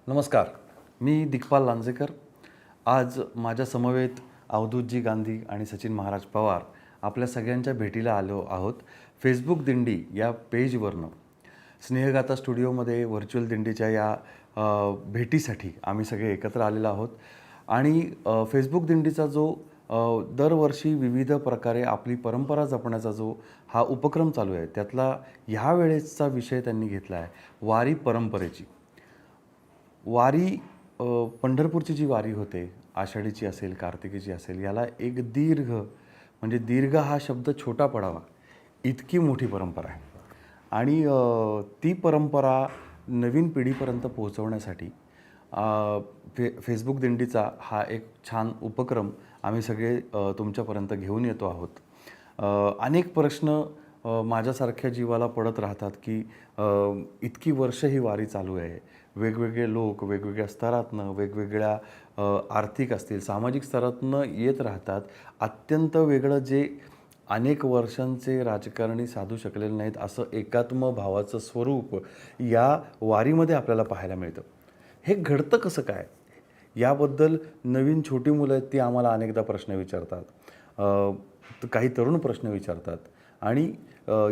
नमस्कार, मी दिग्पाल लांजेकर. आज माझ्या समवेत अवधूतजी गांधी आणि सचिन महाराज पवार आपल्या सगळ्यांच्या भेटीला आलो आहोत. फेसबुक दिंडी या पेजवरनं स्नेहगाथा स्टुडिओमध्ये व्हर्च्युअल दिंडीच्या या भेटीसाठी आम्ही सगळे एकत्र आलेलो आहोत. आणि फेसबुक दिंडीचा जो दरवर्षी विविध प्रकारे आपली परंपरा जपण्याचा जो हा उपक्रम चालू आहे, त्यातला ह्या वेळेसचा विषय त्यांनी घेतला आहे वारी परंपरेची. वारी पंढरपूरची जी वारी होते, आषाढीची असेल, कार्तिकीची असेल, याला एक दीर्घ, म्हणजे दीर्घ हा शब्द छोटा पडावा इतकी मोठी परंपरा आहे. आणि ती परंपरा नवीन पिढीपर्यंत पोहोचवण्यासाठी फेसबुक दिंडीचा हा एक छान उपक्रम आम्ही सगळे तुमच्यापर्यंत घेऊन येतो आहोत. अनेक प्रश्न माझ्यासारख्या जीवाला पडत राहतात की इतकी वर्ष ही वारी चालू आहे, वेगवेगळे लोक वेगवेगळ्या स्तरातनं, वेगवेगळ्या आर्थिक असतील, सामाजिक स्तरातनं येत राहतात. अत्यंत वेगळं जे अनेक वर्षांचे राजकारणी साधू शकलेले नाहीत असं एकात्म भावाचं स्वरूप या वारीमध्ये आपल्याला पाहायला मिळतं. हे घडतं कसं काय, याबद्दल नवीन छोटी मुलं आहेत ती आम्हाला अनेकदा प्रश्न विचारतात, काही तरुण प्रश्न विचारतात. आणि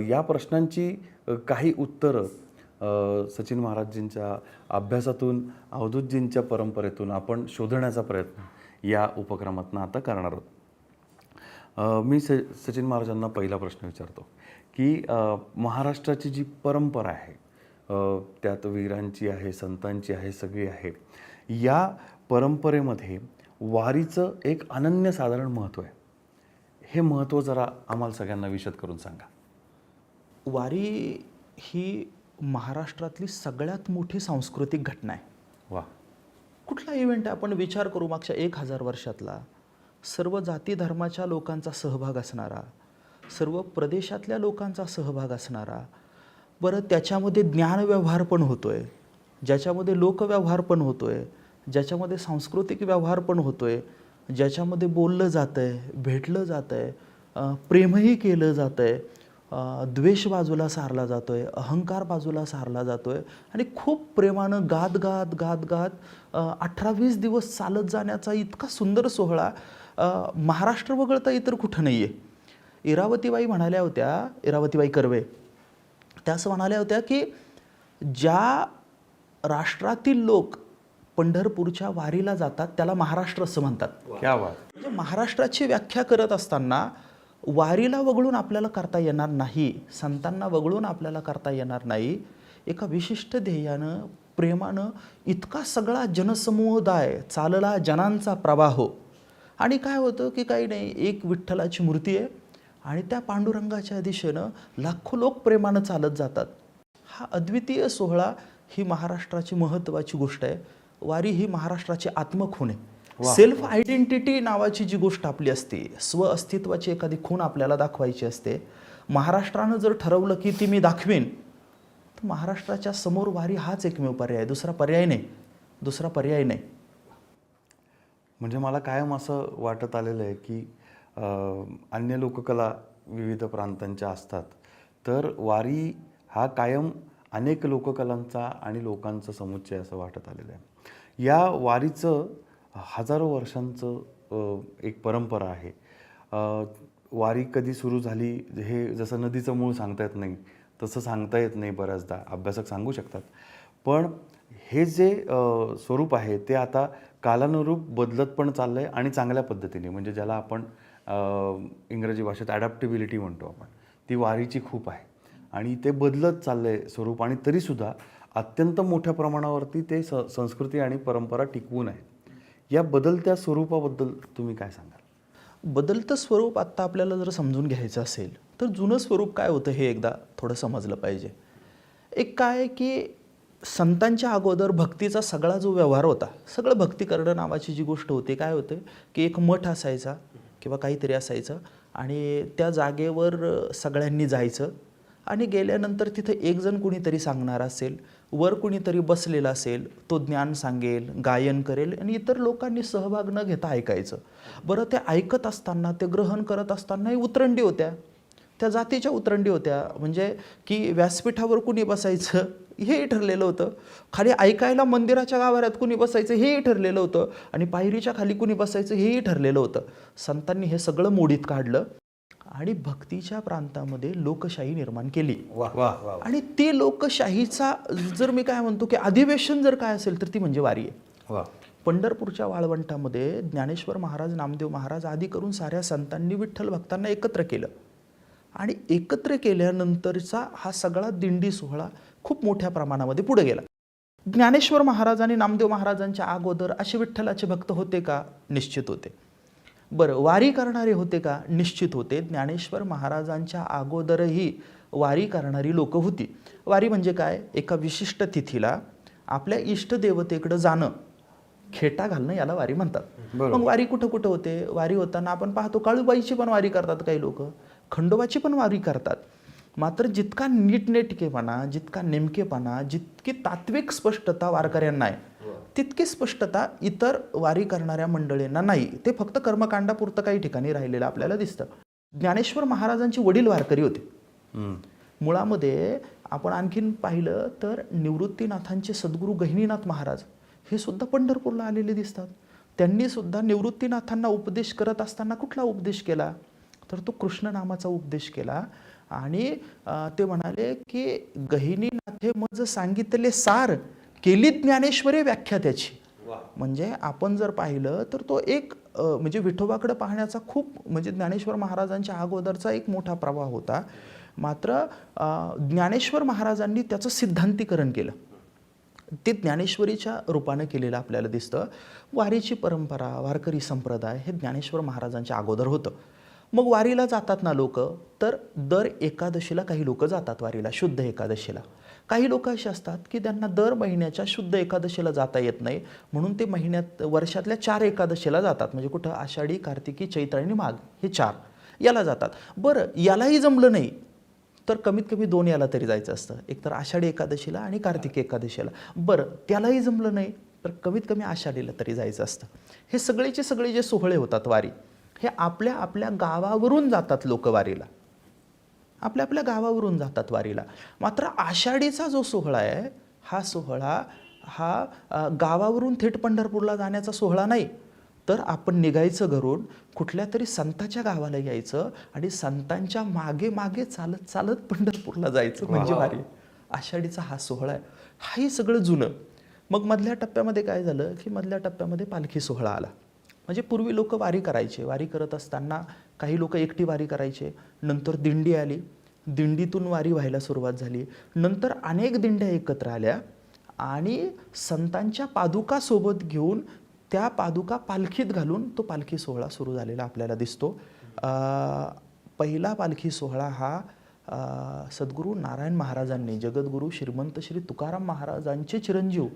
या प्रश्नांची काही उत्तरं सचिन महाराजजींच्या अभ्यासातून, अवधूतजींच्या परंपरेतून आपण शोधण्याचा प्रयत्न या उपक्रमातून आता करणार आहोत. मी सचिन महाराजांना पहिला प्रश्न विचारतो की महाराष्ट्राची जी परंपरा आहे, त्यात वीरांची आहे, संतांची आहे, सगळी आहे. या परंपरेमध्ये वारीचं एक अनन्यसाधारण महत्त्व आहे. हे महत्त्व जरा आम्हाला सगळ्यांना विशद करून सांगा. वारी ही महाराष्ट्रातली सगळ्यात मोठी सांस्कृतिक घटना आहे. वा. कुठला इव्हेंट आहे, आपण विचार करू मागच्या 1000 वर्षातला. सर्व जाती धर्माच्या लोकांचा सहभाग असणारा, सर्व प्रदेशातल्या लोकांचा सहभाग असणारा. बरं, त्याच्यामध्ये ज्ञानव्यवहार पण होतोय, ज्याच्यामध्ये लोकव्यवहार पण होतोय, ज्याच्यामध्ये सांस्कृतिक व्यवहार पण होतोय, ज्याच्यामध्ये बोललं जातं आहे, भेटलं जातं आहे, प्रेमही केलं जातं आहे, द्वेष बाजूला सारला जातो आहे, अहंकार बाजूला सारला जातो आहे. आणि खूप प्रेमानं गात गात गात गात 18-20 दिवस चालत जाण्याचा इतका सुंदर सोहळा महाराष्ट्र वगळता इतर कुठं नाही आहे. इरावतीबाई म्हणाल्या होत्या, इरावतीबाई कर्वे, त्या असं म्हणाल्या होत्या की ज्या राष्ट्रातील लोक पंढरपूरच्या वारीला जातात त्याला महाराष्ट्र असं म्हणतात. क्या बात. म्हणजे महाराष्ट्राची व्याख्या करत असताना वारीला वगळून आपल्याला करता येणार नाही, संतांना वगळून आपल्याला करता येणार नाही. एका विशिष्ट ध्येयानं, प्रेमानं इतका सगळा जनसमुदाय चालला, जनांचा प्रवाह. आणि काय होतं की काही नाही, एक विठ्ठलाची मूर्ती आहे आणि त्या पांडुरंगाच्या दिशेनं लाखो लोक प्रेमानं चालत जातात. हा अद्वितीय सोहळा ही महाराष्ट्राची महत्त्वाची गोष्ट आहे. वारी ही महाराष्ट्राची आत्मखूण आहे. सेल्फ आयडेंटिटी नावाची जी गोष्ट आपली असते, स्व अस्तित्वाची एखादी खूण आपल्याला दाखवायची असते, महाराष्ट्रानं जर ठरवलं की ती मी दाखवीन, तर महाराष्ट्राच्या समोर वारी हाच एकमेव पर्याय आहे. दुसरा पर्याय नाही, दुसरा पर्याय नाही. म्हणजे मला कायम असं वाटत आलेलं आहे की अन्य लोककला विविध प्रांतांच्या असतात, तर वारी हा कायम अनेक लोककलांचा आणि लोकांचा समुच्चय असं वाटत आलेलं आहे. या वारीचं हजारो वर्षांचं एक परंपरा आहे. वारी कधी सुरू झाली हे जसं नदीचं मूळ सांगता येत नाही तसं सांगता येत नाही, बऱ्याचदा अभ्यासक सांगू शकतात. पण हे जे स्वरूप आहे ते आता कालानुरूप बदलत पण चाललं आहे आणि चांगल्या पद्धतीने, म्हणजे ज्याला आपण इंग्रजी भाषेत ॲडॅप्टेबिलिटी म्हणतो आपण, ती वारीची खूप आहे. आणि ते बदलत चाललं आहे स्वरूप, आणि तरीसुद्धा अत्यंत मोठ्या प्रमाणावरती ते संस्कृती आणि परंपरा टिकवून आहेत. या बदलत्या स्वरूपाबद्दल तुम्ही काय सांगाल? बदलतं स्वरूप आत्ता आपल्याला जर समजून घ्यायचं असेल तर जुनं स्वरूप काय होतं हे एकदा थोडं समजलं पाहिजे. एक काय की संतांच्या अगोदर भक्तीचा सगळा जो व्यवहार होता, सगळं भक्ती करणं नावाची जी गोष्ट होती, काय होतं की एक मठ असायचा किंवा काहीतरी असायचं आणि त्या जागेवर सगळ्यांनी जायचं आणि गेल्यानंतर तिथे एक जण कुणीतरी सांगणार असेल, वर कुणीतरी बसलेला असेल, तो ज्ञान सांगेल, गायन करेल आणि इतर लोकांनी सहभाग न घेता ऐकायचं. बरं, ते ऐकत असताना, ते ग्रहण करत असतानाही उतरंडी होत्या, त्या जातीच्या उतरंडी होत्या. म्हणजे की व्यासपीठावर कुणी बसायचं हेही ठरलेलं होतं. खाली ऐकायला मंदिराच्या गाभाऱ्यात कुणी बसायचं हेही ठरलेलं होतं आणि पायरीच्या खाली कुणी बसायचं हेही ठरलेलं होतं. संतांनी हे सगळं मोडीत काढलं आणि भक्तीच्या प्रांतामध्ये लोकशाही निर्माण केली. आणि ती लोकशाहीचा जर मी काय म्हणतो की अधिवेशन जर काय असेल तर ती म्हणजे वारी आहे. पंढरपूरच्या वाळवंटामध्ये ज्ञानेश्वर महाराज, नामदेव महाराज आदी करून साऱ्या संतांनी विठ्ठल भक्तांना एकत्र केलं आणि एकत्र केल्यानंतरचा हा सगळा दिंडी सोहळा खूप मोठ्या प्रमाणामध्ये पुढे गेला. ज्ञानेश्वर महाराज आणि नामदेव महाराजांच्या अगोदर असे विठ्ठलाचे भक्त होते का? निश्चित होते. बरं, वारी करणारे होते का? निश्चित होते. ज्ञानेश्वर महाराजांच्या अगोदरही वारी करणारी लोक होती. वारी म्हणजे काय? एका विशिष्ट तिथीला आपल्या इष्टदेवतेकडे जाणं, खेटा घालणं, याला वारी म्हणतात. मग वारी कुठं कुठं होते? वारी होताना आपण पाहतो काळूबाईची पण वारी करतात काही लोक, खंडोबाची पण वारी करतात. मात्र जितका नीटनेटकेपणा, जितका नेमकेपणा, जितकी तात्विक स्पष्टता वारकऱ्यांना आहे तितकी स्पष्टता इतर वारी करणाऱ्या मंडळींना नाही. ते फक्त कर्मकांडापुरतं काही ठिकाणी राहिलेलं आपल्याला दिसतं. ज्ञानेश्वर महाराजांचे वडील वारकरी होते. मुळामध्ये आपण आणखीन पाहिलं तर निवृत्तीनाथांचे सद्गुरू गहिनीनाथ महाराज हे सुद्धा पंढरपूरला आलेले दिसतात. त्यांनी सुद्धा निवृत्तीनाथांना उपदेश करत असताना कुठला उपदेश केला? तर तो कृष्ण नामाचा उपदेश केला आणि ते म्हणाले की गहिनीनाथे मज सांगितले सार, केली ज्ञानेश्वरी व्याख्या त्याची. म्हणजे आपण जर पाहिलं तर तो एक म्हणजे विठोबाकडे पाहण्याचा खूप म्हणजे ज्ञानेश्वर महाराजांच्या अगोदरचा एक मोठा प्रवाह होता. मात्र ज्ञानेश्वर महाराजांनी त्याचं सिद्धांतीकरण केलं. ते ज्ञानेश्वरीच्या रूपानं केलेलं आपल्याला दिसतं. वारीची परंपरा, वारकरी संप्रदाय हे ज्ञानेश्वर महाराजांच्या अगोदर होतं. मग वारीला जातात ना लोक, तर दर एकादशीला काही लोक जातात वारीला, शुद्ध एकादशीला. काही लोक असे असतात की त्यांना दर महिन्याच्या शुद्ध एकादशीला जाता येत नाही, म्हणून ते महिन्यात वर्षातल्या 4 एकादशीला जातात. म्हणजे कुठं? आषाढी, कार्तिकी, चैत्र आणि माघ हे 4 याला जातात. बरं, यालाही जमलं नाही तर कमीत कमी 2 याला तरी जायचं असतं, एक तर आषाढी एकादशीला आणि कार्तिकी एकादशीला. बरं, त्यालाही जमलं नाही तर कमीत कमी आषाढीला तरी जायचं असतं. हे सगळेचे सगळे जे सोहळे होतात वारी, हे आपल्या आपल्या गावावरून जातात लोक वारीला, आपल्या आपल्या गावावरून जातात वारीला. मात्र आषाढीचा जो सोहळा आहे हा सोहळा हा गावावरून थेट पंढरपूरला जाण्याचा सोहळा नाही, तर आपण निघायचं घरून, कुठल्या तरी संताच्या गावाला यायचं आणि संतांच्या मागे मागे चालत चालत पंढरपूरला जायचं, म्हणजे वारी. आषाढीचा हा सोहळा आहे. हाही सगळं जुनं. मग मधल्या टप्प्यामध्ये काय झालं की मधल्या टप्प्यामध्ये पालखी सोहळा आला. म्हणजे पूर्वी लोक वारी करायचे, वारी करत असताना काही लोक एकटी वारी करायचे, नंतर दिंडी आली, दिंडीतून वारी व्हायला सुरुवात झाली, नंतर अनेक दिंड्या एकत्र आल्या आणि संतांच्या पादुका सोबत घेऊन त्या पादुका पालखीत घालून तो पालखी सोहळा सुरू झालेला आपल्याला दिसतो. पहिला पालखी सोहळा हा सद्गुरू नारायण महाराजांनी, जगद्गुरू श्रीमंत श्री तुकाराम महाराजांचे चिरंजीव,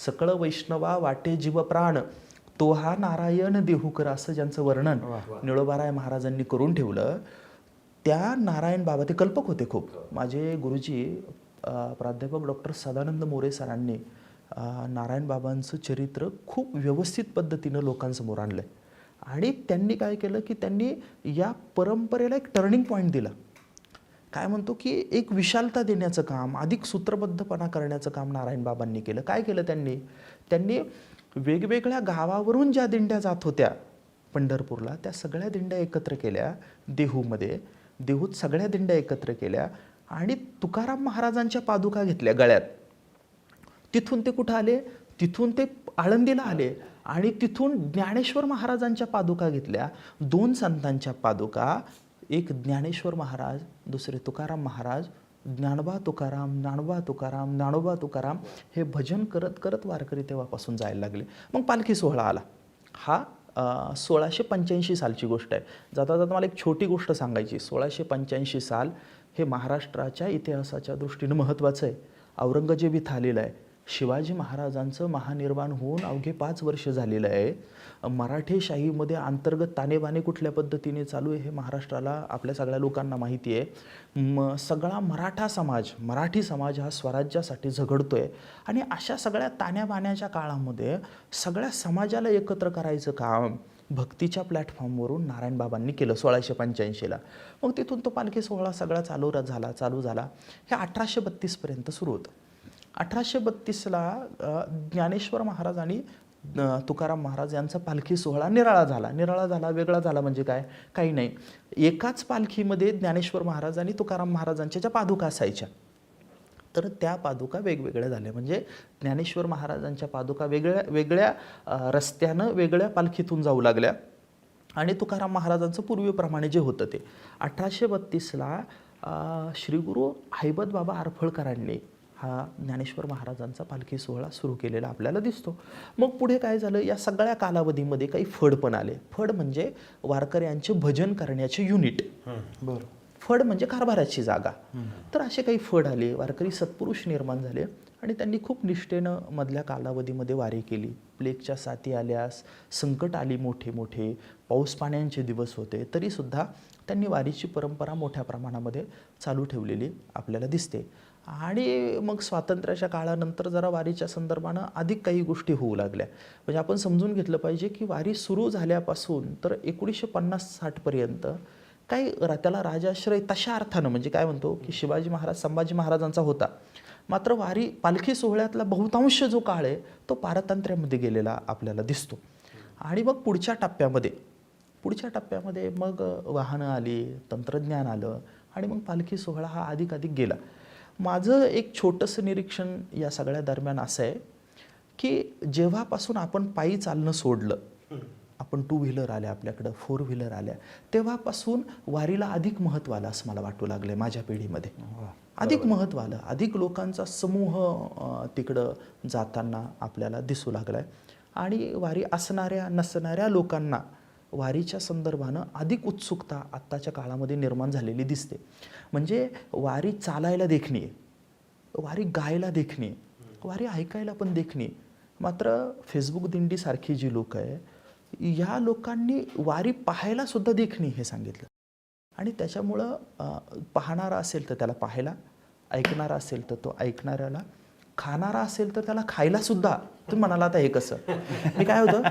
सकळ वैष्णवा वाटे जीव प्राण तो हा नारायण देहूकर, असं ज्यांचं वर्णन निळोबाराय महाराजांनी करून ठेवलं. त्या नारायण बाबा, ते कल्पक होते खूप. माझे गुरुजी प्राध्यापक डॉक्टर सदानंद मोरे सरांनी नारायण बाबांचं चरित्र खूप व्यवस्थित पद्धतीनं लोकांसमोर आणलं आणि त्यांनी काय केलं की त्यांनी या परंपरेला एक टर्निंग पॉईंट दिला. काय म्हणतो की एक विशालता देण्याचं काम, अधिक सूत्रबद्धपणा करण्याचं काम नारायण बाबांनी केलं. काय केलं त्यांनी वेगवेगळ्या गावावरून ज्या दिंड्या जात होत्या पंढरपूरला, त्या सगळ्या दिंड्या एकत्र केल्या देहूमध्ये. देहूत सगळ्या दिंड्या एकत्र केल्या आणि तुकाराम महाराजांच्या पादुका घेतल्या गळ्यात. तिथून ते कुठं आले? तिथून ते आळंदीला आले आणि तिथून ज्ञानेश्वर महाराजांच्या पादुका घेतल्या. 2 संतांच्या पादुका, एक ज्ञानेश्वर महाराज, दुसरे तुकाराम महाराज. ज्ञानोबा तुकाराम, ज्ञानोबा तुकाराम, ज्ञानोबा तुकाराम हे भजन करत करत वारकरी तेव्हापासून जायला लागले. मग पालखी सोहळा आला. हा 1685 सालची गोष्ट आहे. जाता जाता मला एक छोटी गोष्ट सांगायची. 1685 साल हे महाराष्ट्राच्या इतिहासाच्या दृष्टीनं महत्त्वाचं आहे. औरंगजेब इथं आलेलं आहे. शिवाजी महाराजांचं महानिर्वाण होऊन अवघे 5 वर्ष झालेलं आहे. मराठी शाहीमध्ये अंतर्गत ताणेबाणे कुठल्या पद्धतीने चालू आहे हे महाराष्ट्राला, आपल्या सगळ्या लोकांना माहिती आहे. सगळा मराठी समाज हा स्वराज्यासाठी झगडतोय आणि अशा सगळ्या ताण्याबाण्याच्या काळामध्ये सगळ्या समाजाला एकत्र करायचं काम भक्तीच्या प्लॅटफॉर्मवरून नारायण बाबांनी केलं 1685ला. मग तिथून तो पालखी सोहळा सगळा चालू झाला. हे 1832 पर्यंत सुरू होतं. 1832ला ज्ञानेश्वर महाराज आणि तुकाराम महाराज यांचा पालखी सोहळा निराळा झाला. वेगळा झाला म्हणजे काय? काही नाही. एकाच पालखीमध्ये ज्ञानेश्वर महाराज आणि तुकाराम महाराजांच्या ज्या पादुका असायच्या, तर त्या पादुका वेगवेगळ्या झाल्या. म्हणजे ज्ञानेश्वर महाराजांच्या पादुका वेगळ्या रस्त्यानं वेगळ्या पालखीतून जाऊ लागल्या आणि तुकाराम महाराजांचं पूर्वीप्रमाणे जे होतं ते 1832ला श्रीगुरु हैबत बाबा आरफळकरांनी हा ज्ञानेश्वर महाराजांचा पालखी सोहळा सुरू केलेला आपल्याला दिसतो. मग पुढे काय झालं, या सगळ्या कालावधीमध्ये काही फड पण आले. फड म्हणजे वारकऱ्यांचे भजन करण्याचे युनिट. बरं. फड म्हणजे कारभाराची जागा. तर असे काही फड आले, वारकरी सत्पुरुष निर्माण झाले आणि त्यांनी खूप निष्ठेनं मधल्या कालावधीमध्ये वारी केली. प्लेगच्या साथी आल्यास, संकट आली मोठे मोठे, पाऊस पाण्याचे दिवस होते, तरीसुद्धा त्यांनी वारीची परंपरा मोठ्या प्रमाणामध्ये चालू ठेवलेली आपल्याला दिसते. आणि मग स्वातंत्र्याच्या काळानंतर जरा वारीच्या संदर्भानं अधिक काही गोष्टी होऊ लागल्या. म्हणजे आपण समजून घेतलं पाहिजे की वारी सुरू झाल्यापासून तर 1950-60 पर्यंत काही त्याला राजाश्रय तशा अर्थानं, म्हणजे काय म्हणतो की शिवाजी महाराज संभाजी महाराजांचा होता, मात्र वारी पालखी सोहळ्यातला बहुतांश जो काळ आहे तो पारतंत्र्यामध्ये गेलेला आपल्याला दिसतो. आणि मग पुढच्या टप्प्यामध्ये मग वाहनं आली, तंत्रज्ञान आलं आणि मग पालखी सोहळा हा अधिक गेला. माझं एक छोटंसं निरीक्षण या सगळ्या दरम्यान असं आहे की जेव्हापासून आपण पायी चालणं सोडलं, आपण 2 व्हीलर आल्या आपल्याकडं, 4 व्हीलर आल्या, तेव्हापासून वारीला अधिक महत्त्व आलं असं मला वाटू लागलं आहे. माझ्या पिढीमध्ये अधिक महत्त्व आलं, अधिक लोकांचा समूह तिकडं जाताना आपल्याला दिसू लागला आहे. आणि वारी असणाऱ्या नसणाऱ्या लोकांना वारीच्या संदर्भानं अधिक उत्सुकता आत्ताच्या काळामध्ये निर्माण झालेली दिसते. म्हणजे वारी चालायला देखणी आहे, वारी गायला देखणी आहे, वारी ऐकायला पण देखणी आहे. मात्र फेसबुक दिंडीसारखी जी लोक आहे, या लोकांनी वारी पाहायला सुद्धा देखणी हे सांगितलं. आणि त्याच्यामुळं पाहणारा असेल तर त्याला पाहायला, ऐकणारा असेल तर तो ऐकणाऱ्याला, खाणारा असेल तर त्याला खायला सुद्धा. तुम्ही म्हणाला आता हे कसं? मी काय होतं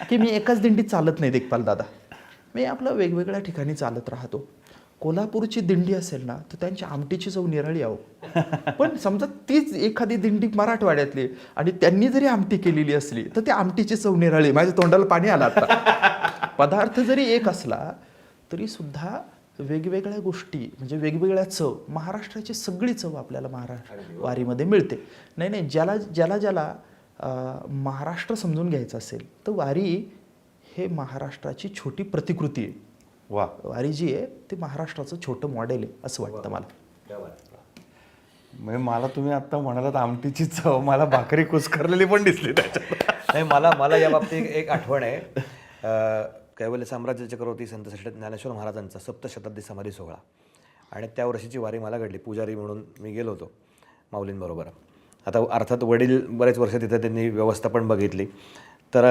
की मी एकाच दिंडीत चालत नाही दिग्पाल दादा, मी आपलं वेगवेगळ्या ठिकाणी चालत राहतो. कोल्हापूरची दिंडी असेल ना तर त्यांची आमटीची चव निराळी आहो. पण समजा तीच एखादी दिंडी मराठवाड्यातली आणि त्यांनी जरी आमटी केलेली असली तर त्या आमटीची चव निराळी. माझ्या तोंडाला पाणी आलं आता. पदार्थ जरी एक असला तरी सुद्धा वेगवेगळ्या गोष्टी, म्हणजे वेगवेगळ्या चव, महाराष्ट्राची सगळी चव आपल्याला वारीमध्ये मिळते. नाही, ज्याला महाराष्ट्र समजून घ्यायचं असेल तर वारी हे महाराष्ट्राची छोटी प्रतिकृती आहे. वारी जी आहे ती महाराष्ट्राचं छोटं मॉडेल आहे असं वाटतं मला. म्हणजे मला तुम्ही आता म्हणालात आमटीची चव, मला भाकरी कुस्करलेली पण दिसली त्याच्यात. नाही, मला या बाबतीत एक आठवण आहे. कैवल्य साम्राज्य चक्रवर्ती संत श्रेष्ठ ज्ञानेश्वर महाराजांचा सप्तशताब्दी समाधी सोहळा, आणि त्या वर्षीची वारी मला घडली. पुजारी म्हणून मी गेलो होतो माऊलींबरोबर. आता अर्थात वडील बरेच वर्ष तिथे त्यांनी व्यवस्था पण बघितली. तर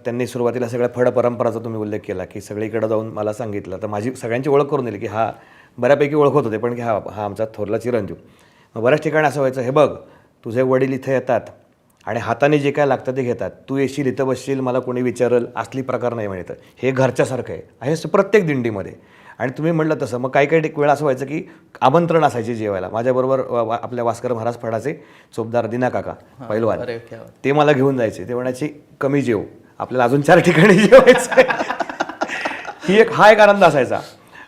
त्यांनी सुरुवातीला सगळ्या फड परंपराचा तुम्ही उल्लेख केला की सगळीकडे जाऊन मला सांगितलं. तर माझी सगळ्यांची ओळख करून दिली की हा बऱ्यापैकी ओळखत होते, पण की हा आमचा थोरला चिरंजीव. मग बऱ्याच ठिकाणी असं व्हायचं, हे बघ तुझे वडील इथे येतात आणि हाताने जे काय लागतं ते घेतात, तू येशील इथं बसशील, मला कोणी विचारल, असली प्रकार नाही म्हणतं. हे घरच्यासारखं आहे हे प्रत्येक दिंडीमध्ये. आणि तुम्ही म्हटलं तसं मग काही वेळा असं व्हायचं की आमंत्रण असायचे जेवायला. माझ्याबरोबर आपल्या वास्कर महाराज फडाचे चोपदार दिना काका पैलवान, ते मला घेऊन जायचे. ते म्हणायचे कमी जेव, आपल्याला अजून 4 ठिकाणी जेवायचं. हा एक आनंद असायचा.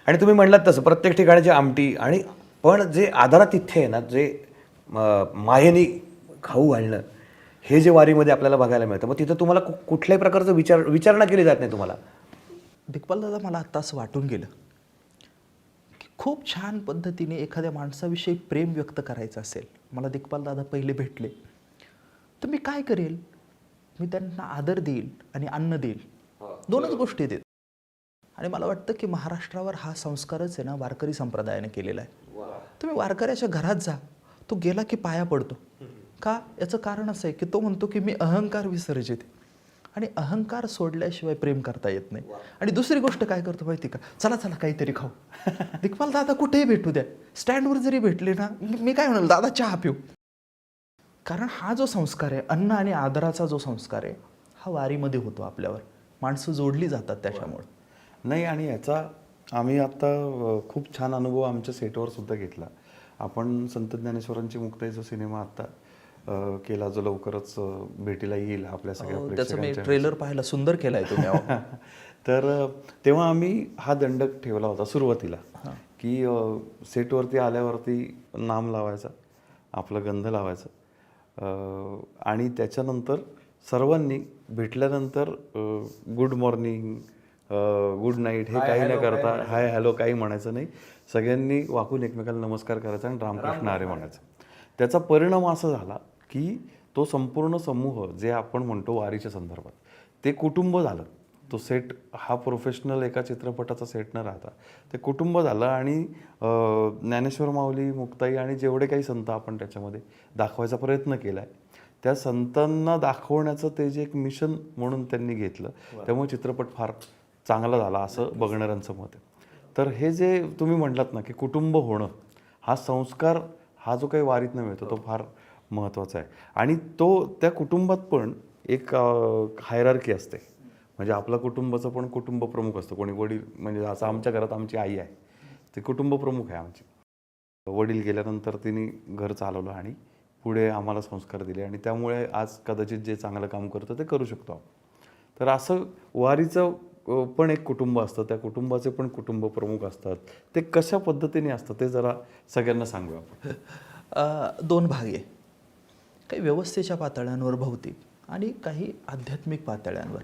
आणि तुम्ही म्हटलात तसं प्रत्येक ठिकाणची आमटी, आणि पण जे आदरातिथ्य आहे ना, जे मायेनी खाऊ घालणं, हे जे वारीमध्ये आपल्याला बघायला मिळतं. मग तिथं तुम्हाला कुठल्याही प्रकारचं विचारणा केली जात नाही तुम्हाला. दिग्पाल दादा, मला आत्ता असं वाटून गेलं की खूप छान पद्धतीने एखाद्या माणसाविषयी प्रेम व्यक्त करायचं असेल, मला दिग्पाल दादा पहिले भेटले तर मी काय करेल, मी त्यांना आदर देईल आणि अन्न देईल, 2च गोष्टी देत. आणि मला वाटतं की महाराष्ट्रावर हा संस्कारच आहे ना वारकरी संप्रदायाने केलेला आहे. तुम्ही वारकऱ्याच्या घरात जा, तो गेला की पाया पडतो. का? याचं कारण असं आहे की तो म्हणतो की मी अहंकार विसर्जित आहे, आणि अहंकार सोडल्याशिवाय प्रेम करता येत नाही. आणि दुसरी गोष्ट काय करतो माहिती का, चला काहीतरी खाऊ. दिग्पाल दादा कुठेही भेटू द्या, स्टँडवर जरी भेटले ना, मी काय म्हणाल, दादा चहा पिऊ. कारण हा जो संस्कार आहे, अन्न आणि आदराचा जो संस्कार आहे, हा वारीमध्ये होतो आपल्यावर. माणसं जोडली जातात त्याच्यामुळे. नाही, आणि याचा आम्ही आत्ता खूप छान अनुभव आमच्या सेटवर सुद्धा घेतला. आपण संत ज्ञानेश्वरांची मुक्ताईचा सिनेमा आत्ता केला जो लवकरच भेटीला येईल आपल्या सगळ्या त्याचं मी प्रेक्षकांच्या. ट्रेलर पाहिला, सुंदर केलाय तुम्ही अहो. तर तेव्हा आम्ही हा दंडक ठेवला होता सुरुवातीला, की सेटवरती आल्यावरती नाम लावायचं, आपलं गंध लावायचं, आणि त्याच्यानंतर सर्वांनी भेटल्यानंतर गुड मॉर्निंग, गुड नाईट हे काही न करता हाय हॅलो काही म्हणायचं नाही, सगळ्यांनी वाकून एकमेकाला नमस्कार करायचा आणि रामकृष्ण हरी म्हणायचं. त्याचा परिणाम असा झाला की तो संपूर्ण समूह जे आपण म्हणतो वारीच्या संदर्भात ते कुटुंब झालं. तो सेट हा प्रोफेशनल एका चित्रपटाचा सेट न राहता ते कुटुंब झालं. आणि ज्ञानेश्वर माऊली, मुक्ताई आणि जेवढे काही संत आपण त्याच्यामध्ये दाखवायचा प्रयत्न केला आहे, त्या संतांना दाखवण्याचं ते जे एक मिशन म्हणून त्यांनी घेतलं, त्यामुळे चित्रपट फार चांगला झाला असं बघणाऱ्यांचं मत आहे. तर हे जे तुम्ही म्हटलात ना की कुटुंब होणं हा संस्कार, हा जो काही वारीतनं मिळतो तो फार महत्त्वाचा आहे. आणि तो त्या कुटुंबात पण एक हायरार्की असते. म्हणजे आपलं कुटुंबाचं पण कुटुंब प्रमुख असतं. कोणी वडील, म्हणजे असं आमच्या घरात आमची आई आहे, ते कुटुंब प्रमुख आहे आमची. वडील गेल्यानंतर तिने घर चालवलं आणि पुढे आम्हाला संस्कार दिले, आणि त्यामुळे आज कदाचित जे चांगलं काम करतं ते करू शकतो आपण. तर असं वारीचं पण एक कुटुंब असतं, त्या कुटुंबाचे पण कुटुंब प्रमुख असतात. ते कशा पद्धतीने असतं ते जरा सगळ्यांना सांगूया आपण. दोन भाग आहे, काही व्यवस्थेच्या पातळ्यांवर भौतिक आणि काही आध्यात्मिक पातळ्यांवर.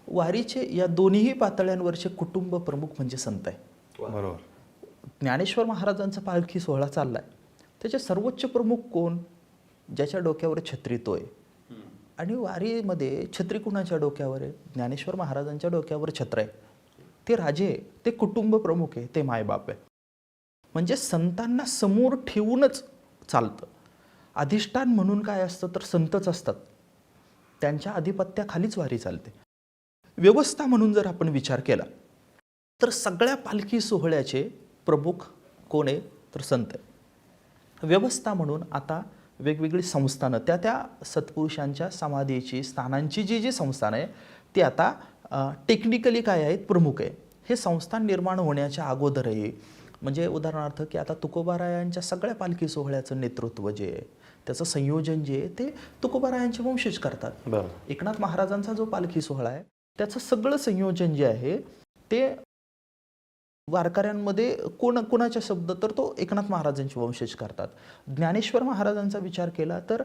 वारीचे या दोन्हीही पातळ्यांवरचे कुटुंब प्रमुख म्हणजे संत आहे. बरोबर. ज्ञानेश्वर महाराजांचा पालखी सोहळा चाललाय, त्याचे सर्वोच्च प्रमुख कोण? ज्याच्या डोक्यावर छत्री तो आहे. आणि वारीमध्ये छत्री कुणाच्या डोक्यावर आहे? ज्ञानेश्वर महाराजांच्या डोक्यावर छत्र आहे. ते राजे आहे, ते कुटुंब प्रमुख आहे, ते मायबाप आहे. म्हणजे संतांना समोर ठेवूनच चालतं. अधिष्ठान म्हणून काय असतं तर संतच असतात, त्यांच्या आधिपत्याखालीच वारी चालते. व्यवस्था म्हणून जर आपण विचार केला तर सगळ्या पालखी सोहळ्याचे प्रमुख कोण आहे तर संत आहे. व्यवस्था म्हणून आता वेगवेगळी संस्थानं, त्या सत्पुरुषांच्या समाधीची स्थानांची जी संस्थान आहे ती आता टेक्निकली काय आहेत प्रमुख आहे. हे संस्थान निर्माण होण्याच्या अगोदरही, म्हणजे उदाहरणार्थ की आता तुकोबारायांच्या सगळ्या पालखी सोहळ्याचं नेतृत्व जे आहे, त्याचं संयोजन जे आहे ते तुकोबारायांचे वंशज करतात. बरं. एकनाथ महाराजांचा जो पालखी सोहळा आहे त्याचं सगळं संयोजन जे आहे ते वारकऱ्यांमध्ये कोणाच्या शब्द तर तो एकनाथ महाराजांचे वंशज करतात. ज्ञानेश्वर महाराजांचा विचार केला तर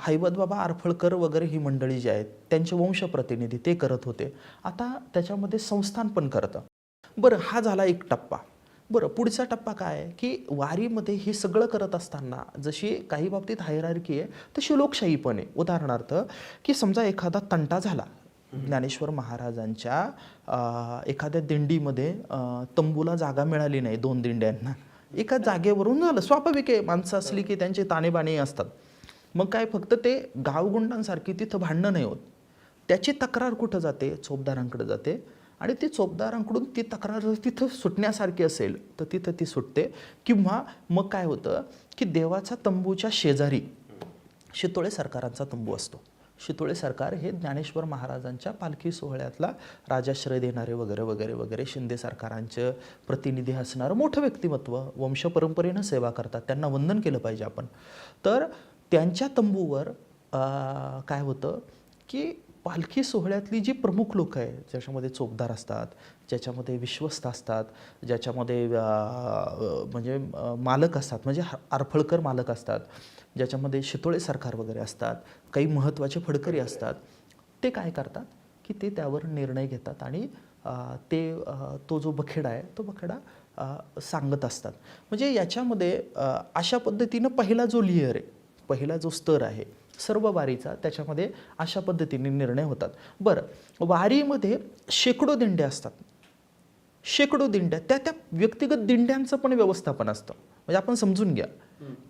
हैबत बाबा आरफळकर वगैरे ही मंडळी जी आहेत त्यांचे वंश प्रतिनिधी ते करत होते. आता त्याच्यामध्ये संस्थान पण करतं. बरं, हा झाला एक टप्पा. बरं, पुढचा टप्पा काय आहे की वारीमध्ये हे सगळं करत असताना जशी काही बाबतीत हायरार्की आहे तशी लोकशाही पण आहे. उदाहरणार्थ की समजा एखादा तंटा झाला, ज्ञानेश्वर महाराजांच्या एखाद्या दिंडीमध्ये तंबूला जागा मिळाली नाही, 2 दिंड्यांना, एका जागेवरून झालं. स्वाभाविक आहे, माणसं असली की त्यांचे ताणेबाणे असतात. मग काय, फक्त ते गावगुंडांसारखी तिथं भांडणं नाही होत. त्याची तक्रार कुठं जाते? चोपदारांकडे जाते. आणि ती चोपदारांकडून ती तक्रार जर तिथं सुटण्यासारखी असेल तर तिथं ती सुटते. किंवा मग काय होतं की देवाचा तंबूच्या शेजारी शितोळे सरकारांचा तंबू असतो. शितोळे सरकार हे ज्ञानेश्वर महाराजांच्या पालखी सोहळ्यातला राजाश्रय देणारे वगैरे वगैरे वगैरे शिंदे सरकारांचं प्रतिनिधी असणारं मोठं व्यक्तिमत्व, वंशपरंपरेनं सेवा करतात, त्यांना वंदन केलं पाहिजे आपण. तर त्यांच्या तंबूवर काय होतं की पालखी सोहळ्यातली जी प्रमुख लोक आहे, ज्याच्यामध्ये चोपदार असतात, ज्याच्यामध्ये विश्वस्त असतात, ज्याच्यामध्ये म्हणजे मालक असतात, म्हणजे आरफळकर मालक असतात, ज्याच्यामध्ये शितोळे सरकार वगैरे असतात, काही महत्त्वाचे फडकरी असतात, ते काय करतात की ते त्यावर निर्णय घेतात आणि तो जो बखेडा आहे तो बखेडा सांगत असतात. म्हणजे याच्यामध्ये अशा पद्धतीनं पहिला जो लेयर आहे, पहिला जो स्तर आहे सर्व वारीचा, त्याच्यामध्ये अशा पद्धतीने निर्णय होतात. बरं, वारीमध्ये शेकडो दिंड्या असतात, शेकडो दिंड्या, त्या व्यक्तिगत दिंड्यांचं पण व्यवस्थापन असतं. म्हणजे आपण समजून घ्या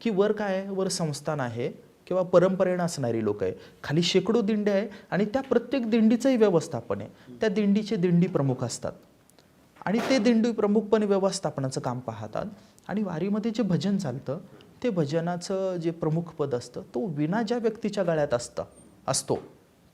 की वर काय आहे, वर संस्थान आहे किंवा परंपरेनं असणारी लोक आहे, खाली शेकडो दिंड्या आहे आणि त्या प्रत्येक दिंडीचंही व्यवस्थापन आहे. त्या दिंडीचे दिंडी प्रमुख असतात आणि ते दिंडी प्रमुख पण व्यवस्थापनाचं काम पाहतात. आणि वारीमध्ये जे भजन चालतं ते भजनाचं जे प्रमुख पद असतं तो विना ज्या व्यक्तीच्या गळ्यात असतो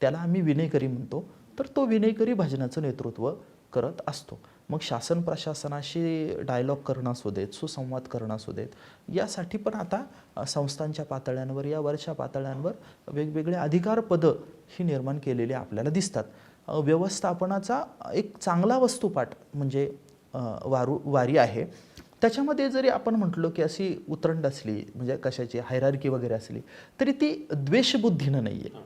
त्याला आम्ही विनयकरी म्हणतो. तर तो विनयकरी भजनाचं नेतृत्व करत असतो. मग शासन प्रशासनाशी डायलॉग करणं असू देत, सुसंवाद करणं असू देत, यासाठी पण आता संस्थांच्या पातळ्यांवर, या वरच्या पातळ्यांवर वेगवेगळे अधिकारपदं ही निर्माण केलेली आपल्याला दिसतात. व्यवस्थापनाचा एक चांगला वस्तुपाठ म्हणजे वारी आहे. त्याच्यामध्ये जरी आपण म्हटलो की अशी उतरंड असली, म्हणजे कशाची हायरार्की वगैरे असली, तरी ती द्वेषबुद्धीनं नाही आहे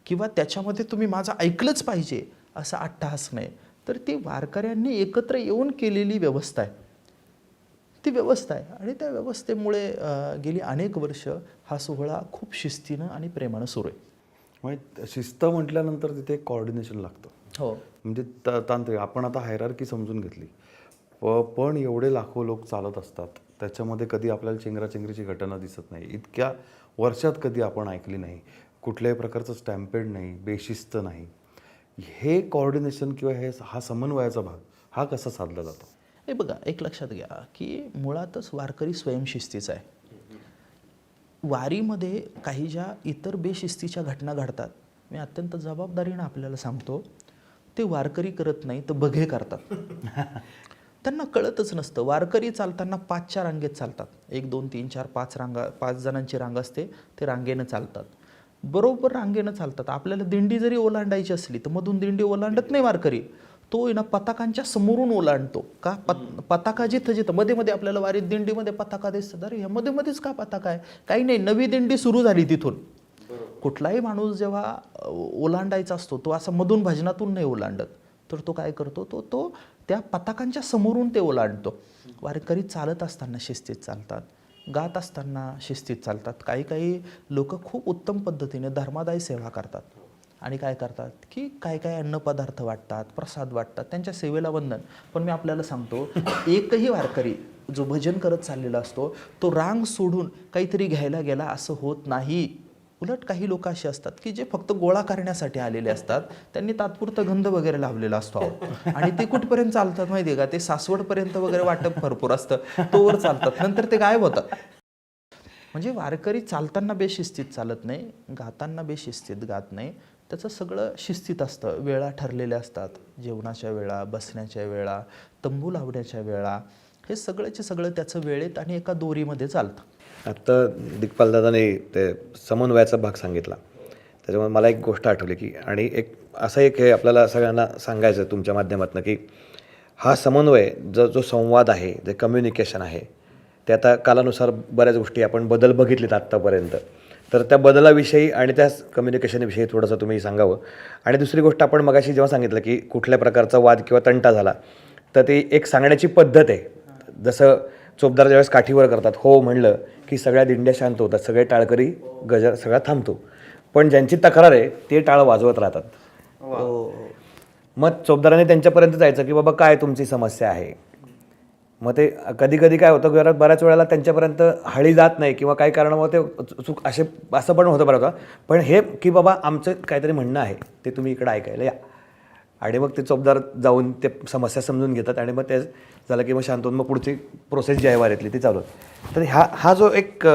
किंवा त्याच्यामध्ये तुम्ही माझं ऐकलंच पाहिजे असा अट्टहास नाही, तर ती वारकऱ्यांनी एकत्र येऊन केलेली व्यवस्था आहे. ती व्यवस्था आहे आणि त्या व्यवस्थेमुळे गेली अनेक वर्ष हा सोहळा खूप शिस्तीनं आणि प्रेमानं सुरू आहे. म्हणजे शिस्त म्हटल्यानंतर तिथे एक कॉर्डिनेशन लागतं. हो, म्हणजे तांत्रिक आपण आता हायरार्की समजून घेतली, पण एवढे लाखो लोक चालत असतात, त्याच्यामध्ये कधी आपल्याला चेंगराचेंगरीची घटना दिसत नाही. इतक्या वर्षात कधी आपण ऐकली नाही. कुठल्याही प्रकारचं स्टॅम्पेड नाही, बेशिस्त नाही. हे कॉर्डिनेशन किंवा हा समन्वयाचा भाग हा कसा साधला जातो? हे बघा, एक लक्षात घ्या की मुळातच वारकरी स्वयंशिस्तीचा आहे. वारीमध्ये काही ज्या इतर बेशिस्तीच्या घटना घडतात, मी अत्यंत जबाबदारीनं आपल्याला सांगतो, ते वारकरी करत नाही तर बघे करतात. त्यांना कळतच नसतं. वारकरी चालताना 5च्या रांगेत चालतात. 1 2 3 4 5 रांगा, 5 जणांची रांग असते, ते रांगेनं चालतात. बरोबर रांगेनं चालतात. आपल्याला दिंडी जरी ओलांडायची असली तर मधून दिंडी ओलांडत नाही वारकरी, तो आहे ना पताकांच्या समोरून ओलांडतो. का? पताका जिथं जिथं मध्ये मध्ये आपल्याला वारीत दिंडीमध्ये पताका दिसतात, अरे ह्या मध्ये मध्येच का पताका आहे? काही नाही, नवी दिंडी सुरू झाली तिथून. कुठलाही माणूस जेव्हा ओलांडायचा असतो तो असं मधून भजनातून नाही ओलांडत, तर तो काय करतो, तो त्या पताकांच्या समोरून ते ओलांडतो. वारकरी चालत असताना शिस्तीत चालतात, गात असताना शिस्तीत चालतात. काही काही लोक खूप उत्तम पद्धतीने धर्मादायी सेवा करतात आणि काय करतात की काय काय अन्नपदार्थ वाटतात, प्रसाद वाटतात, त्यांच्या सेवेला वंदन. पण मी आपल्याला सांगतो, एकही वारकरी जो भजन करत चाललेला असतो तो रांग सोडून काहीतरी घ्यायला गेला असं होत नाही. उलट काही लोक असे असतात की जे फक्त गोळा करण्यासाठी आलेले असतात, त्यांनी तात्पुरता गंध वगैरे लावलेला असतो आणि ते कुठपर्यंत चालतात माहिती आहे का, ते सासवडपर्यंत वगैरे वाटप भरपूर असतं, तोवर चालतात, नंतर ते गायब होतात. म्हणजे वारकरी चालताना बेशिस्तीत चालत नाही, गाताना बेशिस्तीत गात नाही. त्याचं सगळं शिस्तीत असतं. वेळा ठरलेल्या असतात, जेवणाच्या वेळा, बसण्याच्या वेळा, तंबू लावण्याच्या वेळा, हे सगळ्याचे सगळं त्याचं वेळेत आणि एका दोरीमध्ये चालतं. आत्ता दिग्पालदादाने ते समन्वयाचा भाग सांगितला, त्याच्यामुळे मला एक गोष्ट आठवली की, आणि असं एक हे आपल्याला सगळ्यांना सांगायचं आहे तुमच्या माध्यमातून की हा समन्वय जो संवाद आहे, जे कम्युनिकेशन आहे, ते आता कालानुसार बऱ्याच गोष्टी आपण बदल बघितलेत आत्तापर्यंत, तर त्या बदलाविषयी आणि त्या कम्युनिकेशनविषयी थोडंसं तुम्ही सांगावं. आणि दुसरी गोष्ट, आपण मगाशी जेव्हा सांगितलं की कुठल्या प्रकारचा वाद किंवा तंटा झाला तर ती एक सांगण्याची पद्धत आहे. जसं चोपदार ज्यावेळेस काठीवर करतात, हो म्हणलं की सगळ्या दिंड्या शांत होतात, सगळे टाळकरी गजर सगळा थांबतो. पण ज्यांची तक्रार आहे ते टाळ वाजवत राहतात. मग चोपदाराने त्यांच्यापर्यंत जायचं की बाबा काय तुमची समस्या आहे. मग ते कधी कधी काय होतं, बऱ्याच वेळेला त्यांच्यापर्यंत हळी जात नाही किंवा काही कारणामुळे ते असं पण होतं बरं का. पण हे की बाबा आमचं काहीतरी म्हणणं आहे ते तुम्ही इकडं ऐकायला या, आणि मग ते चोपदार जाऊन ते समस्या समजून घेतात आणि मग ते झालं की मग शांत होऊन मग पुढची प्रोसेस जी आहे वारीतली ती चालू होते. तर हा जो एक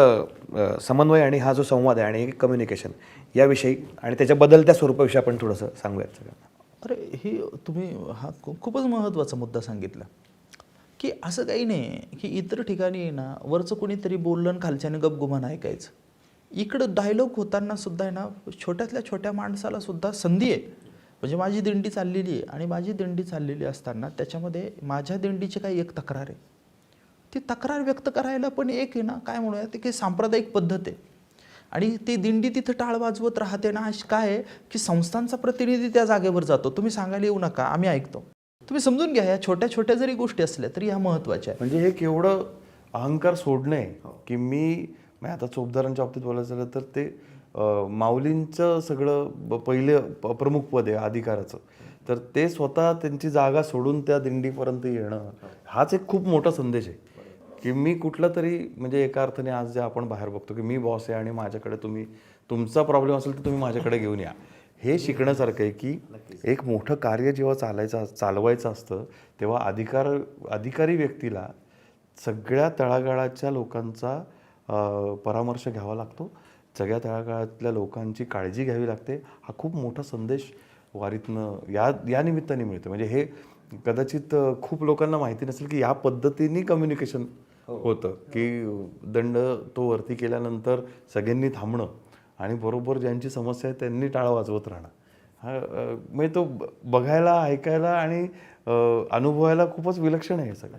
समन्वय आणि हा जो संवाद आहे आणि एक कम्युनिकेशन याविषयी आणि त्याच्या बदलत्या स्वरूपाविषयी आपण थोडंसं सांगूयात सगळ्यांना. अरे ही तुम्ही हा खूपच महत्त्वाचा मुद्दा सांगितला की असं काही नाही की इतर ठिकाणी ना वरचं कोणीतरी बोललं आणि खालच्याने गपगुमान ऐकायचं. इकडं डायलॉग होताना सुद्धा आहे ना, छोट्यातल्या छोट्या माणसाला सुद्धा संधी आहे. म्हणजे माझी दिंडी चाललेली आहे आणि माझी दिंडी चाललेली असताना त्याच्यामध्ये माझ्या दिंडीची काही एक तक्रार आहे, ती तक्रार व्यक्त करायला पण एक आहे ना, काय म्हणूया, ती काही सांप्रदायिक पद्धत आहे. आणि ती दिंडी तिथं टाळ वाजवत राहते ना, अशी काय आहे की संस्थांचा प्रतिनिधी त्या जागेवर जातो, तुम्ही सांगायला येऊ नका, आम्ही ऐकतो. तुम्ही समजून घ्या, या छोट्या छोट्या जरी गोष्टी असल्या तरी ह्या महत्त्वाच्या आहे. म्हणजे हे केवढं अहंकार सोडणे की मी आता चोपदारांच्या बाबतीत बोलायचं झालं तर ते माऊलींचं सगळं पहिले प्रमुख पद आहे अधिकाराचं, तर ते स्वतः त्यांची जागा सोडून त्या दिंडीपर्यंत येणं हाच एक खूप मोठा संदेश आहे की मी कुठला तरी, म्हणजे एका अर्थाने आज जे आपण बाहेर बघतो की मी बॉस आहे आणि माझ्याकडे तुमचा प्रॉब्लेम असेल तर तुम्ही माझ्याकडे घेऊन या, हे शिकण्यासारखं आहे की एक मोठं कार्य जेव्हा चालवायचं असतं तेव्हा अधिकारी व्यक्तीला सगळ्या तळागाळाच्या लोकांचा परामर्श घ्यावा लागतो, सगळ्या तळागाळातल्या लोकांची काळजी घ्यावी लागते. हा खूप मोठा संदेश वारीतनं या निमित्ताने मिळतो. म्हणजे हे कदाचित खूप लोकांना माहिती नसेल की या पद्धतीने कम्युनिकेशन होतं, की दंड तो वरती केल्यानंतर सगळ्यांनी थांबणं आणि बरोबर ज्यांची समस्या आहे त्यांनी टाळा वाजवत राहणं. हा म्हणजे तो बघायला, ऐकायला आणि अनुभवायला खूपच विलक्षण आहे हे सगळं.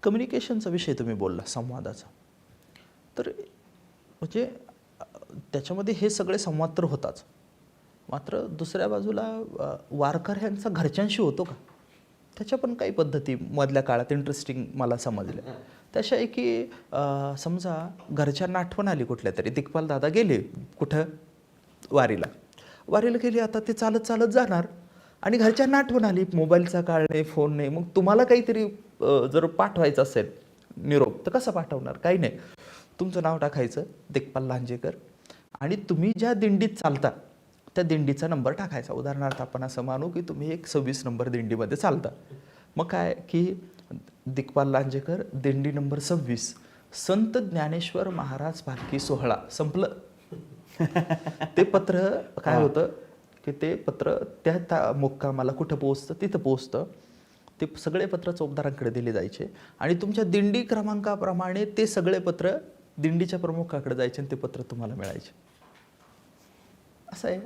कम्युनिकेशनचा विषय तुम्ही बोलला, संवादाचा. तर म्हणजे त्याच्यामध्ये हे सगळे संवाद तर होताच, मात्र दुसऱ्या बाजूला वारकऱ्यांचा घरच्यांशी होतो का, त्याच्या पण काही पद्धती मधल्या काळात इंटरेस्टिंग मला समजल्या. तशा आहे की समजा घरच्यांना आठवण आली कुठल्या तरी, दिग्पाल दादा गेले कुठं वारीला गेले, आता ते चालत चालत जाणार आणि घरच्यांना आठवण आली, मोबाईलचा काळ नाही, फोन नाही, मग तुम्हाला काहीतरी जर पाठवायचं असेल निरोप तर कसं पाठवणार? काही नाही, तुमचं नाव टाकायचं दिग्पाल लांजेकर आणि तुम्ही ज्या दिंडीत चालता त्या दिंडीचा नंबर टाकायचा. उदाहरणार्थ आपण असं मानू की तुम्ही एक 26 नंबर दिंडीमध्ये चालता, मग काय की दिग्पाल लांजेकर दिंडी नंबर 26, संत ज्ञानेश्वर महाराज पालखी सोहळा, संपलं. ते पत्र काय होतं की ते पत्र त्या मुक्कामाला कुठं पोहोचतं, तिथं पोहोचतं. ते सगळे पत्र चौकदारांकडे दिले जायचे आणि तुमच्या दिंडी क्रमांकाप्रमाणे ते सगळे पत्र दिंडीच्या प्रमुखाकडे जायचे आणि ते पत्र तुम्हाला मिळायचे. असं आहे.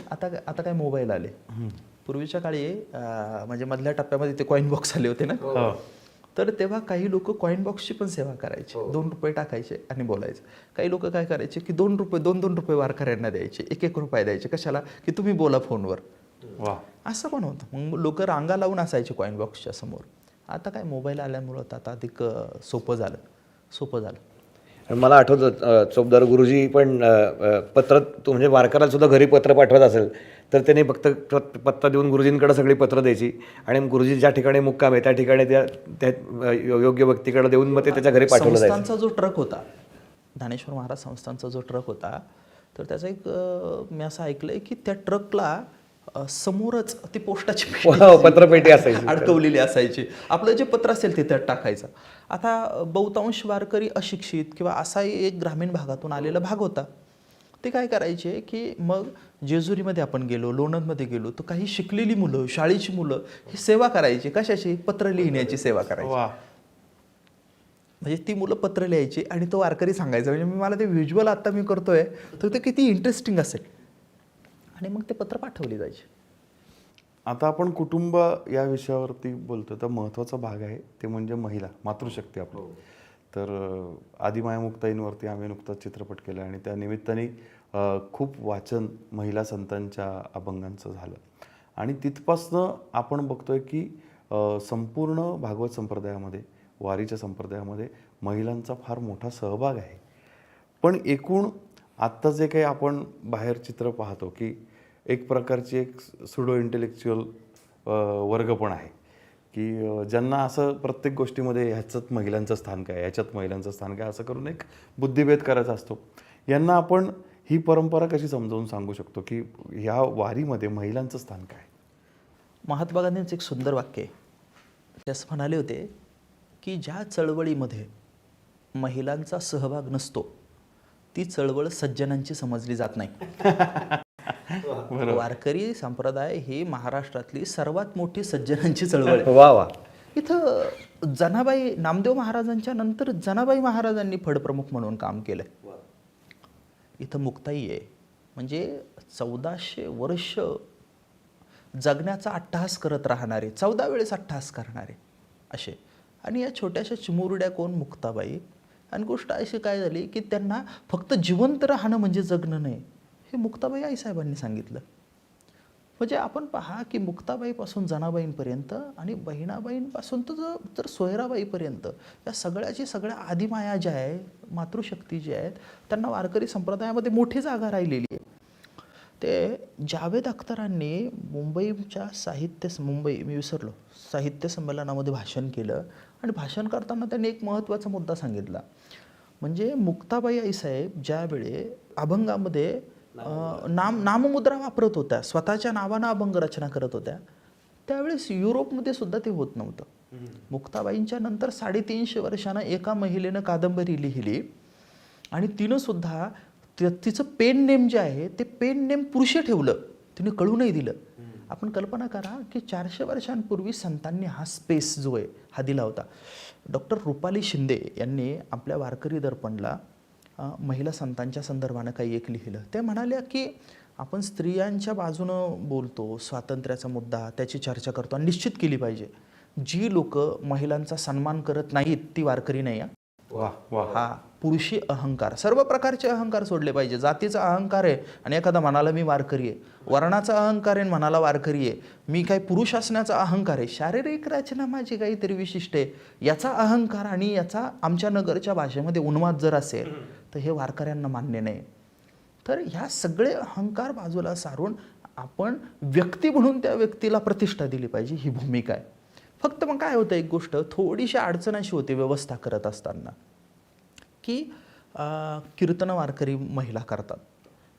आता काय मोबाईल आले. पूर्वीच्या काळी म्हणजे मधल्या टप्प्यामध्ये ते कॉईन बॉक्स आले होते ना, तर तेव्हा काही लोक कॉईन बॉक्सची पण सेवा करायचे. 2 रुपये टाकायचे आणि बोलायचे. काही लोक काय करायचे की 2 रुपये 2 रुपये वारकऱ्यांना द्यायचे, 1 रुपये द्यायचे. कशाला? की तुम्ही बोला फोनवर. असं पण होतं. मग लोक रांगा लावून असायचे कॉईन बॉक्सच्या समोर. आता काय मोबाईल आल्यामुळं आता अधिक सोपं झालं. मला आठवतं चोपदार गुरुजी पण पत्र म्हणजे वारकऱ्याला सुद्धा घरी पत्र पाठवत असेल तर त्याने फक्त पत्ता देऊन गुरुजींकडे सगळी पत्र द्यायची आणि गुरुजी ज्या ठिकाणी मुक्काम आहे त्या ठिकाणी त्या योग्य व्यक्तीकडे देऊन मग ते त्याच्या घरी पाठवलं जायचं. संस्थांचा जो ट्रक होता, ज्ञानेश्वर महाराज संस्थांचा जो ट्रक होता, तर त्याचा एक मी असं ऐकलंय की त्या ट्रकला समोरच ती पोस्टाची पत्रपेटी असायची, अडकवलेली असायची. आपलं जे पत्र असेल ते त्यात टाकायचं. आता बहुतांश वारकरी अशिक्षित किंवा असाही एक ग्रामीण भागातून आलेला भाग होता. ते काय करायचे की मग जेजुरीमध्ये आपण गेलो, लोणंदमध्ये गेलो, तर काही शिकलेली मुलं, शाळेची मुलं ही सेवा करायची. कशाची? पत्र लिहिण्याची सेवा करायची. म्हणजे ती मुलं पत्र लिहायची आणि तो वारकरी सांगायचा. म्हणजे मला ते व्हिज्युअल आता मी करतोय तर ते किती इंटरेस्टिंग असेल. आणि मग ते पत्र पाठवले जायचे. आता आपण कुटुंब या विषयावरती बोलतो, तर महत्त्वाचा भाग आहे ते म्हणजे महिला, मातृशक्ती आपली. तर आदिमाया मुक्ताईंवरती आम्ही नुकताच चित्रपट केला आणि त्या निमित्ताने खूप वाचन महिला संतांच्या अभंगांचं झालं आणि तिथपासनं आपण बघतोय की संपूर्ण भागवत संप्रदायामध्ये, वारीच्या संप्रदायामध्ये महिलांचा फार मोठा सहभाग आहे. पण एकूण आत्ता जे काही आपण बाहेर चित्र पाहतो की एक प्रकारची एक सुडो इंटेलेक्च्युअल वर्ग पण आहे की ज्यांना असं प्रत्येक गोष्टीमध्ये ह्याच्यात महिलांचं स्थान काय, ह्याच्यात महिलांचं स्थान काय, असं करून एक बुद्धिभेद करायचा असतो. यांना आपण ही परंपरा कशी समजावून सांगू शकतो की ह्या वारीमध्ये महिलांचं स्थान काय? महात्मा गांधींचं एक सुंदर वाक्य आहे. ते असं म्हणाले होते की ज्या चळवळीमध्ये महिलांचा सहभाग नसतो ती चळवळ सज्जनांची समजली जात नाही. वारकरी संप्रदाय ही महाराष्ट्रातली सर्वात मोठी सज्जनांची चळवळ आहे. वा. इथं जनाबाई, नामदेव महाराजांच्या नंतर जनाबाई महाराजांनी फडप्रमुख म्हणून काम केलंय. इथं मुक्ताई आहे. म्हणजे 1400 वर्ष जगण्याचा अट्टहास करत राहणारे, 14 वेळेस अट्टहास करणारे असे. आणि या छोट्याशा चिमुरड्या कोण? मुक्ताबाई. आणि गोष्ट अशी काय झाली की त्यांना फक्त जिवंत राहणं म्हणजे जगणं नाही, हे मुक्ताबाई आईसाहेबांनी सांगितलं. म्हणजे आपण पहा की मुक्ताबाईपासून जनाबाईंपर्यंत आणि बहिणाबाईंपासून तर सोयराबाईपर्यंत या सगळ्या आदिमाया ज्या आहे, मातृशक्ती ज्या आहेत, त्यांना वारकरी संप्रदायामध्ये मोठी जागा राहिलेली आहे. ते जावेद अख्तरांनी मुंबईच्या साहित्य संमेलनामध्ये भाषण केलं आणि भाषण करताना त्यांनी एक महत्त्वाचा मुद्दा सांगितला. म्हणजे मुक्ताबाई आईसाहेब ज्यावेळी अभंगामध्ये नाममुद्रा वापरत होत्या, स्वतःच्या नावानं अभंग रचना करत होत्या, त्यावेळेस युरोपमध्ये सुद्धा ते होत नव्हतं. मुक्ताबाईंच्या नंतर 350 वर्षानं एका महिलेनं कादंबरी लिहिली आणि तिनं सुद्धा तिचं पेन नेम जे आहे ते पेन नेम पुरुष ठेवलं, तिने कळू नाही दिलं. आपण कल्पना करा की 400 वर्षांपूर्वी संतांनी हा स्पेस जो आहे हा दिला होता. डॉक्टर रुपाली शिंदे यांनी आपल्या वारकरी दर्पणला महिला संतांच्या संदर्भानं काही एक लिहिलं. ते म्हणाल्या की आपण स्त्रियांच्या बाजूनं बोलतो, स्वातंत्र्याचा मुद्दा त्याची चर्चा करतो आणि निश्चित केली पाहिजे. जी लोक महिलांचा सन्मान करत नाहीत ती वारकरी नाही. वा वा. हा पुरुषी अहंकार, सर्व प्रकारचे अहंकार सोडले पाहिजे. जातीचा अहंकार आहे आणि एखादा म्हणाला मी वारकरी आहे, वर्णाचा अहंकार आहे म्हणाला वारकरी आहे, मी काय पुरुष असण्याचा अहंकार आहे, शारीरिक रचना माझी काहीतरी विशिष्ट आहे याचा अहंकार आणि याचा आमच्या नगरच्या भाषेमध्ये उन्माद जर असेल तर हे वारकऱ्यांना मान्य नाही. तर ह्या सगळे अहंकार बाजूला सारून आपण व्यक्ती म्हणून त्या व्यक्तीला प्रतिष्ठा दिली पाहिजे, ही भूमिका आहे. फक्त मग काय होतं, एक गोष्ट थोडीशी अडचण अशी होते व्यवस्था करत असताना की कीर्तन वारकरी महिला करतात,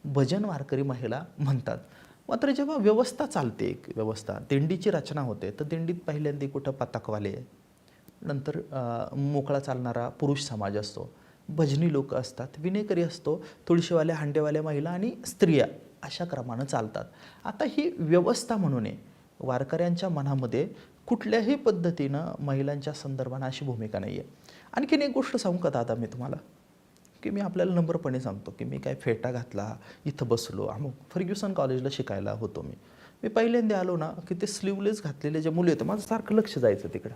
भजन वारकरी महिला म्हणतात. मात्र जेव्हा व्यवस्था चालते, एक व्यवस्था दिंडीची रचना होते, तर दिंडीत पहिल्यांदा कुठं पताकवाले, नंतर मोकळा चालणारा पुरुष समाज असतो, भजनी लोक असतात, विनेकरी असतो, तुळशीवाल्या हांडेवाल्या महिला आणि स्त्रिया अशा क्रमानं चालतात. आता ही व्यवस्था म्हणून आहे. वारकऱ्यांच्या मनामध्ये कुठल्याही पद्धतीनं महिलांच्या संदर्भानं अशी भूमिका नाही आहे. आणखीन एक गोष्ट सांगू का दादा मी तुम्हाला, की मी आपल्याला नम्रपणे सांगतो की मी काय फेटा घातला, इथं बसलो, अमुक फर्ग्युसन कॉलेजला शिकायला होतो मी पहिल्यांदा आलो ना की ते स्लीवलेस घातलेले जे मुली होते माझं सारखं लक्ष जायचं तिकडं.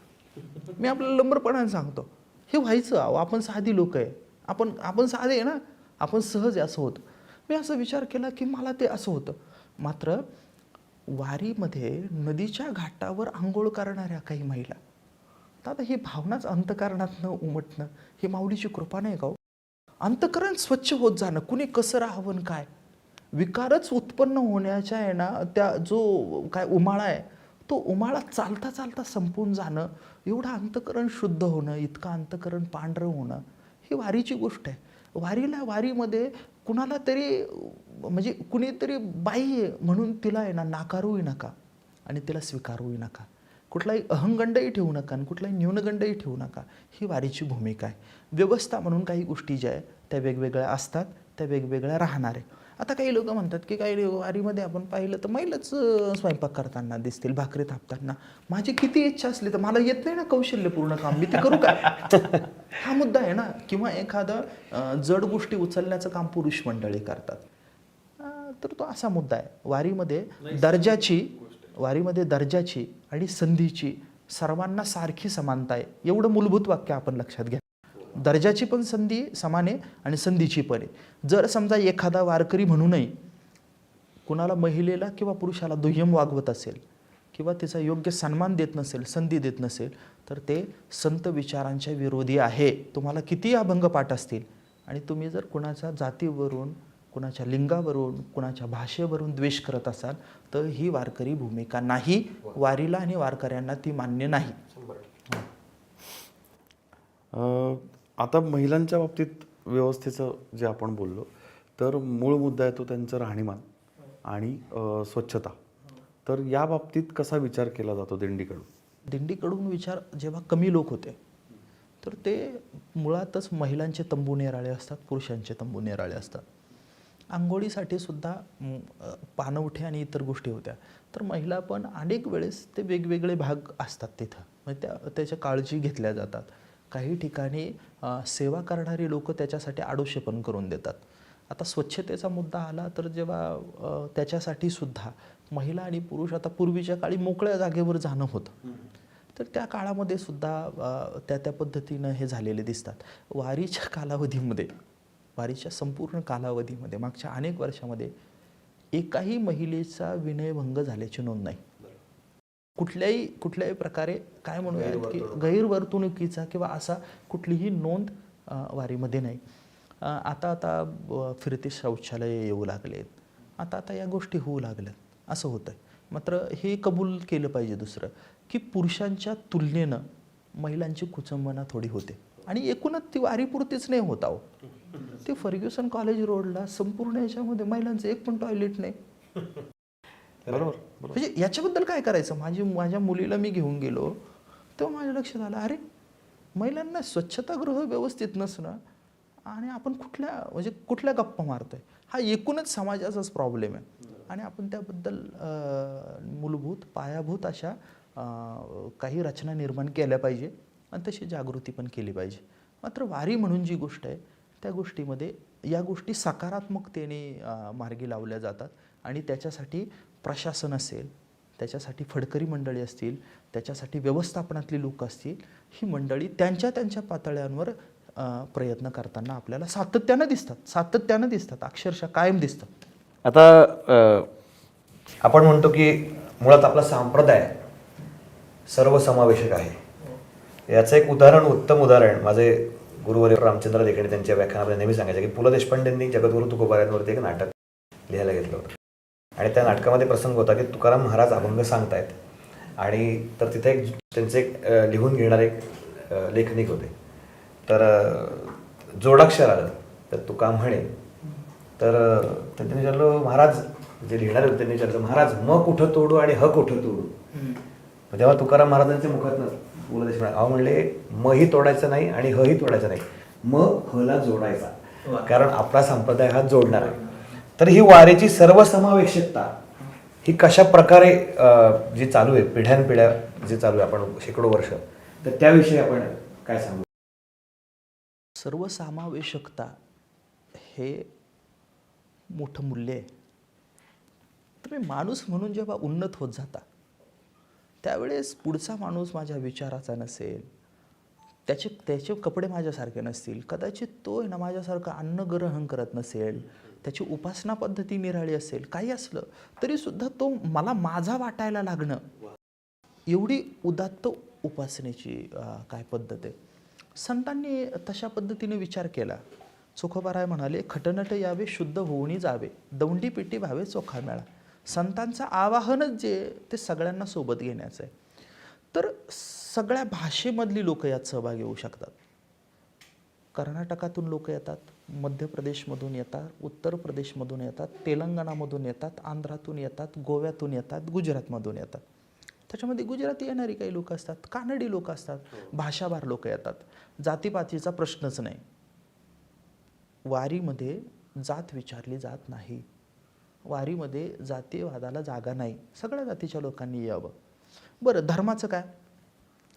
मी आपल्याला नम्रपणाने सांगतो हे व्हायचं. आपण साधी लोक आहे, आपण साधे आहे ना, आपण सहज आहे असं होतं. मी असं विचार केला की मला ते असं होतं. मात्र वारीमध्ये नदीच्या घाटावर आंघोळ करणाऱ्या काही महिला, तर आता ही भावनाच अंतकरणातनं उमटणं ही माऊलीची कृपा नाही का हो? अंतकरण स्वच्छ होत जाणं, कुणी कसं राहावं काय, विकारच उत्पन्न होण्याच्या आहे ना त्या जो काय उमाळा आहे तो उमाळा चालता चालता संपून जाणं, एवढं अंतकरण शुद्ध होणं, इतकं अंतकरण पांढरं होणं, ही वारीची गोष्ट आहे. वारीमध्ये कुणाला तरी म्हणजे कुणीतरी बाई आहे म्हणून तिला आहे ना नाकारूही नका आणि तिला स्वीकारूही नका. कुठलाही अहंगंडही ठेवू नका आणि कुठलाही न्यूनगंडही ठेवू नका. ही वारीची भूमिका आहे. व्यवस्था म्हणून काही गोष्टी ज्या आहेत त्या वेगवेगळ्या असतात, त्या वेगवेगळ्या राहणार आहे. आता काही लोक म्हणतात की काही वारीमध्ये आपण पाहिलं तर महिलाच स्वयंपाक करताना दिसतील, भाकरी थापताना. माझी किती इच्छा असली तर मला येत नाही ना कौशल्यपूर्ण काम, मी ते करू काय? हा मुद्दा आहे ना. किंवा एखादं जड गोष्टी उचलण्याचं काम पुरुष मंडळी करतात, तर तो असा मुद्दा आहे. वारीमध्ये दर्जाची आणि संधीची सर्वांना सारखी समानता आहे, एवढं मूलभूत वाक्य आपण लक्षात घ्या. दर्जाची पण संधी समान आहे आणि संधीची पण आहे. जर समजा एखादा वारकरी म्हणूनही कुणाला महिलेला किंवा पुरुषाला दुय्यम वागवत असेल किंवा तिचा योग्य सन्मान देत नसेल, संधी देत नसेल, तर ते संत विचारांच्या विरोधी आहे. तुम्हाला किती अभंग पाठ असतील आणि तुम्ही जर कुणाच्या जातीवरून, कुणाच्या लिंगावरून, कुणाच्या भाषेवरून द्वेष करत असाल तर ही वारकरी भूमिका नाही. वारीला आणि वारकऱ्यांना ती मान्य नाही. आता महिलांच्या बाबतीत व्यवस्थेचं जे आपण बोललो, तर मूळ मुद्दा आहे तो त्यांचं राहणीमान आणि स्वच्छता. तर या बाबतीत कसा विचार केला जातो दिंडीकडून विचार जेव्हा कमी लोक होते तर ते मुळातच महिलांचे तंबू निराळे असतात, पुरुषांचे तंबू निराळे असतात. आंघोळीसाठी सुद्धा पाणवठे आणि इतर गोष्टी होत्या, तर महिला पण अनेक वेळेस ते वेगवेगळे भाग असतात तिथं, म्हणजे त्याच्या काळजी घेतल्या जातात. काही ठिकाणी सेवा करणारी लोक त्याच्यासाठी आडोशे पण करून देतात. आता स्वच्छतेचा मुद्दा आला तर जेव्हा त्याच्यासाठी सुद्धा महिला आणि पुरुष, आता पूर्वीच्या काळी मोकळ्या जागेवर जाणं होतं, तर त्या काळामध्ये सुद्धा त्या पद्धतीनं हे झालेले दिसतात. वारीच्या संपूर्ण कालावधीमध्ये मागच्या अनेक वर्षामध्ये एकाही महिलेचा विनयभंग झाल्याची नोंद नाही. कुठल्याही प्रकारे काय म्हणूयात की गैरवर्तणुकीचा किंवा असा कुठलीही नोंद वारीमध्ये नाही. आता फिरते शौचालय येऊ लागलेत, आता या गोष्टी होऊ लागल्यात असं होतं. मात्र हे कबूल केलं पाहिजे दुसरं की पुरुषांच्या तुलनेनं महिलांची कुचंबना थोडी होते आणि एकूणच ती वारीपुरतीच नाही होत. आहो ते फर्ग्युसन कॉलेज रोडला संपूर्ण याच्यामध्ये महिलांचं एक पण टॉयलेट नाही. बरोबर. म्हणजे याच्याबद्दल काय करायचं. माझ्या मुलीला मी घेऊन गेलो तेव्हा माझ्या लक्षात आलं, अरे महिलांना स्वच्छतागृह व्यवस्थित नसणं आणि आपण कुठल्या गप्पा मारतोय. हा एकूणच समाजाचाच प्रॉब्लेम आहे. आणि आपण त्याबद्दल मूलभूत पायाभूत अशा काही रचना निर्माण केल्या पाहिजे आणि तशी जागृती पण केली पाहिजे. मात्र वारी म्हणून जी गोष्ट आहे त्या गोष्टीमध्ये या गोष्टी सकारात्मकतेने मार्गी लावल्या जातात आणि त्याच्यासाठी प्रशासन असेल, त्याच्यासाठी फडकरी मंडळी असतील, त्याच्यासाठी व्यवस्थापनातली लोक असतील, ही मंडळी त्यांच्या त्यांच्या पातळ्यांवर प्रयत्न करताना आपल्याला सातत्यानं दिसतात, अक्षरशः कायम दिसतात. आता आपण म्हणतो की मुळात आपला संप्रदाय सर्वसमावेशक आहे. याचं एक उत्तम उदाहरण माझे गुरुवर्य रामचंद्र देखणे त्यांच्या व्याख्यानामध्ये नेहमी सांगायचे की पु ल देशपांडेंनी जगद्गुरू तुकोबारायांवरती एक नाटक लिहायला घेतलं होतं आणि त्या नाटकामध्ये प्रसंग होता की तुकाराम महाराज अभंग सांगतायत आणि तर तिथे एक त्यांचे लिहून घेणारे एक लेखनिक होते. तर जोडाक्षर आलं तर तुका म्हणे, तर त्यांनी विचारलं महाराज, जे लिहिणारे होते त्यांनी विचारलं महाराज म कुठं तोडू आणि ह कुठं तोडू. तेव्हा तुकाराम महाराजांच्या मुखातनं पु ल देशपांडे अहो म्हणले म ही तोडायचं नाही आणि ह ही तोडायचं नाही, म हला जोडायचा, कारण आपला संप्रदाय हा जोडणार आहे. तर ही वारीची सर्वसमावेशकता ही कशा प्रकारे जी चालू आहे, पिढ्यानपिढ्या जे चालू आहे आपण शेकडो वर्ष, तर त्याविषयी आपण काय सांगू? सर्वसमावेशकता हे मोठं मूल्य आहे. तुम्ही माणूस म्हणून जेव्हा उन्नत होत जाता त्यावेळेस पुढचा माणूस माझ्या विचाराचा नसेल, त्याचे कपडे माझ्यासारखे नसतील, कदाचित तो ना माझ्यासारखं अन्न ग्रहण करत नसेल, त्याची उपासना पद्धती निराळी असेल, काही असलं तरीसुद्धा तो मला माझा वाटायला लागणं, एवढी उदात्त उपासनेची काय पद्धत आहे. संतांनी तशा पद्धतीने विचार केला. चोखोबाराय म्हणाले खटनट यावे शुद्ध होऊनी जावे, दौंडी पिटी भावे चोखा मेळा. संतांचं आवाहनच जे ते सगळ्यांना सोबत घेण्याचं आहे. तर सगळ्या भाषेमधली लोक यात सहभागी होऊ शकतात. कर्नाटकातून लोक येतात, मध्य प्रदेशमधून येतात, उत्तर प्रदेशमधून येतात, तेलंगणामधून येतात, आंध्रातून येतात, गोव्यातून येतात, गुजरातमधून येतात. त्याच्यामध्ये गुजराती येणारी काही लोक असतात, कानडी लोक असतात, भाषाभार लोक येतात. जातीपातीचा प्रश्नच नाही. वारीमध्ये जात विचारली जात नाही. वारीमध्ये जातीवादाला जागा नाही. सगळ्या जातीच्या लोकांनी यावं. बरं, धर्माचं काय?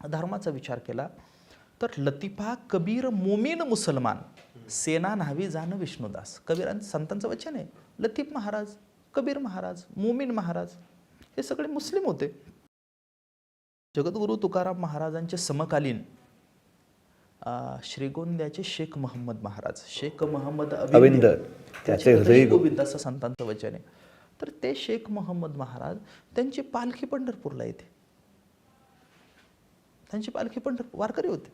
धर्माचा विचार केला तर लतिफा कबीर मोमीन मुसलमान सेना न्हावी जाण विष्णुदास. कबीरांचं संतांचं वचन आहे. लतीफ महाराज, कबीर महाराज, मोमीन महाराज हे सगळे मुस्लिम होते. जगद्गुरू तुकाराम महाराजांचे समकालीन श्रीगोंद्याचे शेख महम्मद महाराज, शेख महम्मद अविंद, त्याचे हृदय गोविंद असं संतांचं वचन आहे. तर ते शेख महम्मद महाराज त्यांची पालखी पंढरपूरला येते. त्यांची पालखी पंढरपूर वारकरी होते.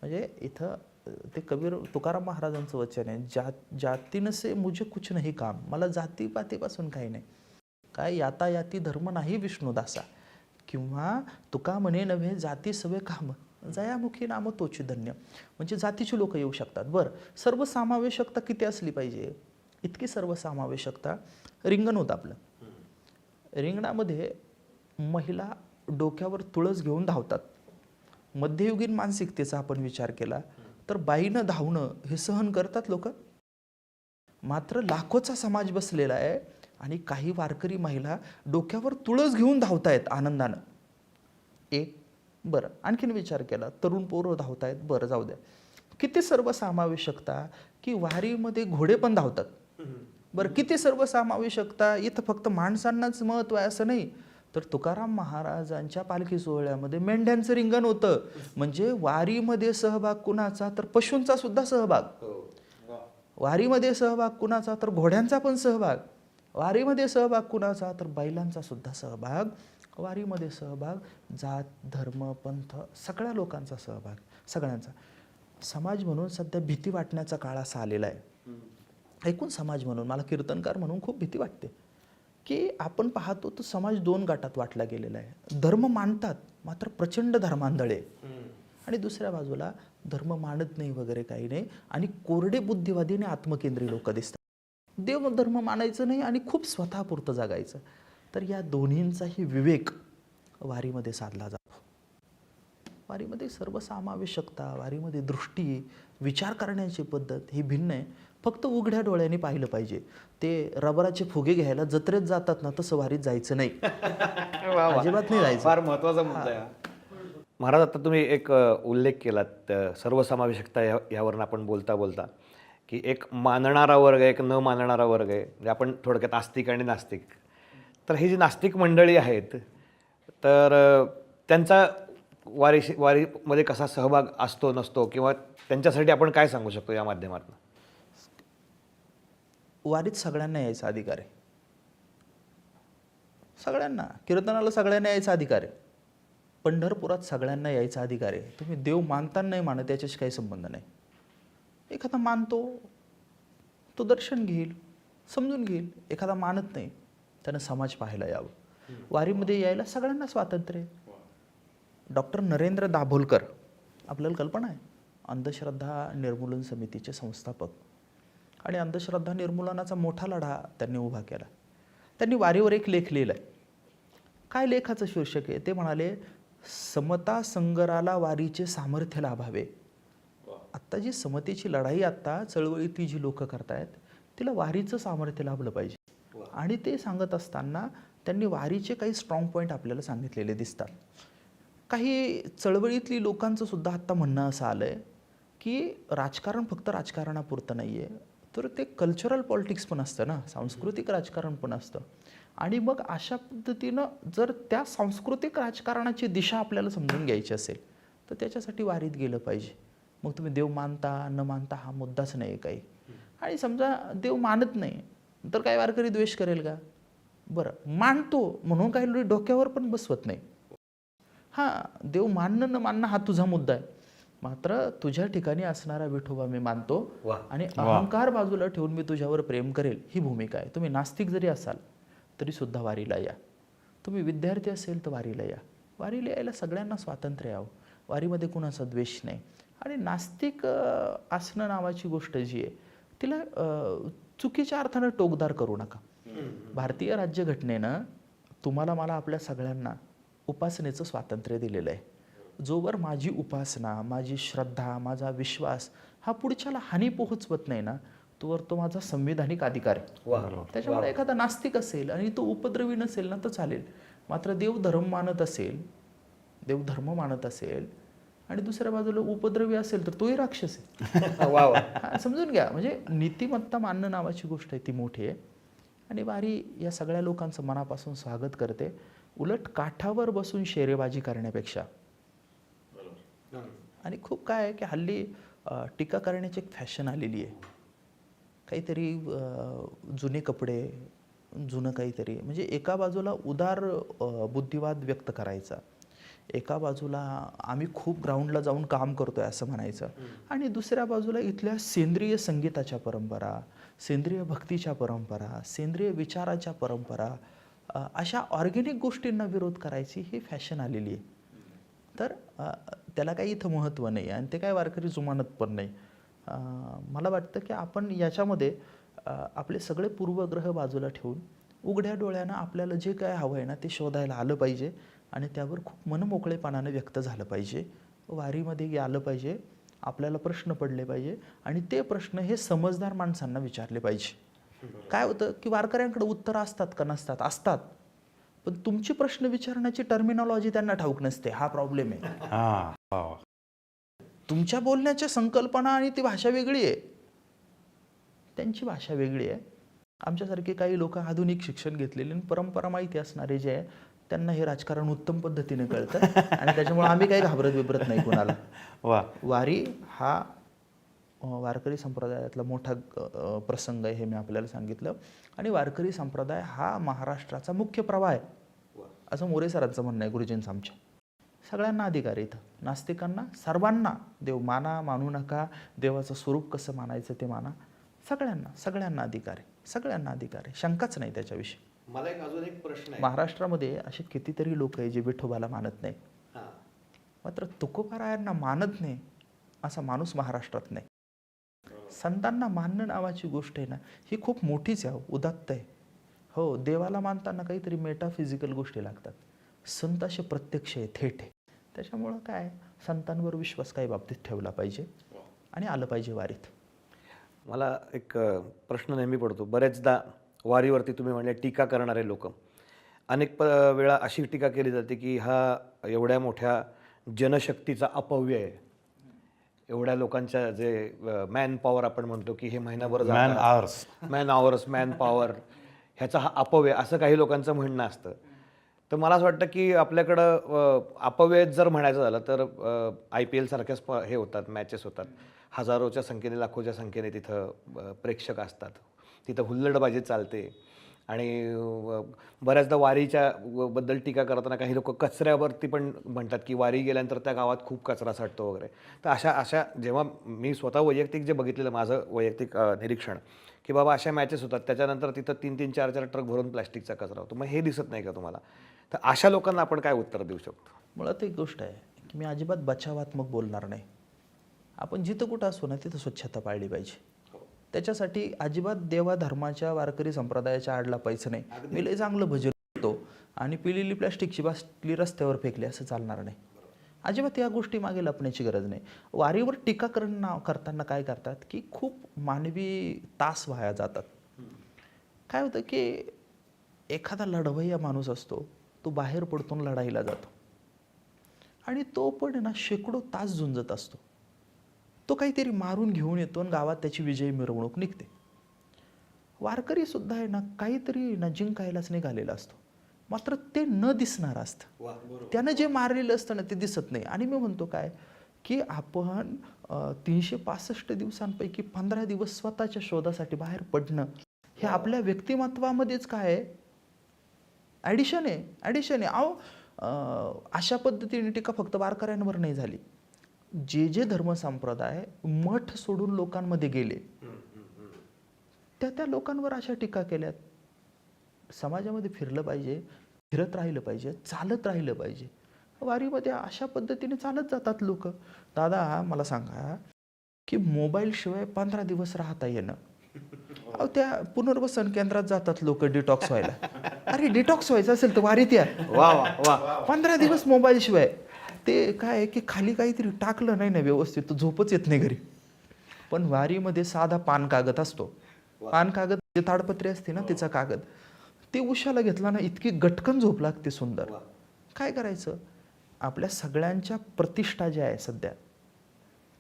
म्हणजे इथं ते कबीर तुकाराम महाराजांचं वचन आहे, जातीन से मुझे कुछ नाही काम. मला जातीपातीपासून काही नाही. काय यातायाती धर्म नाही विष्णुदासा, किंवा तुका म्हणे नव्हे जाती सवे काम, जयामुखी नाम तोची धन्य. म्हणजे जातीची लोक येऊ शकतात. बरं, सर्वसमावेशकता किती असली पाहिजे? इतकी सर्वसमावेशकता. रिंगण होतं आपलं. रिंगणामध्ये महिला डोक्यावर तुळस घेऊन धावतात. मध्ययुगीन मानसिकतेचा आपण विचार केला तर बाईनं धावणं हे सहन करतात लोक. मात्र लाखोचा समाज बसलेला आहे आणि काही वारकरी महिला डोक्यावर तुळस घेऊन धावतायत आनंदानं. एक बरं, आणखीन विचार केला तरुण पोरं धावतायत. बरं, जाऊ द्या. किती सर्वसमावेशकता की वारीमध्ये घोडे पण धावतात. बरं, किती सर्वसमावेशकता. इथं फक्त माणसांनाच महत्व आहे असं नाही, तर तुकाराम महाराजांच्या पालखी सोहळ्यामध्ये मेंढ्यांचं रिंगण होतं. म्हणजे वारीमध्ये सहभाग कुणाचा तर पशूंचा सुद्धा सहभाग, वारीमध्ये सहभाग कुणाचा तर घोड्यांचा पण सहभाग, वारीमध्ये सहभाग कुणाचा तर बैलांचा सुद्धा सहभाग, वारीमध्ये सहभाग जात धर्म पंथ सगळ्या लोकांचा सहभाग, सगळ्यांचा. समाज म्हणून सध्या भीती वाटण्याचा काळ असा आलेला आहे. ऐकून समाज म्हणून मला कीर्तनकार म्हणून खूप भीती वाटते की आपण पाहतो तर समाज दोन गटात वाटला गेलेला आहे. धर्म मानतात मात्र प्रचंड धर्मांधळे, आणि दुसऱ्या बाजूला धर्म मानत नाही वगैरे काही नाही आणि कोरडे बुद्धिवादी आणि आत्मकेंद्री लोक दिसतात. देव धर्म मानायचं नाही आणि खूप स्वतःपुरतं जगायचं. तर या दोन्हींचाही विवेक वारीमध्ये साधला जातो. वारीमध्ये सर्वसमावेशकता, वारीमध्ये दृष्टी, विचार करण्याची पद्धत ही भिन्न आहे. फक्त उघड्या डोळ्यांनी पाहिलं पाहिजे. ते रबराचे फुगे घ्यायला जत्रेत जातात ना, तसं वारीत जायचं नाही. अजिबात नाही जायचं. फार महत्वाचा मुद्दा आहे हा. महाराज, आता तुम्ही एक उल्लेख केलात सर्वसमावेशकता यावरून आपण बोलता बोलता की एक मानणारा वर्ग आहे, एक न मानणारा वर्ग आहे, म्हणजे आपण थोडक्यात आस्तिक आणि नास्तिक. तर ही जी नास्तिक मंडळी आहेत तर त्यांचा वारीमध्ये कसा सहभाग असतो नसतो, किंवा त्यांच्यासाठी आपण काय सांगू शकतो या माध्यमातून? वारीत सगळ्यांना यायचा अधिकार आहे. सगळ्यांना, कीर्तनाला सगळ्यांना यायचा अधिकार आहे. पंढरपुरात सगळ्यांना यायचा अधिकार आहे. तुम्ही देव मानता नाही मानत त्याच्याशी काही संबंध नाही. एखादा मानतो तो दर्शन घेईल, समजून घेईल. एखादा मानत नाही त्यानं समाज पाहायला यावं. वारीमध्ये यायला सगळ्यांना स्वातंत्र्य आहे. डॉक्टर नरेंद्र दाभोलकर, आपल्याला कल्पना आहे, अंधश्रद्धा निर्मूलन समितीचे संस्थापक, आणि अंधश्रद्धा निर्मूलनाचा मोठा लढा त्यांनी उभा केला. त्यांनी वारीवर एक लेख लिहिला आहे. काय लेखाचं शीर्षक आहे? ते म्हणाले, समता संग्राला वारीचे सामर्थ्य लाभावे. आत्ता जी समतेची लढाई आत्ता चळवळीतली जी लोक करतायत, तिला वारीचं सामर्थ्य लाभलं पाहिजे. आणि ते सांगत असताना त्यांनी वारीचे काही स्ट्रॉंग पॉईंट आपल्याला सांगितलेले दिसतात. काही चळवळीतली लोकांचं सुद्धा आत्ता म्हणणं असं आलं आहे की राजकारण फक्त राजकारणापुरतं नाही आहे, तर ते कल्चरल पॉलिटिक्स पण असतं ना, सांस्कृतिक राजकारण पण असतं. आणि मग अशा पद्धतीनं जर त्या सांस्कृतिक राजकारणाची दिशा आपल्याला समजून घ्यायची असेल तर त्याच्यासाठी वारीत गेलं पाहिजे. मग तुम्ही देव मानता न मानता हा मुद्दाच नाही काही. आणि समजा देव मानत नाही तर काय वारकरी द्वेष करेल का? बरं, मानतो म्हणून काही डोक्यावर पण बसवत नाही. हां, देव मानणं न मानणं हा तुझा मुद्दा आहे, मात्र तुझ्या ठिकाणी असणारा विठोबा मी मानतो आणि अहंकार बाजूला ठेवून मी तुझ्यावर प्रेम करेल, ही भूमिका आहे. तुम्ही नास्तिक जरी असाल तरी सुद्धा वारीला या. तुम्ही विद्यार्थी असेल तर वारीला या. वारीला यायला सगळ्यांना स्वातंत्र्य यावं. वारीमध्ये कुणाचा द्वेष नाही. आणि नास्तिक असणं नावाची गोष्ट जी आहे तिला चुकीच्या अर्थानं टोकदार करू नका. भारतीय राज्यघटनेनं तुम्हाला मला आपल्या सगळ्यांना उपासनेचं स्वातंत्र्य दिलेलं आहे. जोवर माझी उपासना, माझी श्रद्धा, माझा विश्वास हा पुढच्याला हानी पोहोचवत नाही ना, तोवर तो माझा संविधानिक अधिकार आहे. त्याच्यामुळे एखादा नास्तिक असेल आणि तो उपद्रवी नसेल ना तर चालेल, मात्र देवधर्म मानत असेल आणि दुसऱ्या बाजूला उपद्रवी असेल तर तोही राक्षस आहे. समजून घ्या. म्हणजे नीतिमत्ता मानणं नावाची गोष्ट आहे ती मोठी आहे. आणि वारी या सगळ्या लोकांचं मनापासून स्वागत करते. उलट काठावर बसून शेरेबाजी करण्यापेक्षा. आणि खूप काय आहे की हल्ली टीका करण्याची एक फॅशन आलेली आहे. काहीतरी जुने कपडे, जुनं काहीतरी, म्हणजे एका बाजूला उदार बुद्धिवाद व्यक्त करायचा, एका बाजूला आम्ही खूप ग्राउंडला जाऊन काम करतोय असं म्हणायचं, आणि दुसऱ्या बाजूला इथल्या सेंद्रिय संगीताच्या परंपरा, सेंद्रिय भक्तीच्या परंपरा, सेंद्रिय विचाराच्या परंपरा, अशा ऑर्गेनिक गोष्टींना विरोध करायची ही फॅशन आलेली आहे. तर त्याला काही इथं महत्त्व नाही आणि ते काय वारकरी जुमानत पण नाही. मला वाटतं की आपण याच्यामध्ये आपले सगळे पूर्वग्रह बाजूला ठेवून उघड्या डोळ्यानं आपल्याला जे काय हवं आहे ना ते शोधायला आलं पाहिजे आणि त्यावर खूप मनमोकळेपणानं व्यक्त झालं पाहिजे. वारीमध्ये आलं पाहिजे, आपल्याला प्रश्न पडले पाहिजे आणि ते प्रश्न हे समजदार माणसांना विचारले पाहिजे. काय होतं की वारकऱ्यांकडे उत्तरं असतात का नसतात? असतात, पण तुमची प्रश्न विचारण्याची टर्मिनॉलॉजी त्यांना ठाऊक नसते. हा प्रॉब्लेम आहे. तुमच्या बोलण्याच्या संकल्पना आणि ती भाषा वेगळी आहे, त्यांची भाषा वेगळी आहे. आमच्यासारखे काही लोक आधुनिक शिक्षण घेतलेले आणि परंपरा माहिती असणारे जे आहे त्यांना हे राजकारण उत्तम पद्धतीने कळतं आणि त्याच्यामुळे आम्ही काही घाबरत नाही कोणाला. वारी हा वारकरी संप्रदायातला मोठा प्रसंग आहे हे मी आपल्याला सांगितलं. आणि वारकरी संप्रदाय हा महाराष्ट्राचा मुख्य प्रवाह आहे असं मोरे सरांचं म्हणणं आहे, गुरुजींचं आमच्या. सगळ्यांना अधिकार आहे इथं, नास्तिकांना, सर्वांना. देव माना मानू नका, देवाचं स्वरूप कसं मानायचं ते माना, सगळ्यांना अधिकार आहे, सगळ्यांना अधिकार आहे, शंकाच नाही त्याच्याविषयी. मला एक अजून एक प्रश्न आहे. महाराष्ट्रामध्ये असे कितीतरी लोक आहे जे विठोबाला मानत नाही, मात्र तुकोबारायांना मानत नाही असा माणूस महाराष्ट्रात नाही. संतांना मानणं नावाची गोष्ट आहे ना ही खूप मोठीच आहे, उदात्त आहे. हो, देवाला मानताना काहीतरी मेटाफिजिकल गोष्टी लागतात. संत असे प्रत्यक्ष आहे, थेट आहे. त्याच्यामुळं काय, संतांवर विश्वास काही बाबतीत ठेवला पाहिजे आणि आलं पाहिजे वारीत. मला एक प्रश्न नेहमी पडतो. बरेचदा वारीवरती तुम्ही म्हणले टीका करणारे लोक, अनेक वेळा अशी टीका केली जाते की हा एवढ्या मोठ्या जनशक्तीचा अपव्यय आहे. एवढ्या लोकांच्या जे मॅन पॉवर आपण म्हणतो की हे महिनाभर man hours. Man hours, man power, ह्याचा हा अपव्यय असं काही लोकांचं म्हणणं असतं. तर मला असं वाटतं की आपल्याकडं अपव्यय जर म्हणायचं झालं तर IPL सारख्याच हे होतात, मॅचेस होतात. हजारोच्या संख्येने, लाखोच्या संख्येने तिथं प्रेक्षक असतात. तिथं हुल्लडबाजी चालते आणि बऱ्याचदा वारीच्या बद्दल टीका करताना काही लोक कचऱ्यावरती पण म्हणतात की वारी गेल्यानंतर त्या गावात खूप कचरा साठतो वगैरे. तर अशा अशा जेव्हा मी स्वतः वैयक्तिक जे बघितलेलं माझं वैयक्तिक निरीक्षण की बाबा अशा मॅचेस होतात त्याच्यानंतर तिथं 3-3, 4-4 ट्रक भरून प्लॅस्टिकचा कचरा होतो. मग हे दिसत नाही का तुम्हाला? तर अशा लोकांना आपण काय उत्तर देऊ शकतो? मुळात एक गोष्ट आहे की मी अजिबात बचावात्मक बोलणार नाही. आपण जिथं कुठं असू ना तिथं स्वच्छता पाळली पाहिजे. त्याच्यासाठी अजिबात देवा धर्माच्या वारकरी संप्रदायाच्या आडला पैसे नाही. मी लय चांगलं भजन करतो आणि पिलेली प्लॅस्टिकची बाटली रस्त्यावर फेकली असं चालणार नाही. अजिबात या गोष्टी मागे लपण्याची गरज नाही. वारीवर टीका करताना काय करतात की खूप मानवी तास वाया जातात. काय होतं की एखादा लढवय्या माणूस असतो, तो बाहेर पडतो आणि लढाईला जातो आणि तो पण आहे ना शेकडो तास झुंजत असतो. तो काहीतरी मारून घेऊन येतो आणि गावात त्याची विजयी मिरवणूक निघते. वारकरी सुद्धा आहे ना काहीतरी ना जिंकायलाच निघालेला असतो, मात्र ते न दिसणार असतं. त्यानं जे मारलेलं असतं ना ते दिसत नाही. आणि मी म्हणतो काय की आपण 365 दिवसांपैकी 15 दिवस स्वतःच्या शोधासाठी बाहेर पडणं हे आपल्या व्यक्तिमत्वामध्येच काय आहे, ॲडिशन आहे. अशा पद्धतीने टीका फक्त वारकऱ्यांवर नाही झाली. जे जे धर्मसंप्रदाय मठ सोडून लोकांमध्ये गेले त्या लोकांवर अशा टीका केल्यात. समाजामध्ये फिरलं पाहिजे, फिरत राहिलं पाहिजे, चालत राहिलं पाहिजे. वारीमध्ये अशा पद्धतीने चालत जातात लोक. दादा मला सांगा की मोबाईलशिवाय 15 दिवस राहता येणं. त्या पुनर्वसन केंद्रात जातात लोक डिटॉक्स व्हायला. अरे डिटॉक्स व्हायचं असेल तर वारीत या. वा वा वा. 15 दिवस मोबाईलशिवाय. ते काय की खाली काहीतरी टाकलं नाही ना व्यवस्थित तर झोपच येत नाही घरी. पण वारीमध्ये साधा पान कागद असतो. पान कागद जे ताडपत्री असते ना तिचा कागद, ते उशाला घेतला ना इतकी गटकन झोप लागते सुंदर. काय करायचं, आपल्या सगळ्यांच्या प्रतिष्ठा ज्या आहे सध्या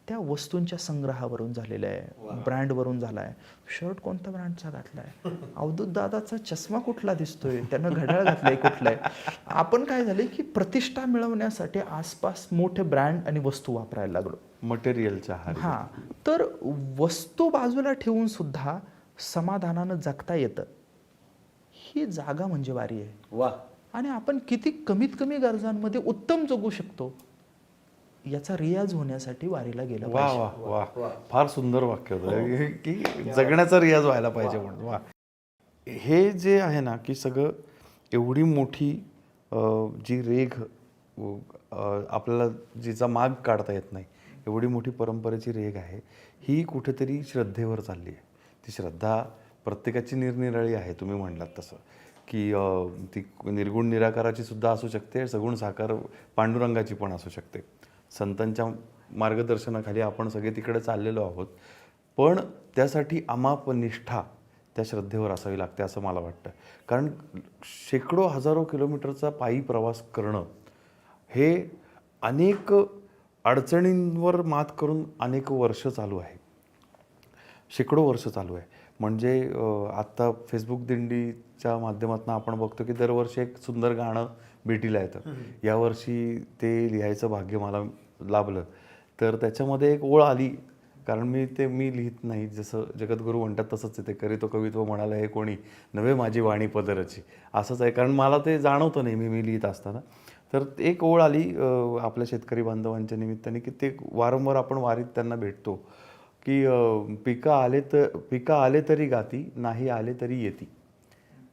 त्या वस्तूंच्या संग्रहावरून झालेल्या आहे, ब्रँडवरून झाला आहे. शर्ट कोणत्या ब्रँडचा घातला आहे, अवधूत दादाचा चष्मा कुठला दिसतोय, त्यानं घड्याळ घातलंय कुठलं आहे. आपण काय झालंय की प्रतिष्ठा मिळवण्यासाठी आसपास मोठे ब्रँड आणि वस्तू वापरायला लागलो, मटेरियलच्या आहारी. हां. तर वस्तू बाजूला ठेवून सुद्धा समाधानानं जगता येतं. ही जागा म्हणजे वारी आहे. वा. आणि आपण किती कमीत कमी गरजांमध्ये उत्तम जगू शकतो याचा रियाज होण्यासाठी वारीला गेलं वा पाहिजे. वा वा, फार सुंदर वाक्य होतं की जगण्याचा रियाज व्हायला पाहिजे म्हणून. वा. हे जे आहे ना की सगळं एवढी मोठी जी रेघ आपल्याला जिचा माग काढता येत नाही, एवढी मोठी परंपरेची रेघ आहे, ही कुठेतरी श्रद्धेवर चालली आहे. ती श्रद्धा प्रत्येकाची निरनिराळी आहे. तुम्ही म्हणलात तसं की ती निर्गुण निराकाराची सुद्धा असू शकते, सगुण साकार पांडुरंगाची पण असू शकते. संतांच्या मार्गदर्शनाखाली आपण सगळे तिकडे चाललेलो आहोत, पण त्यासाठी अमाप निष्ठा त्या श्रद्धेवर असावी लागते असं मला वाटतं. कारण शेकडो हजारो किलोमीटरचा पायी प्रवास करणं हे अनेक अडचणींवर मात करून अनेक वर्ष चालू आहे, शेकडो वर्ष चालू आहे. म्हणजे आत्ता फेसबुक दिंडीच्या माध्यमातून आपण बघतो की दरवर्षी एक सुंदर गाणं भेटीला येतं. यावर्षी ते लिहायचं भाग्य मला लाभलं. तर त्याच्यामध्ये एक ओळ आली, कारण मी लिहित नाही, जसं जगद्गुरू म्हणतात तसंच आहे ते, करीतो कवित्व म्हणाला हे कोणी नवे माझी वाणी पदरची, असंच आहे. कारण मला ते जाणवतं नेहमी मी लिहित असताना. तर एक ओळ आली आपल्या शेतकरी बांधवांच्या निमित्ताने की ते वारंवार आपण वारीत त्यांना भेटतो की पिकं आले तरी गाती, नाही आले तरी येती.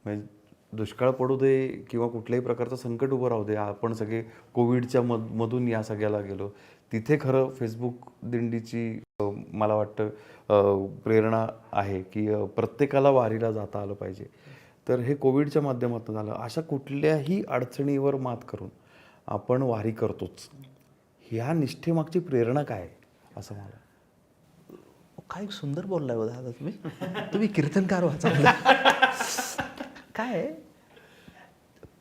म्हणजे दुष्काळ पडू दे किंवा कुठल्याही प्रकारचं संकट उभं राहू दे, आपण सगळे कोविडच्या मधून या सगळ्याला गेलो, तिथे खरं फेसबुक दिंडीची मला वाटतं प्रेरणा आहे की प्रत्येकाला वारीला जाता आलं पाहिजे. तर हे कोविडच्या माध्यमातून झालं. अशा कुठल्याही अडचणीवर मात करून आपण वारी करतोच. ह्या निष्ठेमागची प्रेरणा काय आहे असं मला? काय सुंदर बोललाय हो दादा तुम्ही कीर्तनकार व्हा चांगलं. काय आहे,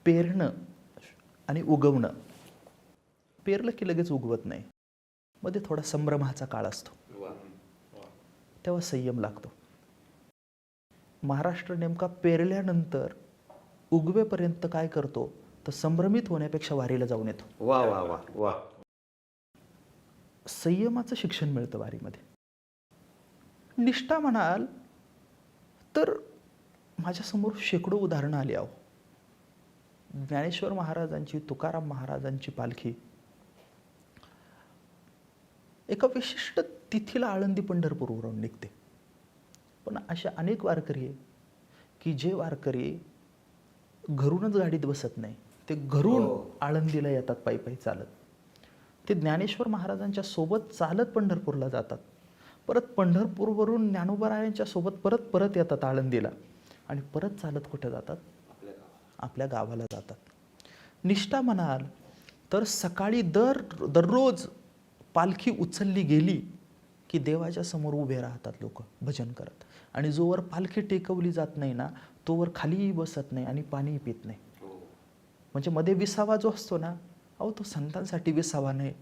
पेरणं आणि उगवणं. पेरलं की लगेच उगवत नाही, मध्ये थोडा संभ्रमाचा काळ असतो, तेव्हा संयम लागतो. महाराष्ट्र नेमका पेरल्यानंतर उगवेपर्यंत काय करतो, तर संभ्रमित होण्यापेक्षा वारीला जाऊन येतो. वा वा वा वा. संयमाचं शिक्षण मिळतं वारीमध्ये. निष्ठा म्हणाल तर माझ्यासमोर शेकडो उदाहरणं आली आहो. ज्ञानेश्वर महाराजांची, तुकाराम महाराजांची पालखी एका विशिष्ट तिथीला आळंदी पंढरपूरवरून निघते. पण अशा अनेक वारकरी आहे की जे वारकरी घरूनच गाडीत बसत नाही, ते घरून आळंदीला येतात पायी पायी चालत. ते ज्ञानेश्वर महाराजांच्या सोबत चालत पंढरपूरला जातात, परत पंढरपूरवरून ज्ञानोबारायांच्या सोबत परत परत येतात आळंदीला, आणि परत चालत कुठे जातात, आपल्या गावाला जातात. निष्ठा म्हणाल तर सकाळी दररोज पालखी उचलली गेली की देवाच्या समोर उभे राहतात लोक भजन करत, आणि जोवर पालखी टेकवली जात नाही ना तोवर खालीही बसत नाही आणि पाणीही पित नाही. म्हणजे मध्ये विसावा जो असतो ना, अहो तो संतांसाठी विसावा नाही,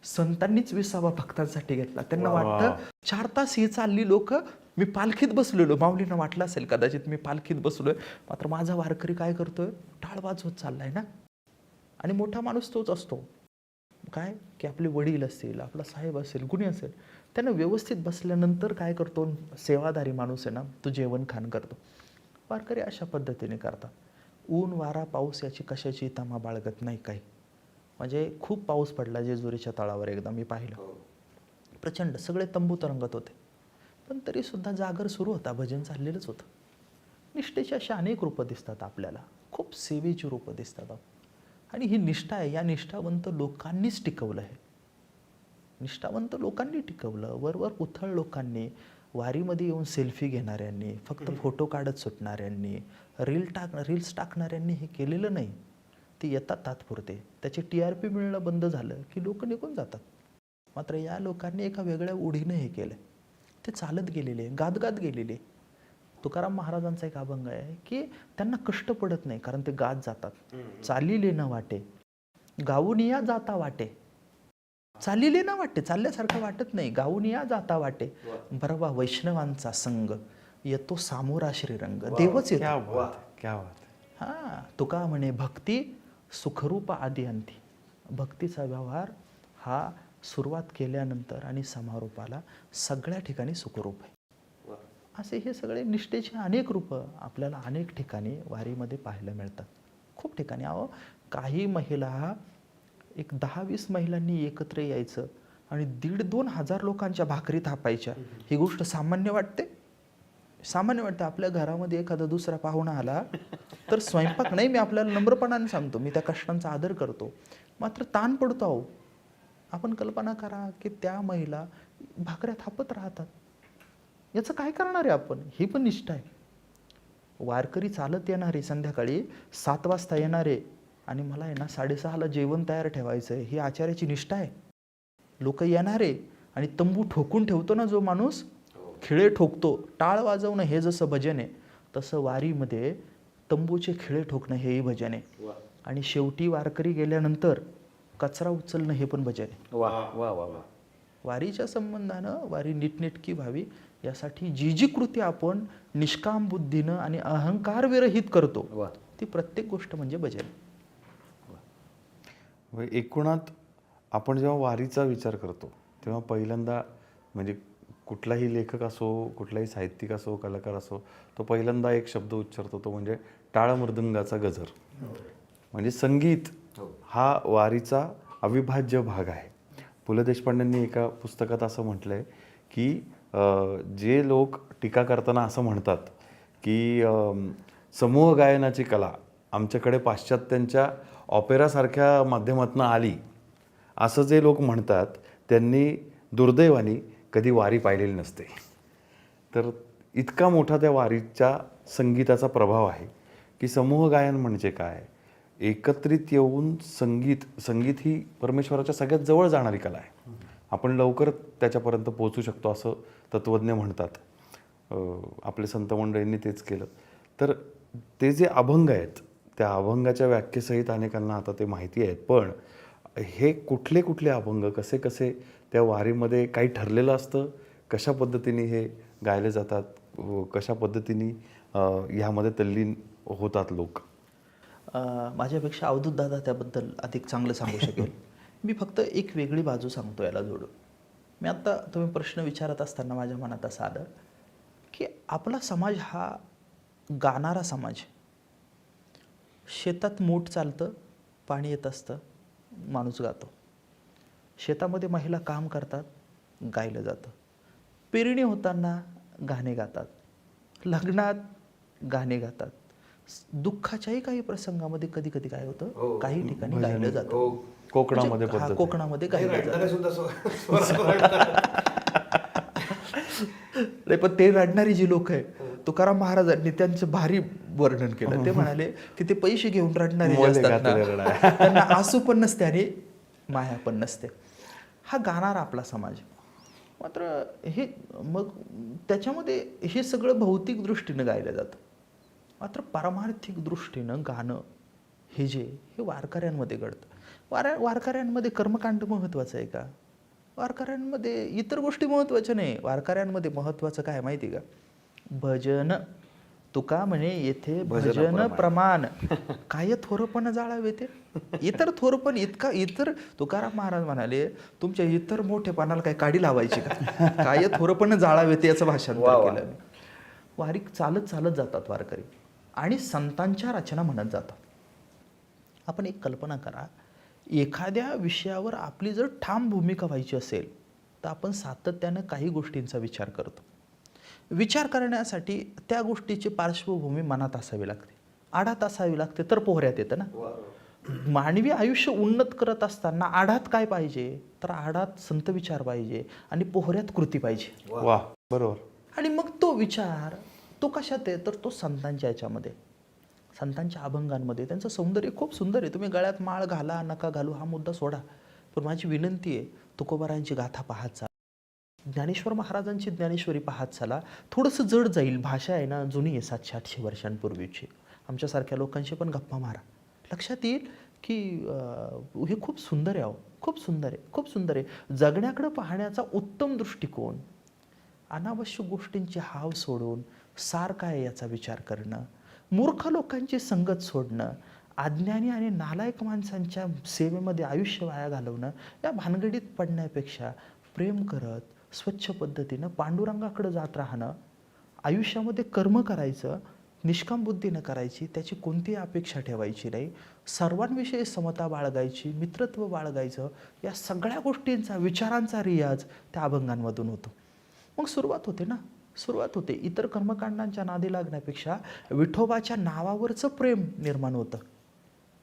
संतांनीच विसावा भक्तांसाठी घेतला. त्यांना वाटतं 4 तास ही चालली लोक, मी पालखीत बसलेलो, माऊलींना वाटलं असेल कदाचित मी पालखीत बसलोय, मात्र माझा वारकरी काय करतोय, टाळ वाजवत चाललाय ना. आणि मोठा माणूस तोच असतो काय, की आपले वडील असतील, आपला साहेब असेल, कुणी असेल, त्यांना व्यवस्थित बसल्यानंतर काय करतो, सेवादारी माणूस आहे ना, तो जेवण खाण करतो. वारकरी अशा पद्धतीने करतात. ऊन वारा पाऊस याची कशाची तमा बाळगत नाही काही. म्हणजे खूप पाऊस पडला जेजुरीच्या तळावर, एकदा मी पाहिलं, प्रचंड, सगळे तंबू तरंगत होते, पण तरी सुद्धा जागर सुरू होता, भजन चाललेलंच होतं. निष्ठेची अशी अनेक रूपं दिसतात आपल्याला, खूप सेवेची रूपं दिसतात. आणि ही निष्ठा आहे, या निष्ठावंत लोकांनीच टिकवलं आहे. निष्ठावंत लोकांनी टिकवलं. वरवर उथळ लोकांनी, वारीमध्ये येऊन सेल्फी घेणाऱ्यांनी, फक्त फोटो काढत सुटणाऱ्यांनी, रील्स टाकणाऱ्यांनी हे केलेलं नाही. ते येतात तात्पुरते, त्याचे TRP मिळणं बंद झालं की लोक निघून जातात. मात्र या लोकांनी एका वेगळ्या ओढीनं हे केलं. ते चालत गेलेले, गात गेलेले. तुकाराम महाराजांचा एक अभंग आहे की त्यांना कष्ट पडत नाही, कारण ते गात जातात. चालिले न वाटे गाऊन या जाता वाटे, चालिले न वाटे, चालल्यासारखं वाटत नाही, गाऊन या जाता वाटे, बरवा वैष्णवांचा संग, येतो सामोरा श्रीरंग. देवच येतो. क्या बात. हा, तुका म्हणे भक्ती सुखरूप आदी अंती. भक्तीचा व्यवहार हा सुरुवात केल्यानंतर आणि समारोपाला सगळ्या ठिकाणी सुखरूप आहे. असे हे सगळे निष्ठेचे अनेक रूपं आपल्याला अनेक ठिकाणी वारीमध्ये पाहायला मिळतात. खूप ठिकाणी. अहो, काही महिला, एक 10-20 महिलांनी एकत्र यायचं आणि 1,500-2 हजार लोकांच्या भाकरी थापायच्या. ही गोष्ट सामान्य वाटते? सामान्य वाटतं. आपल्या घरामध्ये एखादा दुसरा पाहुणा आला तर स्वयंपाक नाही, मी आपल्याला नम्रपणाने सांगतो, मी त्या कष्टांचा आदर करतो, मात्र ताण पडतो. अहो, आपण कल्पना करा की त्या महिला भाकऱ्या थापत राहतात, याचं काय करणार आहे आपण? ही पण निष्ठा आहे. वारकरी चालत येणारे, संध्याकाळी 7 वाजता येणारे, आणि मला आहे ना 6:30ला जेवण तयार ठेवायचं आहे, ही आचार्याची निष्ठा आहे. लोक येणारे, आणि तंबू ठोकून ठेवतो ना जो माणूस, खिळे ठोकतो, टाळ वाजवणं हे जसं भजन आहे, तसं वारीमध्ये तंबूचे खिळे ठोकणं हेही भजन आहे. आणि शेवटी वारकरी गेल्यानंतर कचरा उचलणं हे पण भजन आहे. वा वा वा वा. वारीच्या संबंधानं वारी नीटनेटकी व्हावी यासाठी जी जी कृती आपण निष्काम बुद्धीनं आणि अहंकार विरहित करतो, ती प्रत्येक गोष्ट म्हणजे भजन. एकूणात आपण जेव्हा वारीचा विचार करतो तेव्हा पहिल्यांदा, म्हणजे कुठलाही लेखक असो, कुठलाही साहित्यिक असो, कलाकार असो, तो पहिल्यांदा एक शब्द उच्चारतो, तो म्हणजे टाळ मृदंगाचा गजर. म्हणजे संगीत हा वारीचा अविभाज्य भाग आहे. पु ल देशपांडेंनी एका पुस्तकात असं म्हटलं आहे की जे लोक टीका करताना असं म्हणतात की समूह गायनाची कला आमच्याकडे पाश्चात्यांच्या ऑपेरासारख्या माध्यमातून आली, असं जे लोक म्हणतात त्यांनी दुर्दैवाने कधी वारी पाहिलेली नसते. तर इतका मोठा त्या वारीच्या संगीताचा प्रभाव आहे की समूह गायन म्हणजे काय, एकत्रित येऊन संगीत ही परमेश्वराच्या सगळ्यात जवळ जाणारी कला आहे. आपण लवकर त्याच्यापर्यंत पोहोचू शकतो असं तत्त्वज्ञ म्हणतात. आपले संत मंडळींनी तेच केलं. तर ते जे अभंग आहेत त्या अभंगाच्या व्याख्येसहित अनेकांना आता ते माहिती आहेत, पण हे कुठले कुठले अभंग कसे कसे त्या वारीमध्ये काही ठरलेलं असतं, कशा पद्धतीने हे गायले जातात, कशा पद्धतीने ह्यामध्ये तल्लीन होतात लोक? माझ्यापेक्षा अवधूत दादा त्याबद्दल अधिक चांगलं सांगू शकेल. मी फक्त एक वेगळी बाजू सांगतो याला जोडून. मी आत्ता तुम्ही प्रश्न विचारत असताना माझ्या मनात असं आलं की आपला समाज हा गाणारा समाज. शेतात मूठ चालतं, पाणी येत असतं, माणूस गातो. शेतामध्ये महिला काम करतात, गायलं जातं. पेरणी होताना गाणे गातात, लग्नात गाणे गातात, दुःखाच्याही काही प्रसंगामध्ये कधी कधी काय होतं, काही ठिकाणी गायलं जातं. कोकणामध्ये म्हणजे, हा, पद्धत कोकणामध्ये गायलं जातं. सुद्धा नाही, पण ते रडणारी जी लोक आहे, तुकाराम महाराजांनी त्यांचं भारी वर्णन केलं. ते म्हणाले की ते पैसे घेऊन रडणारे जे असतात ना, त्यांना आसू पण नसते आणि माया पण नसते. हा गाणारा आपला समाज. मात्र हे मग त्याच्यामध्ये हे सगळं भौतिक दृष्टीनं गायलं जातं. मात्र पारमार्थिक दृष्टीनं गाणं हे हे वारकऱ्यांमध्ये घडतं. वारकऱ्यांमध्ये कर्मकांड महत्त्वाचं आहे का? वारकऱ्यांमध्ये इतर गोष्टी महत्त्वाच्या नाही. वारकऱ्यांमध्ये महत्त्वाचं काय माहिती का? भजन. तुका म्हणे येथे भजन प्रमाण, काय थोरपण जाळावे ते. इतर थोरपण इतर तुकाराम महाराज म्हणाले तुमच्या इतर मोठेपणाला काय काडी लावायची का? काय थोरपण जाळावे ते याचं भाषांतर केलं. वारी चालत चालत जातात वारकरी आणि संतांच्या रचना म्हणत जातात. आपण एक कल्पना करा, एखाद्या विषयावर आपली जर ठाम भूमिका व्हायची असेल तर आपण सातत्यानं काही गोष्टींचा विचार करतो. विचार करण्यासाठी त्या गोष्टीची पार्श्वभूमी मनात असावी लागते, आढात असावी लागते, तर पोहऱ्यात येतं ना. मानवी आयुष्य उन्नत करत असताना आढात काय पाहिजे? तर आढात संत विचार पाहिजे आणि पोहऱ्यात कृती पाहिजे. वा, बरोबर. आणि मग तो विचार तो कशात आहे? तर तो संतांच्या याच्यामध्ये, संतांच्या अभंगांमध्ये. त्यांचं सौंदर्य खूप सुंदर आहे. तुम्ही गळ्यात माळ घाला नका घालू हा मुद्दा सोडा, पण माझी विनंती आहे तुकोबारायांची गाथा पाहत चला, ज्ञानेश्वर महाराजांची ज्ञानेश्वरी पाहत चला. थोडंसं जड जाईल, भाषा आहे ना जुनी आहे, 700-800 वर्षांपूर्वीची. आमच्यासारख्या लोकांशी पण गप्पा मारा, लक्षात येईल की हे खूप सुंदर आहे. खूप सुंदर आहे, खूप सुंदर आहे. जगण्याकडं पाहण्याचा उत्तम दृष्टिकोन, अनावश्यक गोष्टींची हाव सोडून सार काय याचा विचार करणं, मूर्ख लोकांची संगत सोडणं, अज्ञानी आणि नालायक माणसांच्या सेवेमध्ये आयुष्य वाया घालवणं, या भानगडीत पडण्यापेक्षा प्रेम करत स्वच्छ पद्धतीनं पांडुरंगाकडे जात राहणं, आयुष्यामध्ये कर्म करायचं, निष्काम बुद्धीनं करायची, त्याची कोणतीही अपेक्षा ठेवायची नाही, सर्वांविषयी समता बाळगायची, मित्रत्व बाळगायचं. या सगळ्या गोष्टींचा, विचारांचा रियाज त्या अभंगांमधून होतो. मग सुरुवात होते ना, सुरुवात होते. इतर कर्मकांडांच्या नादी लागण्यापेक्षा विठोबाच्या नावावरचं प्रेम निर्माण होतं.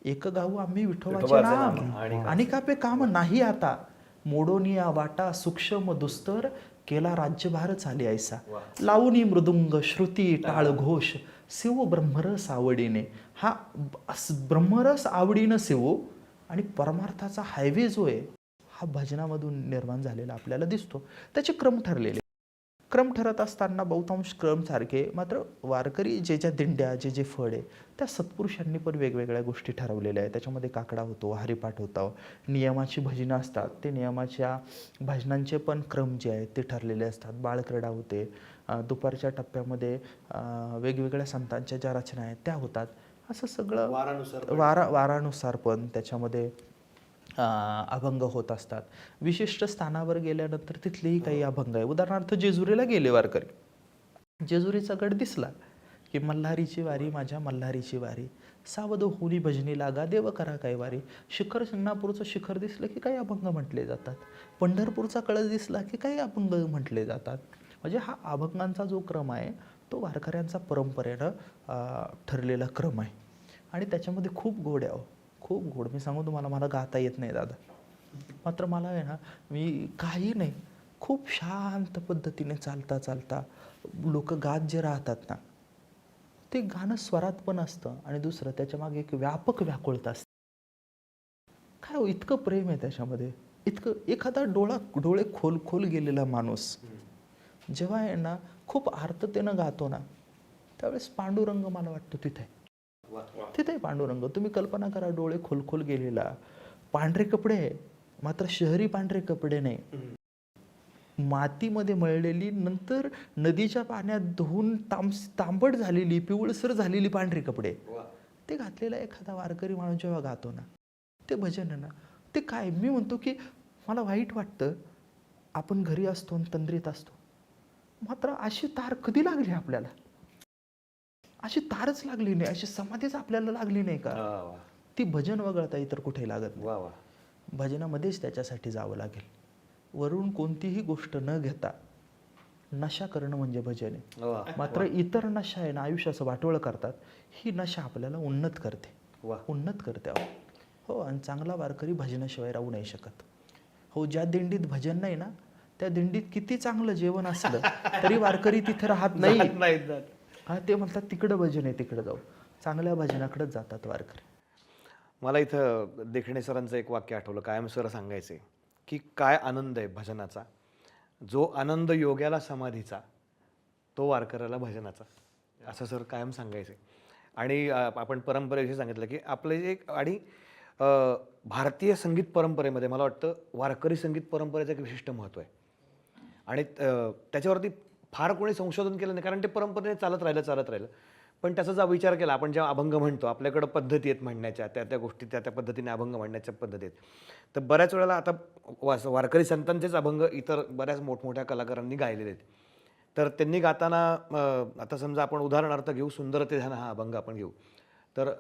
एक गाऊ आम्ही विठोबाचे नाम आणि कापे काम नाही आता, मोडोनिया वाटा सूक्ष्म दुस्तर, केला राज्यभार चाले ऐसा, लावणी मृदुंग श्रुती टाळ घोष, शिव ब्रह्मरस आवडीने. हा ब्रह्मरस आवडीनं शिव आणि परमार्थाचा हायवे जो आहे हा भजनामधून निर्माण झालेला आपल्याला दिसतो. त्याचे क्रम ठरलेले, क्रम ठरत असताना बहुतांश क्रम सारखे, मात्र वारकरी ज्या दिंड्या जे फळ आहे त्या सत्पुरुषांनी पण वेगवेगळ्या गोष्टी ठरवलेल्या आहेत. त्याच्यामध्ये काकडा होतो, हरिपाठ होतो, नियमाची भजनं असतात, ते नियमाच्या भजनांचे पण क्रम जे आहेत ते ठरलेले असतात. बाळक्रीडा होते, दुपारच्या टप्प्यामध्ये वेगवेगळ्या संतांच्या ज्या रचना आहेत त्या होतात. असं सगळं वारानुसार पण त्याच्यामध्ये अभंग होत असतात. विशिष्ट स्थानावर गेल्यानंतर तिथलेही काही अभंग आहे. उदाहरणार्थ जेजुरीला गेले वारकरी, जेजुरीचा गड दिसला की मल्हारीची वारी माझ्या मल्हारीची वारी, सावध होनी भजनी लागा देव करा काय वारी. शिखर, शिंगणापूरचं शिखर दिसलं की काही अभंग म्हटले जातात. पंढरपूरचा कळस दिसला की काही अभंग म्हटले जातात. म्हणजे हा अभंगांचा जो क्रम आहे तो वारकऱ्यांचा परंपरेनं ठरलेला क्रम आहे आणि त्याच्यामध्ये खूप गोड आहे, खूप गोड. मी सांगू तुम्हाला, मला गाता येत नाही दादा, मात्र मला आहे ना, मी काही नाही, खूप शांत पद्धतीने चालता चालता लोक गात जे राहतात ना, ते गाणं स्वरात पण असतं आणि दुसरं त्याच्या मागे एक व्यापक व्याकुळता असते. काय हो, इतकं प्रेम आहे त्याच्यामध्ये, इतकं एखादा डोळे खोल खोल गेलेला माणूस जेव्हा आहे ना खूप आर्ततेनं गातो ना, त्यावेळेस पांडुरंग मला वाटतो तिथे तिथे पांडुरंग. तुम्ही कल्पना करा, डोळे खोल खोल गेलेला, पांढरे कपडे आहे, मात्र शहरी पांढरे कपडे नाही, मातीमध्ये मळलेली, नंतर नदीच्या पाण्यात धुवून तांबट झालेली, पिवळसर झालेली पांढरी कपडे, ते घातलेला एखादा वारकरी माणूस जेव्हा गातो ना, ते भजन आहे ना, ते काय, मी म्हणतो की मला वाईट वाटतं, आपण घरी असतो आणि तंद्रीत असतो, मात्र अशी तार कधी लागली आपल्याला? अशी तारच लागली नाही, अशी समाधीच आपल्याला लागली नाही का? ती भजन वगळता इतर कुठे लागत नाही. भजनामध्येच त्याच्यासाठी जावं लागेल. वरून कोणतीही गोष्ट न घेता नशा करणं म्हणजे भजन आहे. मात्र इतर नशा आहे ना, आयुष्याचं वाटोळं करतात. ही नशा आपल्याला उन्नत करते, उन्नत करते. हो, आणि चांगला वारकरी भजनाशिवाय राहू नाही शकत. हो, ज्या दिंडीत भजन नाही ना, त्या दिंडीत किती चांगलं जेवण असलं तरी वारकरी तिथे राहत नाही. हा, ते म्हणतात तिकडं भजन आहे, तिकडं जाऊ. चांगल्या भजनाकडेच जातात वारकरी. मला इथं देखणे सरांचं एक वाक्य आठवलं, कायम सर सांगायचे की काय आनंद आहे भजनाचा, जो आनंद योग्याला समाधीचा, तो वारकऱ्याला भजनाचा, असं सर कायम सांगायचे. आणि आपण परंपरेविषयी सांगितलं की आपले एक, आणि भारतीय संगीत परंपरेमध्ये मला वाटतं वारकरी संगीत परंपरेचं एक विशिष्ट महत्त्व आहे. आणि त्याच्यावरती फार कोणी संशोधन केलं नाही, कारण ते परंपरेने चालत राहिलं. पण त्याचा जर विचार केला, आपण जेव्हा अभंग म्हणतो, आपल्याकडं पद्धती आहेत म्हणण्याच्या, त्या गोष्टी त्या पद्धतीने अभंग म्हणण्याच्या पद्धती आहेत. तर बऱ्याच वेळेला आता वारकरी संतांचेच अभंग इतर बऱ्याच मोठमोठ्या कलाकारांनी गायलेले आहेत. तर त्यांनी गाताना, आता समजा आपण उदाहरणार्थ घेऊ, सुंदर ते ध्यान हा अभंग आपण घेऊ, तर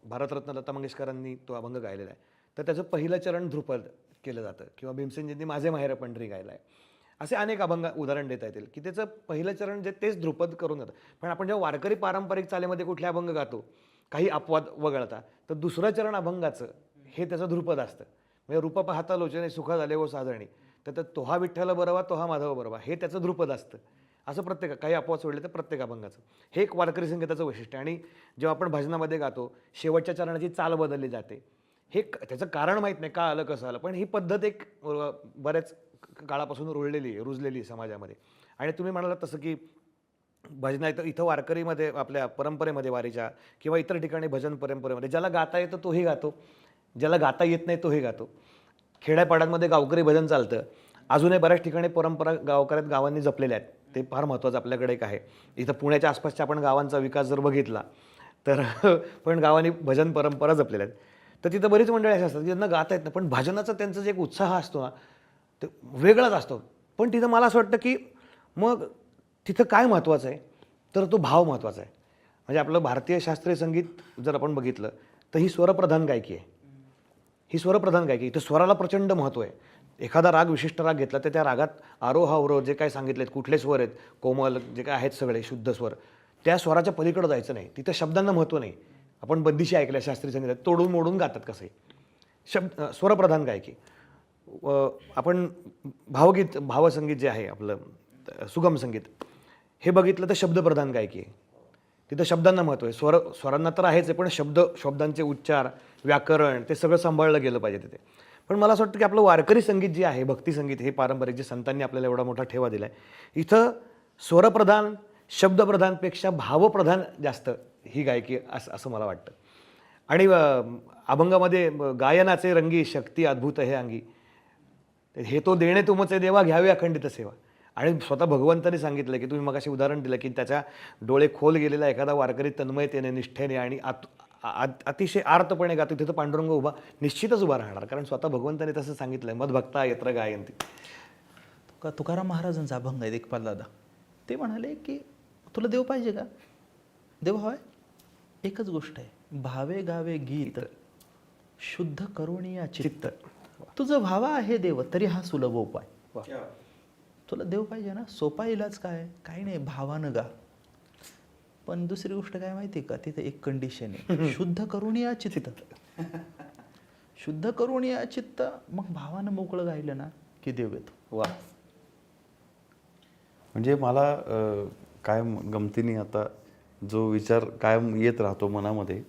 भारतरत्न लता मंगेशकरांनी तो अभंग गायलेला आहे. तर त्याचं पहिलं चरण ध्रुपद केलं जातं, किंवा भीमसेनजींनी माझे माहेर पंढरी गायला आहे. असे अनेक अभंग उदाहरण देता येतील की त्याचं पहिलं चरण जे तेच ध्रुपद करून जातं. पण आपण जेव्हा वारकरी पारंपरिक चालीमध्ये कुठले अभंग गातो, काही अपवाद वगळता, तर दुसरं चरण अभंगाचं हे त्याचं ध्रुपद असतं. म्हणजे रूप पाहता लोचने सुख झाले व साजणी, तर तो हा विठ्ठल बरोबा, तो हा माधव बरोबा, हे त्याचं ध्रुपद असतं. असं प्रत्येक, काही अपवाद सोडले तर प्रत्येक अभंगाचं हे एक वारकरी संगीताचं वैशिष्ट्य. आणि जेव्हा आपण भजनामध्ये गातो, शेवटच्या चरणाची चाल बदलली जाते. हे त्याचं कारण माहीत नाही का आलं, कसं आलं, पण ही पद्धत एक बऱ्याच काळापासून रुजलेली समाजामध्ये. आणि तुम्ही म्हणालात तसं की भजना इथं वारकरीमध्ये, आपल्या परंपरेमध्ये वारीच्या, किंवा इतर ठिकाणी भजन परंपरेमध्ये ज्याला गाता येतं तोही गातो, ज्याला गाता येत नाही तोही गातो. खेड्यापाड्यांमध्ये गावकरी भजन चालतं. अजूनही बऱ्याच ठिकाणी परंपरा गावांनी जपलेल्या आहेत. ते फार महत्त्वाचं आपल्याकडे एक आहे. इथं पुण्याच्या आसपासच्या आपण गावांचा विकास जर बघितला तर पण गावांनी भजन परंपरा जपलेल्या आहेत. तर तिथं बरीच मंडळी अशी असतात की त्यांना गाता येत नाही, पण भजनाचा त्यांचा जे एक उत्साह असतो ना, ते वेगळाच असतो. पण तिथं मला असं वाटतं की मग तिथं काय महत्त्वाचं आहे, तर तो भाव महत्त्वाचा आहे. म्हणजे आपलं भारतीय शास्त्रीय संगीत जर आपण बघितलं तर ही स्वरप्रधान गायकी आहे. ही स्वरप्रधान गायकी, इथं स्वराला प्रचंड महत्त्व आहे. एखादा राग, विशिष्ट राग घेतला तर त्या रागात आरोह अवरोह जे काय सांगितलेत, कुठले स्वर आहेत, कोमल जे काय आहेत सगळे शुद्ध स्वर, त्या स्वराच्या पलीकडं जायचं नाही. तिथं शब्दांना महत्त्व नाही. आपण बंदिशी ऐकल्या शास्त्रीय संगीतात, तोडून मोडून गातात कसंही. स्वरप्रधान गायकी. आपण भावसंगीत जे आहे आपलं, सुगम संगीत, हे बघितलं तर शब्दप्रधान गायकी आहे. तिथं शब्दांना महत्त्व आहे. स्वरांना तर आहेच आहे, पण शब्दांचे उच्चार, व्याकरण, ते सगळं सांभाळलं गेलं पाहिजे तिथे. पण मला असं वाटतं की आपलं वारकरी संगीत जे आहे, भक्ती संगीत, हे पारंपरिक जे संतांनी आपल्याला एवढा मोठा ठेवा दिला आहे, इथं स्वरप्रधान, शब्दप्रधानपेक्षा भावप्रधान जास्त ही गायकी असं मला वाटतं. आणि अभंगामध्ये गायनाचे रंगी शक्ती अद्भुत हे अंगी, हे तो देणे तुमचे देवा, घ्यावे अखंडित सेवा. आणि स्वतः भगवंतांनी सांगितलं की तुम्ही मगाशी उदाहरण दिलं की त्याच्या डोळे खोल गेलेला एखादा वारकरी तन्मयतेने, निष्ठेने आणि अतिशय आर्तपणे गातो, तिथं पांडुरंग निश्चितच उभा राहणार, कारण स्वतः भगवंतांनी तसं सांगितलंय, मदभक्ता यत्र गायंती. तुकाराम महाराजांचा अभंग आहे देखपाल दादा. ते म्हणाले की तुला देव पाहिजे का? देव हवाय? एकच गोष्ट आहे, भावे गावे गीत, शुद्ध करुणिया चित्त. तुझं भावा आहे देव, तरी हा सुलभ उपाय. तुला देव पाहिजे ना, सोपा इलाज काय? काही नाही, भावानं गा. पण दुसरी गोष्ट काय माहिती का, तिथे एक कंडिशन आहे, शुद्ध करुणिया चित्त. शुद्ध करुणिया चित्त, मग भावानं मोकळं गायलं ना की देव येतो. वा. म्हणजे मला कायम गमतीने आता जो विचार कायम येत राहतो मनामध्ये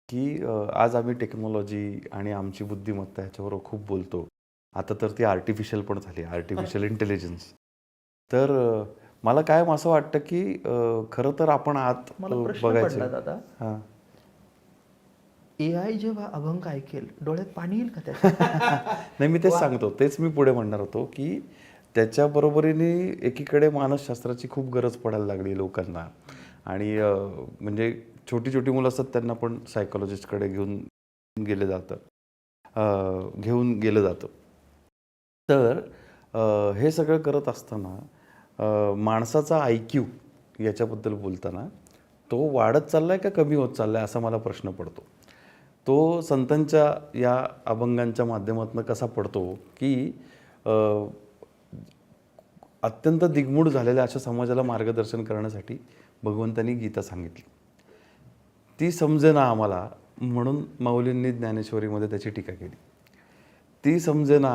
की आज आम्ही टेक्नॉलॉजी आणि आमची बुद्धिमत्ता ह्याच्यावर खूप बोलतो. आता तर ती आर्टिफिशियल पण झाली, आर्टिफिशियल इंटेलिजन्स. तर मला काय असं वाटतं की खरं तर आपण आत मला प्रश्न बघायचं. पडला दादा, हां. AI जेव्हा अभंग ऐकेल डोळ्यात पाणी येईल का त्याच्या? नाही, मी तेच सांगतो, तेच मी पुढे म्हणणार होतो की त्याच्या बरोबरीने एकीकडे मानसशास्त्राची खूप गरज पडायला लागली लोकांना. आणि म्हणजे छोटी छोटी मुलं असतात त्यांना पण सायकोलॉजिस्टकडे घेऊन गेले जातं, घेऊन गेलं जातं. तर हे सगळं करत असताना माणसाचा IQ याच्याबद्दल बोलताना तो वाढत चाललाय का कमी होत चाललाय असा मला प्रश्न पडतो. तो संतांच्या या अभंगांच्या माध्यमातून कसा पडतो की अ, अत्यंत दिग्मूढ झालेल्या अशा समाजाला मार्गदर्शन करण्यासाठी भगवंतांनी गीता सांगितली. ती समजेना आम्हाला म्हणून माऊलींनी ज्ञानेश्वरीमध्ये त्याची टीका केली. ती समजेना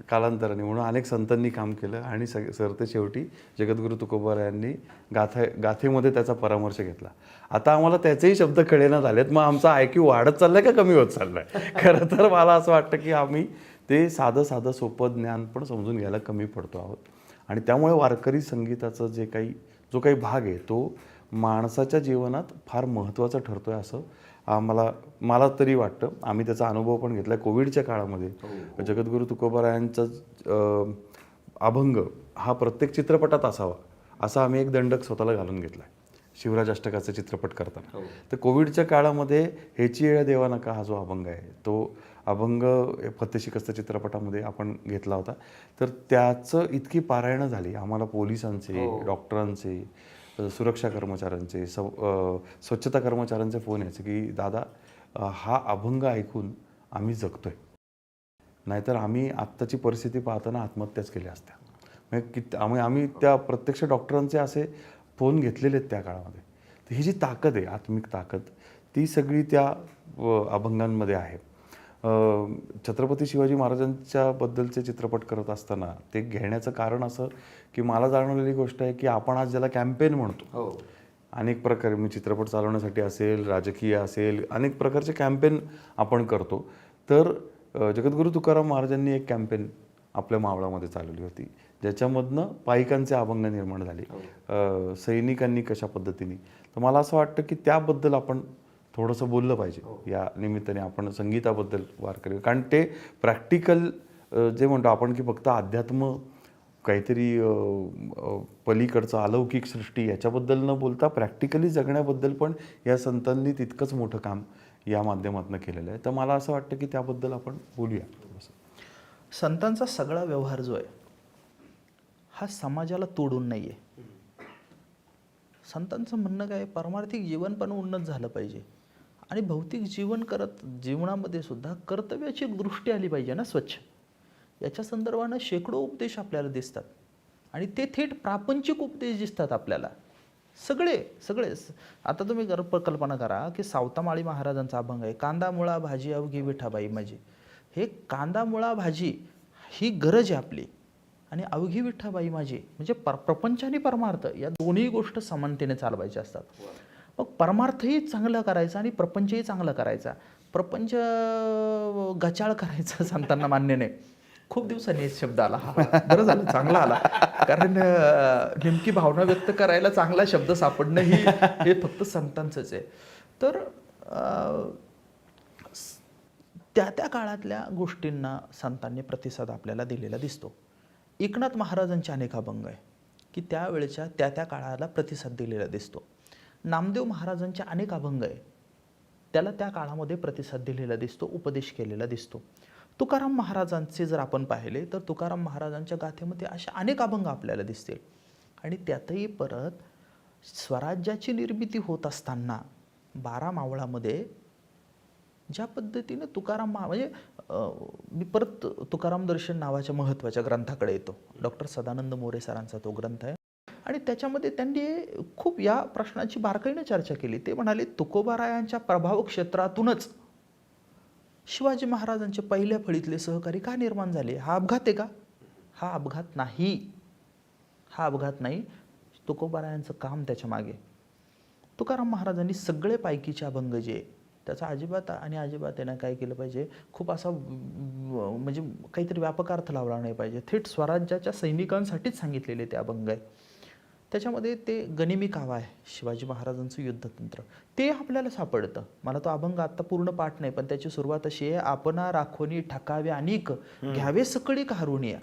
कालांतराने म्हणून अनेक संतांनी काम केलं आणि सरते शेवटी जगद्गुरू तुकोबारायांनी गाथेमध्ये त्याचा परामर्श घेतला. आता आम्हाला त्याचेही शब्द कळेना झालेत, मग आमचा IQ वाढत चाललाय का कमी होत चाललाय? खरं तर मला असं वाटतं की आम्ही ते साधं साधं सोपं ज्ञान पण समजून घ्यायला कमी पडतो आहोत. आणि त्यामुळे वारकरी संगीताचं जो काही भाग आहे तो माणसाच्या जीवनात फार महत्त्वाचा ठरतोय असं मला तरी वाटतं. आम्ही त्याचा अनुभव पण घेतला आहे कोविडच्या काळामध्ये. जगद्गुरू तुकोबारायांचा अभंग हा प्रत्येक चित्रपटात असावा असा आम्ही एक दंडक स्वतःला घालून घेतला आहे शिवराज अष्टकाचा चित्रपट करताना. तर कोविडच्या काळामध्ये हेची येळ देवा नका हा जो अभंग आहे तो अभंग फत्ते शिकस्त चित्रपटामध्ये आपण घेतला होता. तर त्याचं इतकी पारायणं झाली. आम्हाला पोलिसांचे, डॉक्टरांचे, सुरक्षा कर्मचाऱ्यांचे, स्वच्छता कर्मचाऱ्यांचे फोन यायचे की दादा हा अभंग ऐकून आम्ही जगतोय, नाहीतर आम्ही आत्ताची परिस्थिती पाहताना आत्महत्याच केल्या असत्या. म्हणजे आम्ही त्या प्रत्यक्ष डॉक्टरांचे असे फोन घेतलेले आहेत त्या काळामध्ये. तर ही जी ताकद आहे, आत्मिक ताकद, ती सगळी त्या अभंगांमध्ये आहे. छत्रपती शिवाजी महाराजांच्या बद्दलचे चित्रपट करत असताना ते घेण्याचं कारण असं की मला जाणवलेली गोष्ट आहे की आपण आज ज्याला कॅम्पेन म्हणतो, अनेक प्रकारे मी चित्रपट चालवण्यासाठी असेल, राजकीय असेल, अनेक प्रकारचे कॅम्पेन आपण करतो. तर जगद्गुरू तुकाराम महाराजांनी एक कॅम्पेन आपल्या मावळामध्ये चालवली होती ज्याच्यामधनं पाईकांचे अभंग निर्माण झाले, सैनिकांनी कशा पद्धतीने. तर मला असं वाटतं की त्याबद्दल आपण थोडंसं बोललं पाहिजे या निमित्ताने आपण संगीताबद्दल वारकरी. कारण ते प्रॅक्टिकल जे म्हणतो आपण की फक्त अध्यात्म काहीतरी पलीकडचं अलौकिक सृष्टी याच्याबद्दल न बोलता प्रॅक्टिकली जगण्याबद्दल पण या संतांनी तितकंच मोठं काम या माध्यमातून केलेलं आहे. तर मला असं वाटतं की त्याबद्दल आपण बोलूया. संतांचा सगळा व्यवहार जो आहे हा समाजाला तोडून नाही आहे. संतांचं म्हणणं काय, पारमार्थिक जीवन पण उन्नत झालं पाहिजे आणि भौतिक जीवनामध्ये सुद्धा कर्तव्याची एक दृष्टी आली पाहिजे ना, स्वच्छ. याच्या संदर्भानं शेकडो उपदेश आपल्याला दिसतात आणि ते थेट प्रापंचिक उपदेश दिसतात आपल्याला. सगळे आता तुम्ही कल्पना करा की सावतामाळी महाराजांचा अभंग आहे, कांदा मुळा भाजी अवघी विठाबाई माझी. हे कांदा मुळा भाजी ही गरज आहे आपली आणि अवघी विठाबाई माझी म्हणजे प्रपंच आणि परमार्थ या दोन्ही गोष्ट समानतेने चालवायच्या असतात. मग परमार्थही चांगला करायचा आणि प्रपंचही चांगला करायचा. प्रपंच गचाळ करायचा संतांना मान्य नाही. खूप दिवसांनी एक शब्द आला, हा बरं झालं, चांगला आला. कारण नेमकी भावना व्यक्त करायला चांगला शब्द सापडणं हे फक्त संतांचंच आहे. तर त्या काळातल्या गोष्टींना संतांनी प्रतिसाद आपल्याला दिलेला दिसतो. एकनाथ महाराजांचे अनेक अभंग आहे की त्यावेळेच्या त्या काळाला प्रतिसाद दिलेला दिसतो. नामदेव महाराजांचे अनेक अभंग आहे, त्याला त्या काळामध्ये प्रतिसाद दिलेला दिसतो, उपदेश केलेला दिसतो. तुकाराम महाराजांचे जर आपण पाहिले तर तुकाराम महाराजांच्या गाथेमध्ये अशा अनेक अभंग आपल्याला दिसतील. आणि त्यातही परत स्वराज्याची निर्मिती होत असताना 12 मावळामध्ये ज्या पद्धतीने म्हणजे मी परत तुकाराम दर्शन नावाच्या महत्त्वाच्या ग्रंथाकडे येतो. डॉक्टर सदानंद मोरे सरांचा तो ग्रंथ आहे आणि त्याच्यामध्ये त्यांनी खूप या प्रश्नाची बारकाईने चर्चा केली. ते म्हणाले तुकोबारायांच्या प्रभाव क्षेत्रातूनच शिवाजी महाराजांचे पहिल्या फळीतले सहकारी का निर्माण झाले? हा अपघात आहे का? हा अपघात नाही. तुकोबारायांचं काम त्याच्या मागे. तुकाराम महाराजांनी सगळे पायकीचे अभंग जे त्याचा अजिबात आणि अजिबात आहे ना काय केलं पाहिजे, खूप असा म्हणजे काहीतरी व्यापक अर्थ लावला नाही पाहिजे. थेट स्वराज्याच्या सैनिकांसाठीच सांगितलेले ते अभंग आहे. त्याच्यामध्ये ते गनिमी कावा आहे, शिवाजी महाराजांचं युद्धतंत्र, ते आपल्याला सापडतं. मला तो अभंग आत्ता पूर्ण पाठ नाही, पण त्याची सुरुवात अशी आहे, आपणा राखोनी ठकावे अनिक, घ्यावे सकळी हरून या.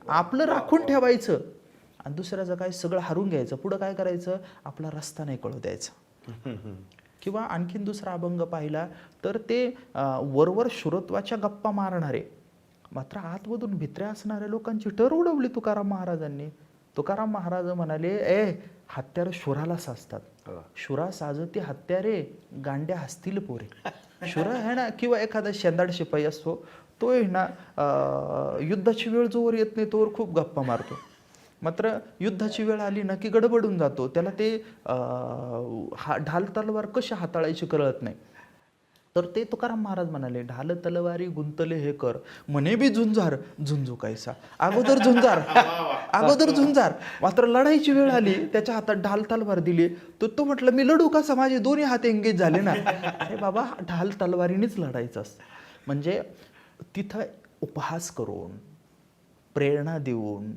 आपलं राखून ठेवायचं आणि दुसऱ्याचं काय सगळं हरून घ्यायचं. पुढं काय करायचं, आपला रस्ता नाही कळू द्यायचा. किंवा आणखीन दुसरा अभंग पाहिला तर ते वरवर शुरत्वाच्या गप्पा मारणारे मात्र आतमधून भित्र्या असणाऱ्या लोकांची टर उडवली तुकाराम महाराजांनी. तुकाराम महाराज म्हणाले, हत्यार शुराला साजतात, शुरा साजती हत्यारे, गांड्या हसतील पोरे. शुरा आहे ना, किंवा एखादा शेंदाड शिपाई असतो, तो आहे ना युद्धाची वेळ जोवर येत नाही तोवर खूप गप्पा मारतो. मात्र युद्धाची वेळ आली ना की गडबडून जातो, त्याला ते ढाल तलवार कशी हाताळायची कळत नाही. तर ते तुकाराम महाराज म्हणाले, ढाल तलवारी गुंतले हे कर, म्हणे बी झुंजार झुंजू कैसा. अगोदर झुंजार, मात्र लढाईची वेळ आली, त्याच्या हातात ढाल तलवार दिली, तर तो म्हटलं मी लढू कसा, माझे दोन्ही हात एंगेज झाले ना. अरे बाबा, ढाल तलवारीनेच लढायचं असतं. म्हणजे तिथं उपहास करून, प्रेरणा देऊन,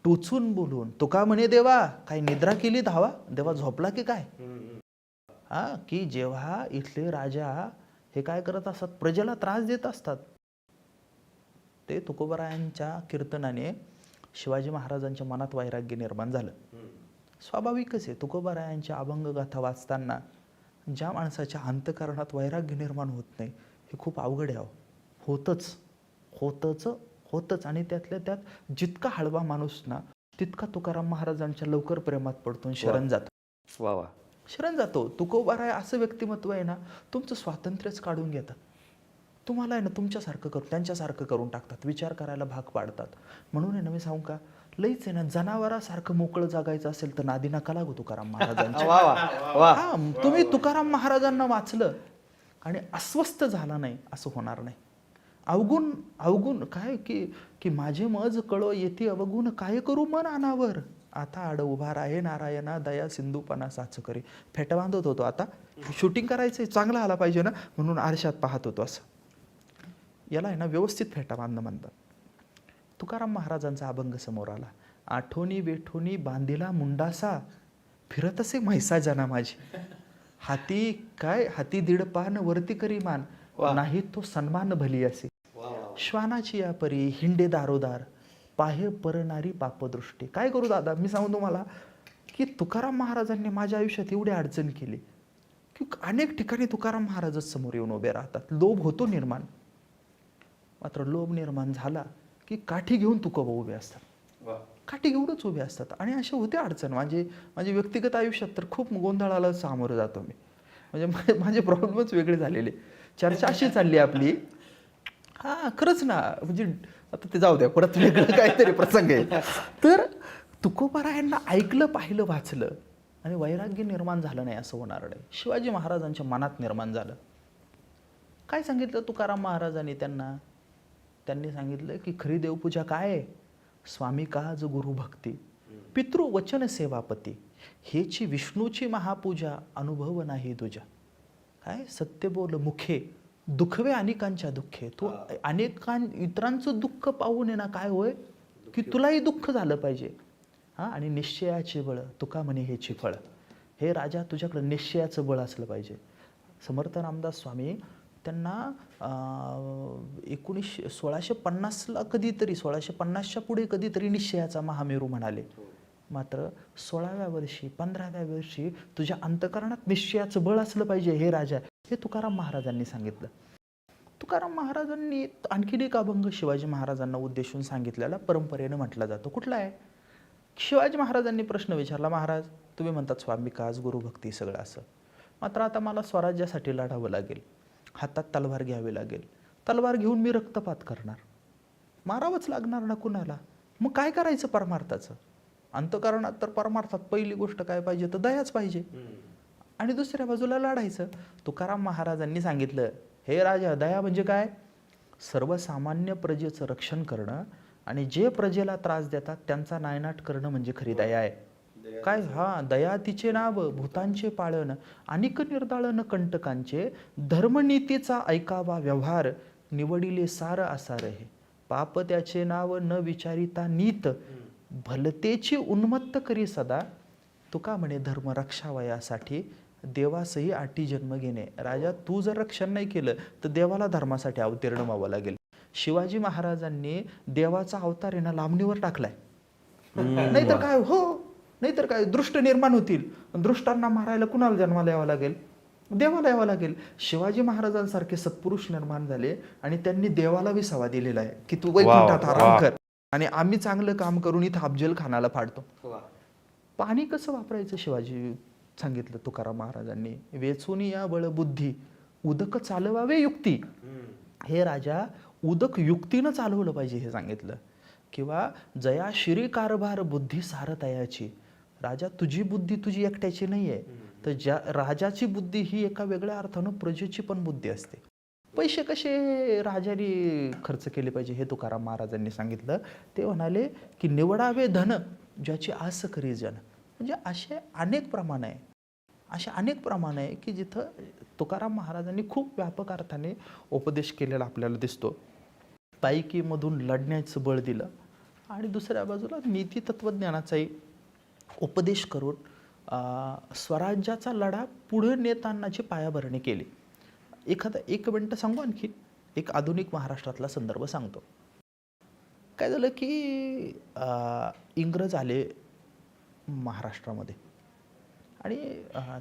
टोचून बोलून, तुका म्हणे देवा काय निद्रा केली धावा, देवा झोपला की काय. की जेव्हा इथले राजा हे काय करत असतात, प्रजेला त्रास देत असतात, ते तुकोबारायांच्या कीर्तनाने शिवाजी महाराजांच्या मनात वैराग्य निर्माण झालं. स्वाभाविकच आहे, तुकोबारायांच्या अभंगगाथा वाचताना ज्या माणसाच्या अंतःकरणात वैराग्य निर्माण होत नाही हे खूप अवघड आहे. होतच आणि त्यातल्या त्यात जितका हळवा माणूस ना तितका तुकाराम महाराजांच्या लवकर प्रेमात पडतो, शरण जातो. शरण जातो. तुकोबाराय असं व्यक्तिमत्व आहे ना, तुमचं स्वातंत्र्यच काढून घेतात. तुम्हाला आहे ना तुमच्यासारखं करून त्यांच्यासारखं करून टाकतात, विचार करायला भाग पाडतात. म्हणून आहे ना मी सांगू का, लईच आहे ना जनावरासारखं मोकळं जगायचं असेल तर नादी नका लागू तुकाराम महाराजांच्या. तुम्ही तुकाराम महाराजांना वाचलं आणि अस्वस्थ झाला नाही असं होणार नाही. अवगुण काय की माझे मज कळो येते अवगुण, काय करू मन अनावर, आता आड उभा राहे नारायणा, दया सिंधूपणा साच करे. फेटा बांधत होतो, आता शूटिंग करायचं चांगला आला पाहिजे ना म्हणून आरशात पाहत होतो. असं याला आहे ना व्यवस्थित फेटा बांधणं म्हणतात. तुकाराम महाराजांचा अभंग समोर आला, आठवणी वेठोनी बांधिला मुंडासा, फिरत असे म्हैसा जना माझी, हाती दीड पान वरती करी मान, नाही तो सन्मान भली असे, श्वानाची या परी हिंडे दारोदार, पाहे परणारी पापदृष्टी. काय करू दादा, मी सांगू तुम्हाला की तुकाराम महाराजांनी माझ्या आयुष्यात एवढी अडचण केली की अनेक ठिकाणी तुकाराम महाराजच समोर येऊन उभे राहतात. लोभ होतो निर्माण, मात्र लोभ निर्माण झाला की काठी घेऊन तुकोबा उभे असतात, काठी घेऊनच उभे असतात. आणि अशा होते अडचण. माझे व्यक्तिगत आयुष्यात तर खूप गोंधळाला सामोरं जातो मी. म्हणजे माझे प्रॉब्लेमच वेगळे झालेले. चर्चा अशी चालली आपली, खरंच ना, म्हणजे आता ते जाऊ द्या, परत वेगळं काहीतरी प्रसंग आहे. तर तुकोबारायांना ऐकलं, पाहिलं, वाचलं आणि वैराग्य निर्माण झालं नाही असं होणार नाही. शिवाजी महाराजांच्या मनात निर्माण झालं. काय सांगितलं तुकाराम महाराजांनी त्यांनी सांगितलं की खरी देवपूजा काय आहे, स्वामी काज गुरु भक्ती, पितृ वचन सेवापती, हेची विष्णूची महापूजा, अनुभव नाही तुझ्या. काय सत्य बोल मुखे, दुखवे अनेकांच्या दुःखे. तू इतरांचं दुःख पाहून ना काय होय की तुलाही दुःख झालं पाहिजे. आणि निश्चयाचे बळ, तुका म्हणे हेची फळ. हे राजा, तुझ्याकडं निश्चयाचं बळ असलं पाहिजे. समर्थ रामदास स्वामी त्यांना 1650ला कधीतरी, 1650च्या पुढे कधीतरी निश्चयाचा महामेरू म्हणाले. मात्र 16व्या वर्षी 15व्या वर्षी तुझ्या अंतःकरणात निश्चयाचं बळ असलं पाहिजे हे राजा, हे तुकाराम महाराजांनी सांगितलं. तुकाराम महाराजांनी आणखीन एक अभंग शिवाजी महाराजांना उद्देशून सांगितलेला परंपरेनं म्हटला जातो. कुठला आहे? शिवाजी महाराजांनी प्रश्न विचारला, महाराज तुम्ही म्हणतात स्वामी काज गुरु भक्ती सगळं असं, मात्र आता मला स्वराज्यासाठी लढावं लागेल, हातात तलवार घ्यावी लागेल, तलवार घेऊन मी रक्तपात करणार, मारावंच लागणार ना कुणाला. मग काय करायचं परमार्थाचं? अंतःकरणात तर परमार्थात पहिली गोष्ट काय पाहिजे तर दयाच पाहिजे, आणि दुसऱ्या बाजूला लढायचं. तुकाराम महाराजांनी सांगितलं, हे राजा, दया म्हणजे काय? सर्वसामान्य प्रजेचं रक्षण करणं आणि जे प्रजेला त्रास देतात त्यांचा नायनाट करणं म्हणजे खरी दया आहे. काय हा दया तिचे नाव भूतांचे पाळण अनिक निर्दाळन कंटकांचे धर्मनीतीचा ऐकावा व्यवहार निवडिले सार असार हे पाप त्याचे नाव न विचारिता नीत भलतेची उन्मत्त करी सदा तुका म्हणे धर्म रक्षावयासाठी देवासही 8 जन्म घेणे. राजा तू जर रक्षण नाही केलं तर देवाला धर्मासाठी अवतीर्ण व्हावं लागेल. शिवाजी महाराजांनी देवाचा अवतार आहे ना लांबणीवर टाकलाय. नाहीतर काय हो नाहीतर काय दृष्ट निर्माण होतील. दृष्टांना मारायला कुणाला जन्माला यावं लागेल? देवाला यावं लागेल. शिवाजी महाराजांसारखे सत्पुरुष निर्माण झाले आणि त्यांनी देवाला विसावा दिलेला आहे की तू वैकुंठात आराम कर आणि आम्ही चांगलं काम करून इथं अफजल खानाला फाडतो. पाणी कसं वापरायचं शिवाजी सांगितलं तुकाराम महाराजांनी. वेचून या बळ बुद्धी उदक चालवावे युक्ती. हे राजा उदक युक्तीनं चालवलं पाहिजे हे सांगितलं. किंवा जया शिरी कारभार बुद्धी सारतयाची. राजा तुझी बुद्धी तुझी एकट्याची नाही आहे तर ज्या राजाची बुद्धी ही एका वेगळ्या अर्थानं प्रजेची पण बुद्धी असते. पैसे कसे राजाने खर्च केले पाहिजे हे तुकाराम महाराजांनी सांगितलं. ते म्हणाले की निवडावे धन ज्याची आस करी जन. म्हणजे असे अनेक प्रमाण आहे की जिथं तुकाराम महाराजांनी खूप व्यापक अर्थाने उपदेश केलेला आपल्याला दिसतो. पायकीमधून लढण्याचं बळ दिलं आणि दुसऱ्या बाजूला नीती तत्त्वज्ञानाचाही उपदेश करून स्वराज्याचा लढा पुढे नेतानाची पायाभरणी केली. एक मिनटं सांगू आणखी एक आधुनिक महाराष्ट्रातला संदर्भ सांगतो. काय झालं की इंग्रज आले महाराष्ट्रामध्ये आणि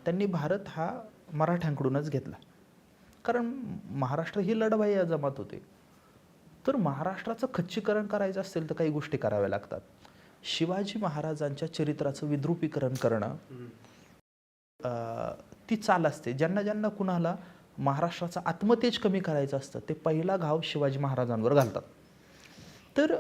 त्यांनी भारत हा मराठ्यांकडूनच घेतला. कारण महाराष्ट्र ही लढवाई जमात होते. तर महाराष्ट्राचं खच्चीकरण करायचं असेल तर काही गोष्टी कराव्या लागतात. शिवाजी महाराजांच्या चरित्राचं विद्रुपीकरण करणं ती चाल असते. ज्यांना ज्यांना कुणाला महाराष्ट्राचा आत्मतेज कमी करायचं असतं ते पहिला घाव शिवाजी महाराजांवर घालतात. तर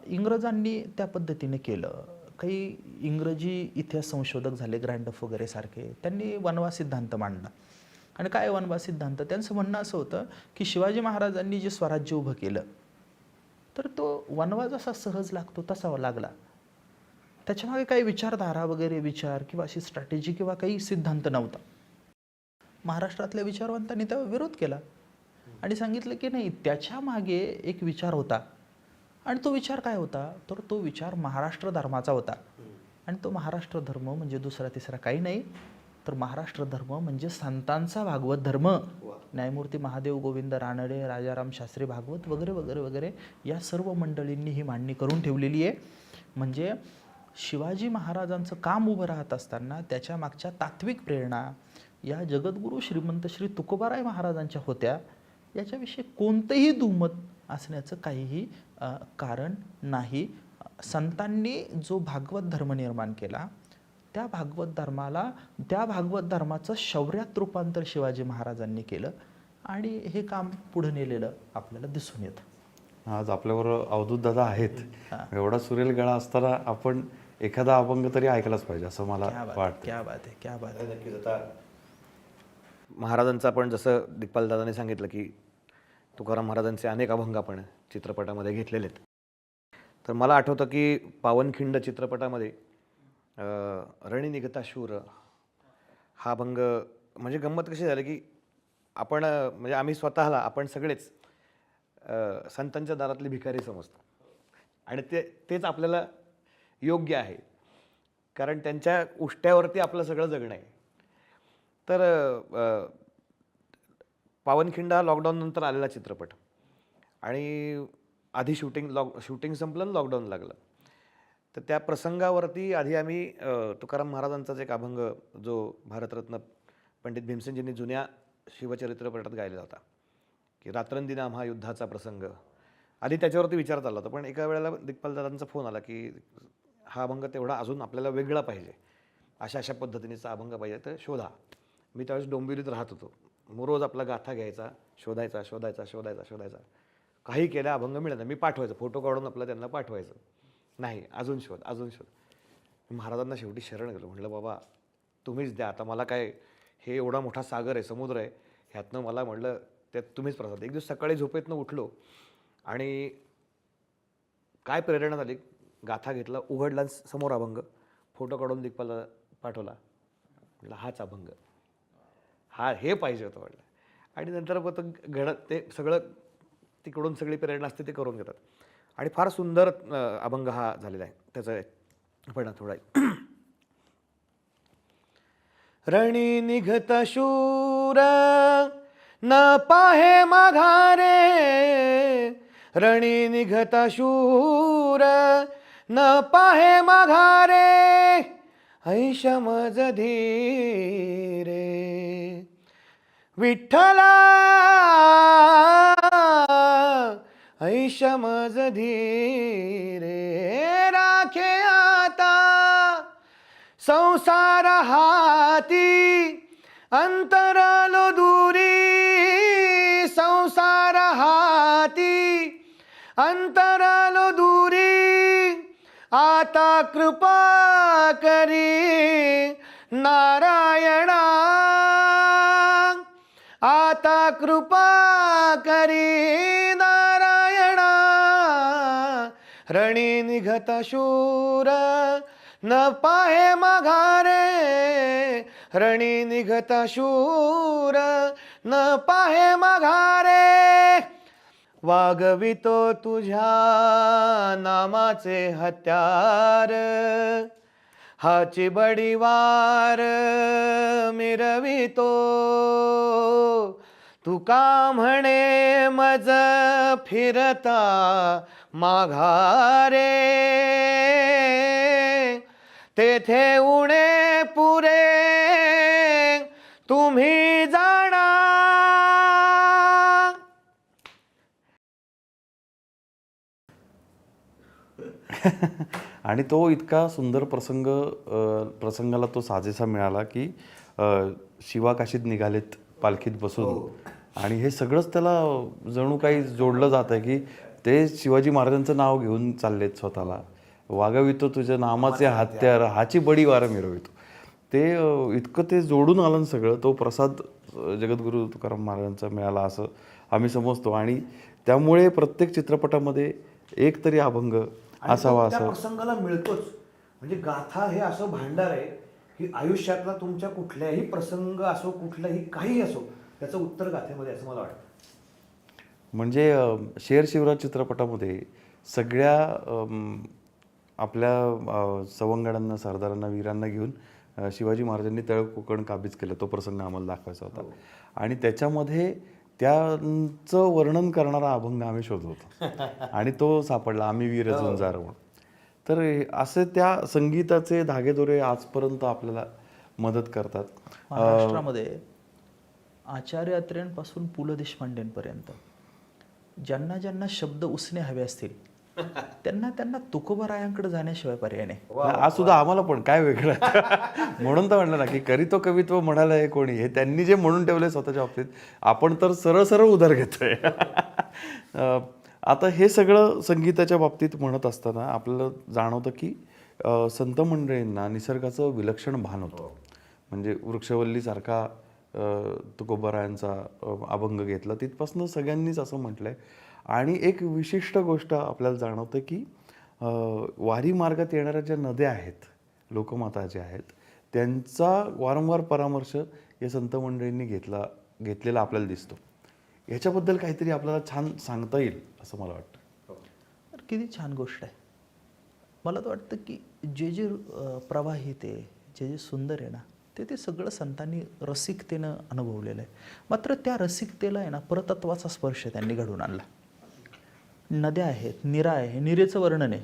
इंग्रजांनी त्या पद्धतीने केलं. काही इंग्रजी इतिहास संशोधक झाले ग्रँडफ वगैरे सारखे. त्यांनी वनवा सिद्धांत मांडला. आणि काय वनवा सिद्धांत? त्यांचं म्हणणं असं होतं की शिवाजी महाराजांनी जे स्वराज्य उभं केलं तर तो वनवा जसा सहज लागतो तसा लागला. त्याच्यामागे काही विचारधारा वगैरे विचार किंवा अशी स्ट्रॅटेजी किंवा काही सिद्धांत नव्हता. महाराष्ट्रातल्या विचारवंतांनी त्यावर विरोध केला आणि सांगितलं की नाही त्याच्या मागे एक विचार होता. आणि तो विचार काय होता? तर तो विचार महाराष्ट्र धर्माचा होता. आणि तो महाराष्ट्र धर्म म्हणजे दुसरा तिसरा काही नाही तर महाराष्ट्र धर्म म्हणजे संतांचा भागवत धर्म. न्यायमूर्ती महादेव गोविंद रानडे, राजाराम शास्त्री भागवत वगैरे वगैरे वगैरे या सर्व मंडळींनी ही मांडणी करून ठेवलेली आहे. म्हणजे शिवाजी महाराजांचं काम उभं राहत असताना त्याच्या मागच्या तात्विक प्रेरणा या जगद्गुरू श्रीमंत श्री तुकोबाराय महाराजांच्या होत्या याच्याविषयी कोणतंही दुमत असण्याचं काहीही कारण नाही. संतांनी जो भागवत धर्म निर्माण केला त्या भागवत धर्माचं शौर्यात रूपांतर शिवाजी महाराजांनी केलं आणि हे काम पुढे नेलेलं आपल्याला दिसून येतं. आज आपल्याबरोबर अवधूत दादा आहेत. एवढा सुरेल गळा असताना आपण एखादा अभंग तरी ऐकलाच पाहिजे असं मला वाटतं. क्या बात आहे. नक्कीच. आता महाराजांचं आपण जसं दिग्पाल दादाने सांगितलं की तुकाराम महाराजांचे अनेक अभंग आपण चित्रपटामध्ये घेतलेले आहेत. तर मला आठवतं की पावनखिंड चित्रपटामध्ये रणी निघता शूर हा अभंग म्हणजे गंमत कशी झाली की आपण म्हणजे आम्ही स्वतःला आपण सगळेच संतांच्या दारातले भिकारी समजतो आणि तेच आपल्याला योग्य आहे कारण त्यांच्या उष्ट्यावरती आपलं सगळं जगणं आहे. तर पावनखिंड हा लॉकडाऊननंतर आलेला चित्रपट आणि आधी शूटिंग संपलं आणि लॉकडाऊन लागलं. तर त्या प्रसंगावरती आधी आम्ही तुकाराम महाराजांचाच एक अभंग जो भारतरत्न पंडित भीमसेनजींनी जुन्या शिवचरित्रपटात गायलेला होता की रात्रंदिना आम्हा युद्धाचा प्रसंग. आधी त्याच्यावरती विचार चालला होता पण एका वेळेला दिग्पाल दादांचा फोन आला की हा अभंग तेवढा अजून आपल्याला वेगळा पाहिजे, अशा पद्धतीनेचा अभंग पाहिजे तर शोधा. मी त्यावेळेस डोंबिवलीत राहत होतो. मग रोज आपला गाथा घ्यायचा, शोधायचा. काही केल्या अभंग मिळाला मी पाठवायचं, फोटो काढून आपला त्यांना पाठवायचं. नाही अजून शोध. महाराजांना शेवटी शरण गेलो. म्हटलं बाबा तुम्हीच द्या आता मला काय, हे एवढा मोठा सागर आहे, समुद्र आहे, ह्यातनं मला म्हटलं त्यात तुम्हीच प्रसाद. एक दिवस सकाळी झोपेतनं उठलो आणि काय प्रेरणा झाली, गाथा घेतला, उघडला समोर अभंग, फोटो काढून दिग्पालला पाठवला. म्हटलं हाच अभंग, हे पाहिजे होतं म्हटलं. आणि नंतर मग तो घडत ते सगळं तिकडून सगळी प्रेरणा असते ते करून घेतात. आणि फार सुंदर अभंग हा झालेला आहे. त्याचं पण थोडा रणी निघत शूर न पाहे माघारे, रणी निघत शूर न पाहे माघारे, ऐश मज धीरे विठ्ठला, ऐश मज धीरे राखे आता संसार हाती, अंतरालो दूरी संसार हाती, अंतरालो दूरी, आता कृपा करी नारायणा, आता कृपा करी नारायणा, रणी निघत शूर न पाहे माघारे, रणी निघत शूर न पाहे माघारे, वागवितो तुझ्या नामाचे हत्यार, हाची बडीवार मिरवितो, तुका म्हणे मज फिरता माघारे, तेथे उणे पुरे तुम्ही जाणा. आणि तो इतका सुंदर प्रसंगाला तो साजेसा मिळाला की शिवा काशीत निघालेत पालखीत बसून, आणि हे सगळंच त्याला जणू काही जोडलं जात आहे की ते शिवाजी महाराजांचं नाव घेऊन चाललेत स्वतःला. वागवितो तुझ्या नामाचे हत्यार, हाची बडी वार मिरवितो. ते इतकं ते जोडून आलं सगळं. तो प्रसाद जगद्गुरू तुकाराम महाराजांचा मिळाला असं आम्ही समजतो. आणि त्यामुळे प्रत्येक चित्रपटामध्ये एक तरी अभंग असावा त्या असं. प्रसंगाला मिळतोच. म्हणजे गाथा हे असं भांडार आहे की आयुष्यातला तुमच्या कुठल्याही प्रसंग असो, कुठलाही काही असो, त्याचं उत्तर गाथेमध्ये असं मला वाटतं. म्हणजे शेर शिवराज चित्रपटामध्ये सगळ्या आपल्या सवंगड्यांना, सरदारांना, वीरांना घेऊन शिवाजी महाराजांनी तळ कोकण काबीज केलं. तो प्रसंग आम्हाला दाखवायचा होता. आणि त्याच्यामध्ये त्यांचं वर्णन करणारा अभंग आम्ही शोधत होतो आणि तो सापडला, आम्ही वीर झुंजार म्हणून. तर असे त्या संगीताचे धागेदोरे आजपर्यंत आपल्याला मदत करतात. महाराष्ट्रामध्ये आचार्य अत्रेंपासून पु ल देशपांडेंपर्यंत ज्यांना ज्यांना शब्द उसने हवे असतील त्यांना त्यांना तुकोबारायांकडे जाण्याशिवाय पर्याय नाही. आज सुद्धा आम्हाला पण काय वेगळं म्हणून तर म्हणलं ना की करीतो कवित्व म्हणायला हे कोणी, हे त्यांनी जे म्हणून ठेवले स्वतःच्या बाबतीत, आपण तर सरळ सरळ उधार घेतोय. आता हे सगळं संगीताच्या बाबतीत म्हणत असताना आपल्याला जाणवतं की संत मंडळींना निसर्गाचं विलक्षण भान होतं. म्हणजे वृक्षवल्लीसारखा तुकोबारायांचा अभंग घेतला, तिथपासून सगळ्यांनीच असं म्हटलंय. आणि एक विशिष्ट गोष्ट आपल्याला जाणवतं की वारी मार्गात येणाऱ्या ज्या नद्या आहेत, लोकमाता ज्या आहेत, त्यांचा वारंवार परामर्श या संत मंडळींनी घेतलेला आपल्याला दिसतो. याच्याबद्दल काहीतरी आपल्याला छान सांगता येईल असं मला वाटतं. तर किती छान गोष्ट आहे. मला तर वाटतं की जे जे प्रवाहित आहे, जे जे सुंदर आहे ना, ते सगळं संतांनी रसिकतेनं अनुभवलेलं आहे. मात्र त्या रसिकतेला आहे ना परतत्वाचा स्पर्श त्यांनी घडवून आणला. नद्या आहेत, निरा आहे, निरेचं वर्णन आहे.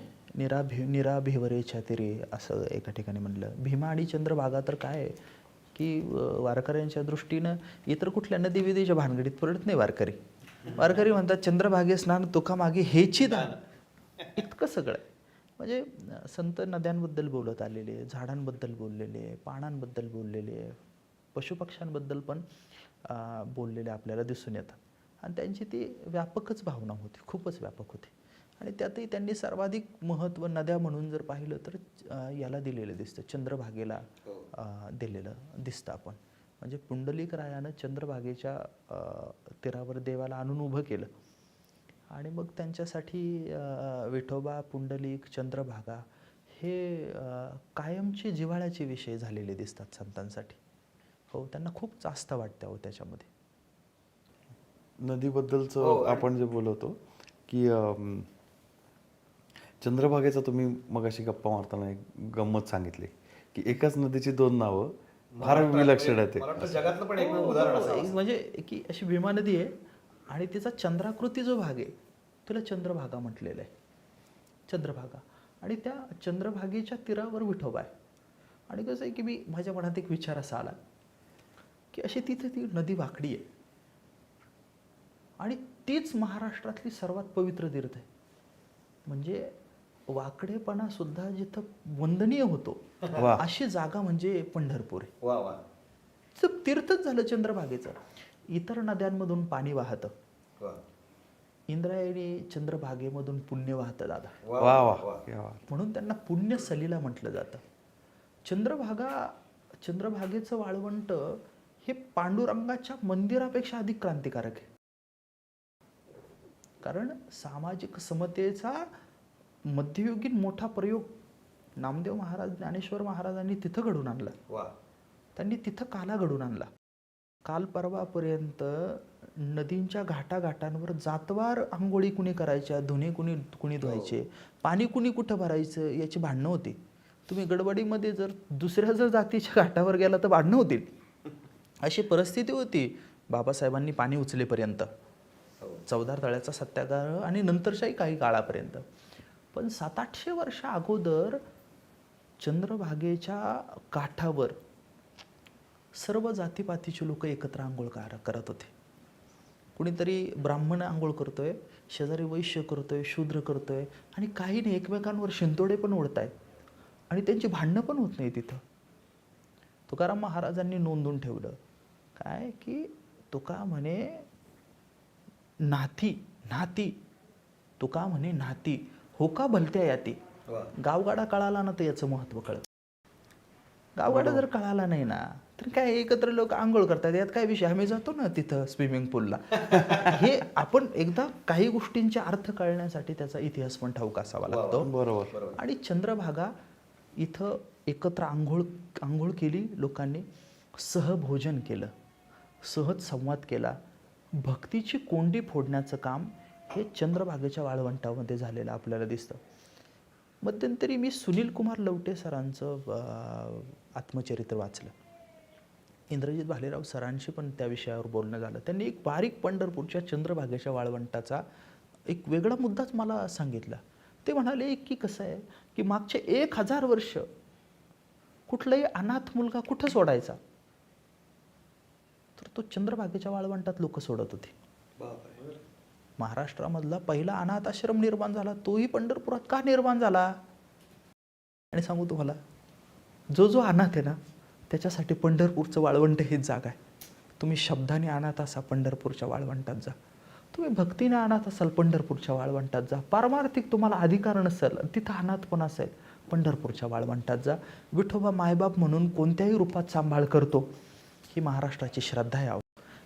निरा भिवरेच्या तिरे असं एका ठिकाणी म्हणलं. भीमा आणि चंद्रभागा तर काय आहे की वारकऱ्यांच्या दृष्टीनं इतर कुठल्या नदी विधीच्या भानगडीत पडत नाही वारकरी. वारकरी म्हणतात चंद्रभागे स्नान तुका मागे हेची दान. इतकं सगळं आहे. म्हणजे संत नद्यांबद्दल बोलत आलेले, झाडांबद्दल बोललेले, पानांबद्दल बोललेले, पशुपक्ष्यांबद्दल पण बोललेले आपल्याला दिसून येतात. आणि त्यांची ती व्यापकच भावना होती, खूपच व्यापक होती. आणि त्यातही त्यांनी सर्वाधिक महत्त्व नद्या म्हणून जर पाहिलं तर याला दिलेलं दिसतं, चंद्रभागेला दिलेलं दिसतं आपण. म्हणजे पुंडलिक रायानं चंद्रभागेच्या तीरावर देवाला आणून उभं केलं. आणि मग त्यांच्यासाठी विठोबा, पुंडलिक, चंद्रभागा हे कायमचे जिव्हाळ्याचे विषय झालेले दिसतात संतांसाठी. हो, त्यांना खूप जास्त वाटतं हो त्याच्यामध्ये. नदीबद्दलचं आपण जे बोलवतो की चंद्रभागेचा तुम्ही मगाशी गप्पा मारताना एक गंमत सांगितली की एकाच नदीची दोन नावं फार विलक्षण आहेत. मला वाटतं जगातलं पण एक उदाहरण हो, एक म्हणजे की अशी भीमा नदी आहे आणि तिचा चंद्राकृती जो भाग आहे त्याला चंद्रभागा म्हटलेलं आहे. चंद्रभागा. आणि त्या चंद्रभागेच्या तीरावर विठोबा आहे. आणि कसं आहे की माझ्या मनात एक विचार असा आला की अशी तिथे ती नदी वाकडी आहे आणि तीच महाराष्ट्रातली सर्वात पवित्र तीर्थ आहे. म्हणजे वाकडेपणा सुद्धा जिथं वंदनीय होतो वा. अशी जागा म्हणजे पंढरपूर आहे. वा वा. तीर्थच झालं चंद्रभागेचं. इतर नद्यांमधून पाणी वाहतं, वा इंद्रायणी चंद्रभागेमधून पुण्य वाहतं दादा. वा वा क्या बात. म्हणून त्यांना पुण्य सलीला म्हटलं जातं. चंद्रभागेचं वाळवंट हे पांडुरंगाच्या मंदिरापेक्षा अधिक क्रांतिकारक आहे. कारण सामाजिक समतेचा मध्ययुगीन मोठा प्रयोग नामदेव महाराज, ज्ञानेश्वर महाराजांनी तिथं घडून आणला. वा. त्यांनी तिथं काला घडून आणला. काल परवापर्यंत नदींच्या घाटाघाटांवर जातवार आंघोळी कुणी करायच्या, धुणे कुणी धुवायचे, पाणी कुठं भरायचं याची भांडणं होती. तुम्ही गडबडीमध्ये जर दुसऱ्या जातीच्या घाटावर गेला तर भांडणं होतील. अशी परिस्थिती होती बाबासाहेबांनी पाणी उचलेपर्यंत, चौदार तळ्याचा सत्याग्रह आणि नंतरच्याही काही काळापर्यंत. पण 700-800 वर्ष अगोदर चंद्रभागेच्या काठावर सर्व जातीपातीचे लोक एकत्र आंघोळ करत होते. कुणीतरी ब्राह्मण आंघोळ करतोय, शेजारी वैश्य करतोय, शूद्र करतोय आणि काही नाही एकमेकांवर शिंतोडे पण ओढतायत आणि त्यांची भांडणं पण होत नाही तिथं. तुकाराम महाराजांनी नोंदून ठेवलं काय की तुका म्हणे नाती तुका म्हणे नाती हो का भलत्या याती. गावगाडा कळाला ना तर याचं महत्त्व कळत. गावगाडा जर कळाला नाही ना तर काय एकत्र लोक आंघोळ करतात, यात काय विषय. आम्ही जातो ना तिथं स्विमिंग पूलला. हे आपण एकदा काही गोष्टींचे अर्थ कळण्यासाठी त्याचा इतिहास पण ठाऊक असावा लागतो. बरोबर. आणि चंद्रभागा इथं एकत्र आंघोळ केली लोकांनी, सहभोजन केलं, सहज संवाद केला. भक्तीची कोंडी फोडण्याचं काम हे चंद्रभागेच्या वाळवंटामध्ये झालेलं आपल्याला दिसतं. मध्यंतरी मी सुनील कुमार लवटे सरांचं आत्मचरित्र वाचलं. इंद्रजित भालेराव सरांशी पण त्या विषयावर बोलणं झालं. त्यांनी एक बारीक पंढरपूरच्या चंद्रभागेच्या वाळवंटाचा एक वेगळा मुद्दाच मला सांगितला. ते म्हणाले की कसं आहे की मागचे 1000 वर्ष कुठलाही अनाथ मुलगा कुठं सोडायचा तर तो चंद्रभागेच्या वाळवंटात लोक सोडत होते. महाराष्ट्रामधला पहिला अनाथ आश्रम निर्माण झाला तोही पंढरपुरात का निर्माण झाला. आणि सांगू तुम्हाला, जो अनाथ आहे ना त्याच्यासाठी पंढरपूरचं वाळवंट हीच जागा आहे. तुम्ही शब्दाने अनाथ असा पंढरपूरच्या वाळवंटात जा, तुम्ही भक्तीने अनाथ असाल पंढरपूरच्या वाळवंटात जा, पारमार्थिक तुम्हाला अधिकार नसेल तिथं अनाथ पण असेल पंढरपूरच्या वाळवंटात जा. विठोबा मायबाप म्हणून कोणत्याही रूपात सांभाळ करतो ही महाराष्ट्राची श्रद्धा आहे.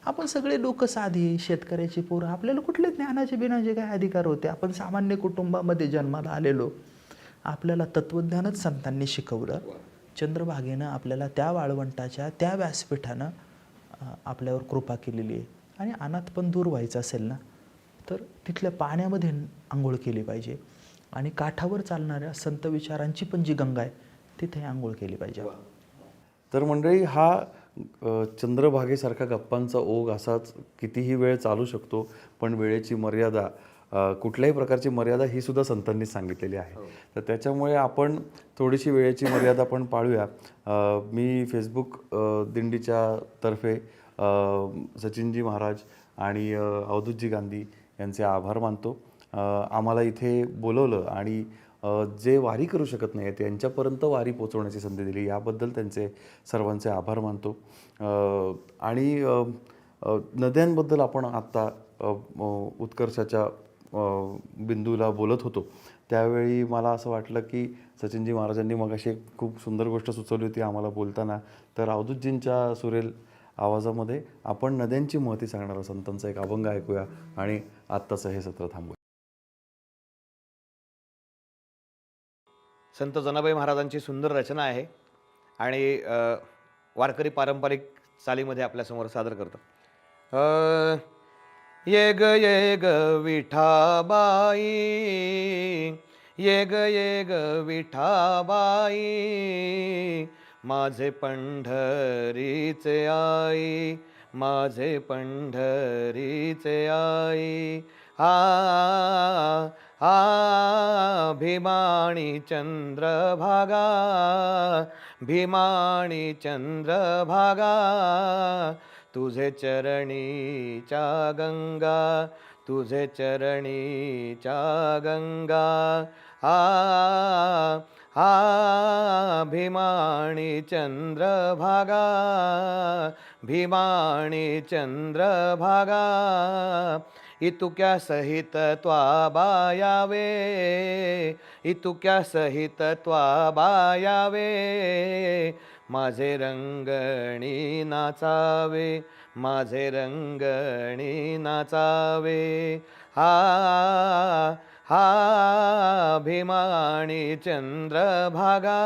आपण सगळे लोक साधी शेतकऱ्याची पोरं, आपल्याला कुठले ज्ञानाचे बिनाचे काय अधिकार होते. आपण सामान्य कुटुंबामध्ये जन्माला आलेलो, आपल्याला तत्त्वज्ञानच संतांनी शिकवलं. चंद्रभागेनं आपल्याला त्या वाळवंटाच्या त्या व्यासपीठानं आपल्यावर कृपा केलेली आहे. आणि अनाथ पण दूर व्हायचं असेल ना तर तिथल्या पाण्यामध्ये आंघोळ केली पाहिजे आणि काठावर चालणाऱ्या संत विचारांची पण जी गंगा आहे तिथे आंघोळ केली पाहिजे. तर मंडळी, हा चंद्रभागेसारखा गप्पांचा ओघ असाच कितीही वेळ चालू शकतो, पण वेळेची मर्यादा, कुठल्याही प्रकारची मर्यादा ही सुद्धा संतांनी सांगितलेली आहे. तर त्याच्यामुळे आपण थोडीशी वेळेची मर्यादा पण पाळूया. मी फेसबुक दिंडीच्या तर्फे सचिनजी महाराज आणि अवधूतजी गांधी यांचे आभार मानतो. आम्हाला इथे बोलवलं आणि जे वारी करू शकत नाही त्यांच्यापर्यंत वारी पोचवण्याची संधी दिली, याबद्दल त्यांचे सर्वांचे आभार मानतो. आणि नद्यांबद्दल आपण आत्ता उत्कर्षाच्या बिंदूला बोलत होतो त्यावेळी मला असं वाटलं की सचिनजी महाराजांनी मग अशी एक खूप सुंदर गोष्ट सुचवली होती आम्हाला बोलताना. तर अवधूतजींच्या सुरेल आवाजामध्ये आपण नद्यांची महती सांगणारा संतांचा एक अभंग ऐकूया आणि आत्ताचं हे सत्र थांबूया. संत जनाबाई महाराजांची सुंदर रचना आहे आणि वारकरी पारंपरिक चालीमध्ये आपल्यासमोर सादर करतो. ये ग विठाबाई, ये ग विठाबाई, माझे पंढरीचे आई, माझे पंढरीचे आई. भीमाणी चंद्रभागा, भीमाणी चंद्रभागा, तुझे चरणीच्या गंगा, तुझे चरणीच्या गंगा. भीमाणी चंद्रभागा, भीमाणी चंद्रभागा, इतुक्या सहित त्वाबायावे, इतुक्या सहित त्वाबायावे, माझे रंगणी नाचावे, माझे रंगणी नाचावे. भीमाणी चंद्रभागा,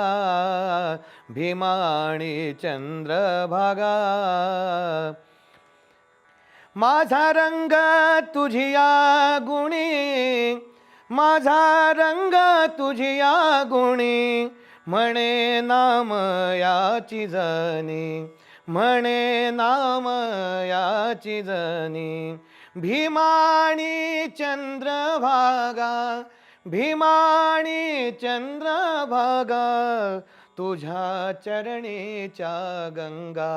भीमाणी चंद्रभागा, माझा रंग तुझिया गुणी, माझा रंग तुझिया गुणी, म्हणे नाम याची जनी, म्हणे नाम याची जनी. भीमाणी चंद्रभागा, भीमाणी चंद्रभागा, तुझ्या चरणीच्या गंगा,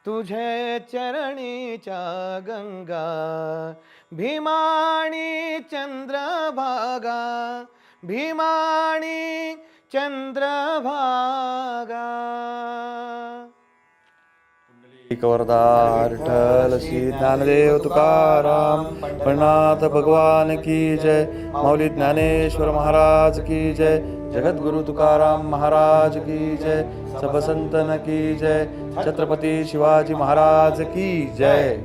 तुझे चरणीच्या गंगा. भीमाणी चंद्रभागा, भीमाणी चंद्रभागा. वरदार ठल श्री ज्ञानदेव तुकाराम पंढरनाथ भगवान की जय. माऊली ज्ञानेश्वर महाराज की जय. जगद्गुरु तुकाराम महाराज की जय. सब संतन की जय. छत्रपती शिवाजी महाराज की जय.